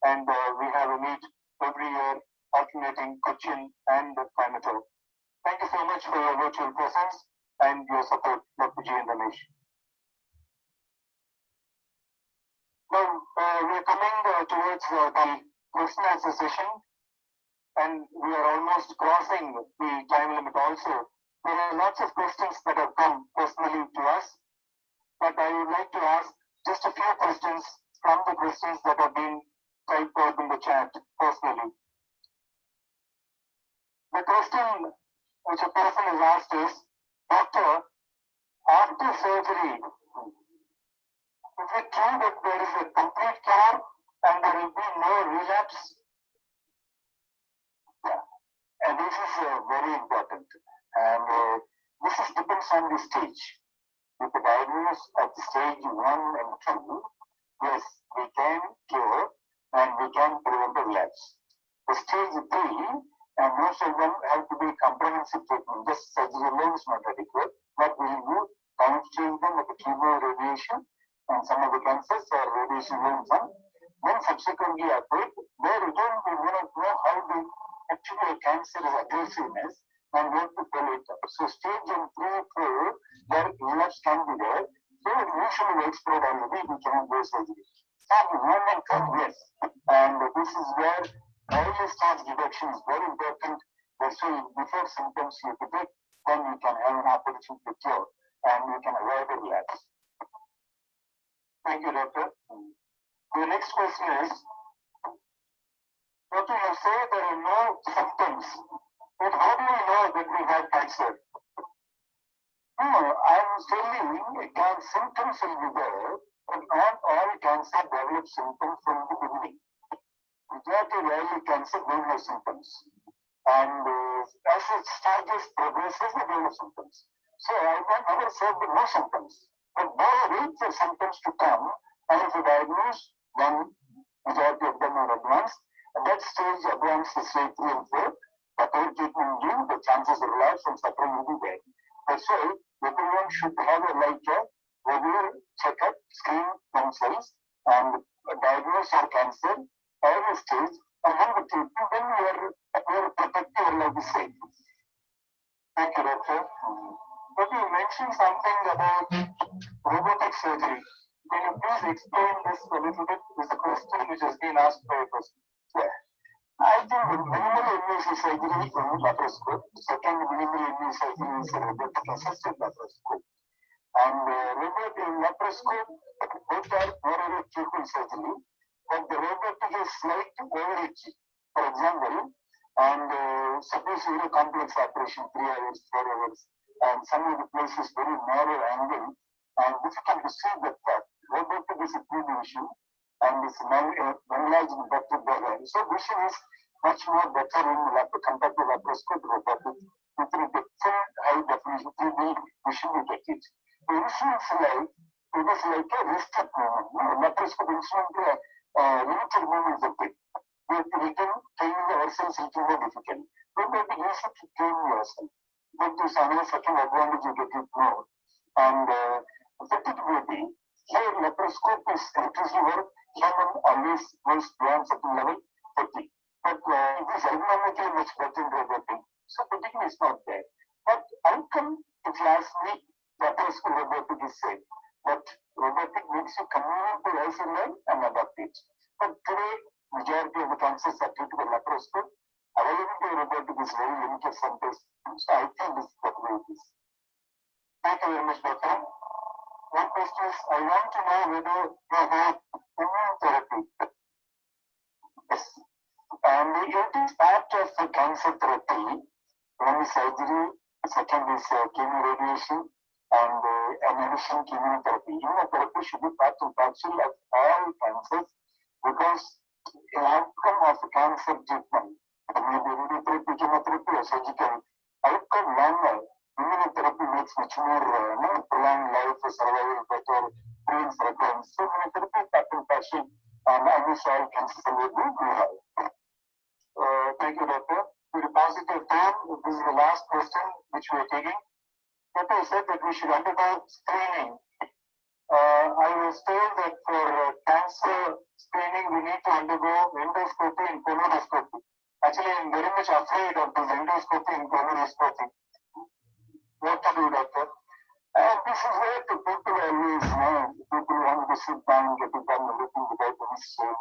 and we have a meet every year alternating Cochin and Coimbatore. Thank you so much for your virtual presence and your support, Dr. G. Namesh. Now, we are coming towards the question and answer session, and we are almost crossing the time limit also. There are lots of questions that have come personally to us, but I would like to ask just a few questions from the questions that have been typed out in the chat personally. The question which a person has asked is, Doctor, after surgery, is it true that there is a complete cure and there will be no relapse? Yeah, and this is very important. And this depends on the stage. If the diagnosis at stage 1 and 2, yes, we can cure and we can prevent the relapse. The stage 3, and most of them have to be comprehensive treatment. Just surgery alone is not adequate. But we will downstream them with the chemo, radiation, and some of the cancers are radiation alone. Then subsequently after, there again we want to know how the actual cancer is aggressiveness and want to follow it up. So stage 3, 4, there relapse can be there. So usually expert already we cannot do surgery. Stage 1 and 2, yes. And this is where early stage detection is very important. So before symptoms you detect, then you can have an opportunity to cure and you can avoid the relapse. Thank you, Doctor. The next question is, what do you say there are no symptoms? But how do we know that we have cancer? No, I'm telling symptoms will be there, but not all cancer develop symptoms from the beginning. Majority of early cancer don't have symptoms. And as it stages progresses, they develop symptoms. So I never said that no symptoms. But they wait for symptoms to come, and if you diagnose, then majority of them are advanced. At that stage, advanced to stage 3 and 4, whatever treatment given, the chances of life and suffering will be there. That's why everyone should have a regular checkup, screen themselves, and diagnose your cancer early stage, and then the treatment, then we are protected, like we say. Thank you, Doctor. But you mentioned something about robotic surgery. Can you please explain this a little bit? This is a question which has been asked by a person. Yeah. I think the minimal invasive surgery is laparoscope. Second minimal invasive surgery is a robotic assisted laparoscope. And robot in laparoscope, both are more or less equal surgery, but the robotic is slight overreach. For example, and suppose you do a complex operation, 3 hours, 4 hours, and some of the places very narrow angle, and difficult to see the part. Robotic is a 3D vision, and it's enlarged better better. So vision is much more better in compared to laparoscope robotic. You can get full high definition 3D vision, you get it. The instrument it is like a wristed movement. Laparoscope instrument limited movement is okay. We can train ourselves a little more difficult. But it will be easy to train yourself. But there's another second advantage you get it more. And effectively, here laparoscope is electricity work, human always goes beyond certain level, 30. But it is ergonomically much better in robotic. So particularly is not there. But outcome, if you ask me, laparoscope robotic is safe. But robotic makes you convenient to rise and learn and adapt it. But today, majority of the cancers are treated with laparoscope. Availability of robotic is very limited centers. So I think this is the way it is. Thank you very much, Doctor. One question is, I want to know whether you have immunotherapy. Yes. And it is part of the cancer therapy. One is surgery, second is chemoradiation, and in addition chemotherapy. Immunotherapy should be part and parcel of all cancers, because the outcome of the cancer treatment, maybe radiotherapy, chemotherapy, or surgical, outcome longer, immunotherapy makes much more prolonged life, survival better, brains recurrence. So immunotherapy is part and parcel, and almost all cancers we have. Thank you, Doctor. To deposit your time, this is the last question which we are taking. Doctor said that we should undergo screening. I was told that for cancer screening, we need to undergo endoscopy and colonoscopy. Actually, I'm very much afraid of this endoscopy and colonoscopy. What to do, Doctor? And this is where the people always know. People want to sit down, get it done, everything without any shame,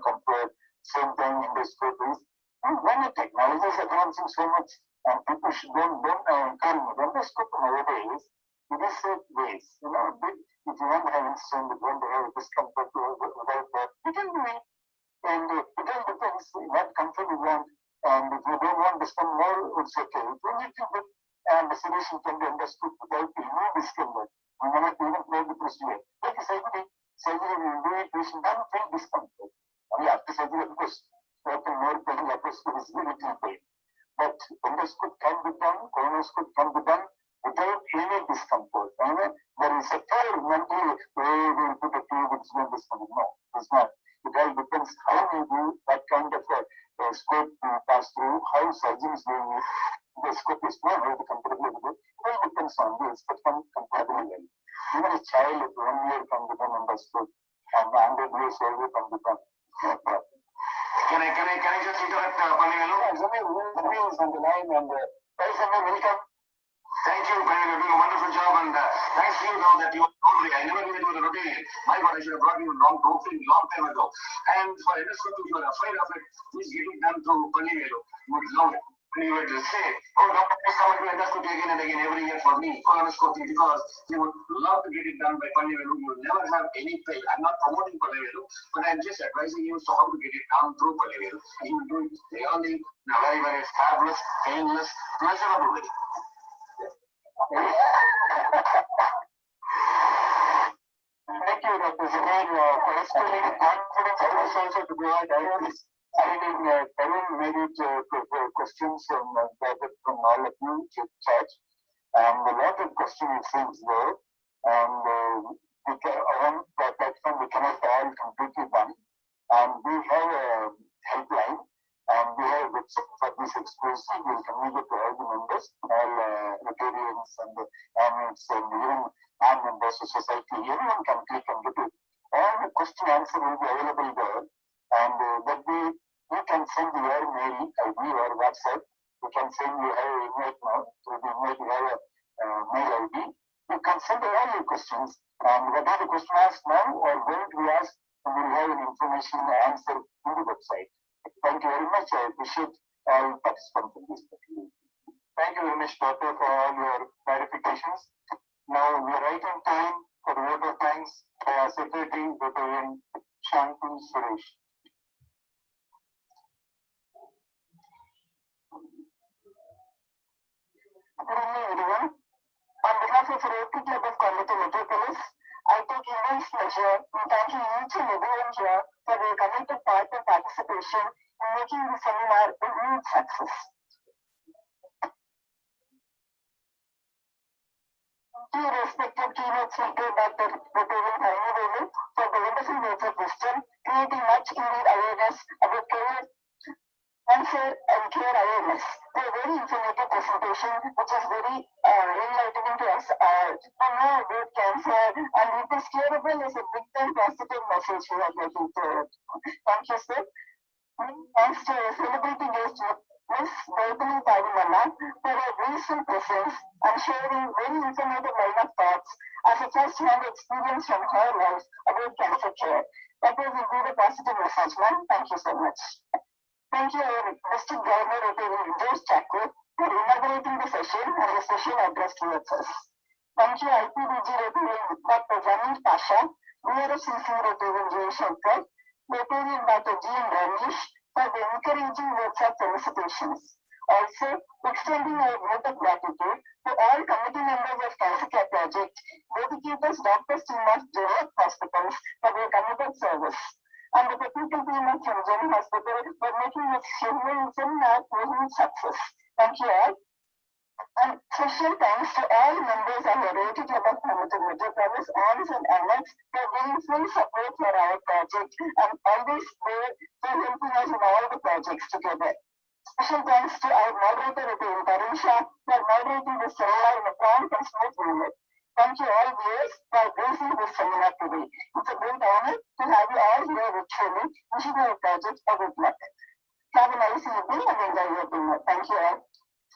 comfort, same thing endoscopies. And when the technology is advancing so much, and people don't come endoscopy nowadays, it is safe ways. If you want to have insulin, you want to have discomfort without that, you can do it. And it all depends what comfort you want. And if you don't want to spend more, it's okay. If you need to get, and the solution can be understood without any discomfort. You will not even play the procedure. Like surgery will do it, patient doesn't feel discomfort. Only after surgery, of course, certain more pain, laparoscope is very little pain. But endoscope can be done, colonoscope can be done without any discomfort. There is a fair mental way we will put a tube with no discomfort. No, it's not. It all depends how you do, what kind of scope you pass through, how surgeons do it. The scope is not how to comfortable with it. It all depends on this, but can compatible well. Even a child of 1 year can become endoscope, and 100 years old can become. Can I just interrupt, Palanivelu? Somebody is on the line, and welcome. Thank you, Palanivelu. You're doing a wonderful job, and thanks to you now that you are Rotary. I never knew it was a Rotary. My God, I should have brought you a long time ago. And for endoscopy, if you are afraid of it, please get it done through Palanivelu. You would love it. And you would say, oh, Dr. Someone do endoscopy again and again every year for me, colonoscopy, because you would love to get it done by Palanivelu. You will never have any pain. I'm not promoting Palanivelu, but I'm just advising you how to get it done through Palanivelu. You will do it really in a very, very fabulous, painless, pleasurable way. Thank you, Dr. Zubair, for explaining confidence and also to provide ideas. Kevin made it questions gathered from all of you to chat, and a lot of questions seems there. And on the platform, we cannot all completely done. And we have a helpline, and we have a website for this exclusive. We'll communicate to all the members, all Rotarians and the admins, and even members of society. Everyone can click and get it. All the question answer will be available there, and that way you can send your mail ID or WhatsApp. You can send you have an invite now. Through the invite you have a mail ID. You can send all your questions, and whatever the question asked now or going to be asked, we will have an information answer in the website. Thank you very much. I appreciate all participants in this. Thank you very much, Doctor, for all your clarifications. Now we are right on time for the vote of thanks by our Secretary, Dr. Shanti Suresh. Good evening, everyone. On behalf of the Rotary Club of Coimbatore Metropolis, I take immense pleasure in thanking each and everyone here for their committed part and participation in making the seminar a huge success. Thank you, respected keynote speaker Dr. Palanivelu, for the wonderful words of wisdom, creating much needed awareness about career cancer and care awareness. A very informative presentation, which is very enlightening to us to know about cancer, and it is curable as a big time positive message we are getting forward. Thank you, sir. Thanks to our celebrity guest, Ms. Gautami Tadimalla, for her graceful presence and sharing very informative line of thoughts as a first-hand experience from her life about cancer care. That was indeed a positive message, ma'am. Thank you so much. Thank you, our District Governor Rotary George Chakra, for inaugurating the session and the special address towards us. Thank you, IPDG Rotary Dr. Jamil Pasha, DRC Rotary J. Shankar, Rotarian Dr. G. Ramesh, for the encouraging words of felicitations. Also, extending our vote of gratitude to all committee members of Cancer Care Project, dedicators, doctors, team of General Hospitals for their committed service, and the technical team of General Hospital for making this seminar a huge success. Thank you all. And special thanks to all members of the Rotary Club of Coimbatore Metropolis, AMS and ANEX for giving full support for our project and always there for helping us in all the projects together. Special thanks to our moderator, Tarun Shah, for moderating this seminar in a prompt and smooth manner. Thank you all viewers for gracing this seminar today. It's a great honor to have you all here virtually, wishing our project a good luck. Have a nice evening and enjoy your dinner. Thank you all.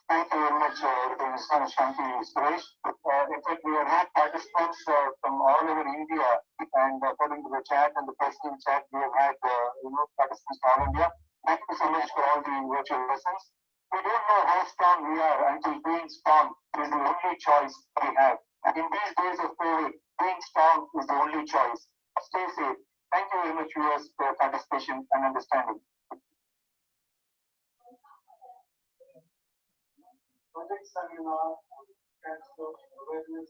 Thank you very much, Mr. Shanti Suresh. In fact, we have had participants from all over India, and according to the chat and the personal chat, we have had participants from all India. Thank you so much for all the virtual lessons. We don't know how strong we are until being strong is the only choice we have. In these days of COVID, being strong is the only choice. Stay safe. Thank you very much, viewers, for your participation and understanding. Project seminar, cancer awareness,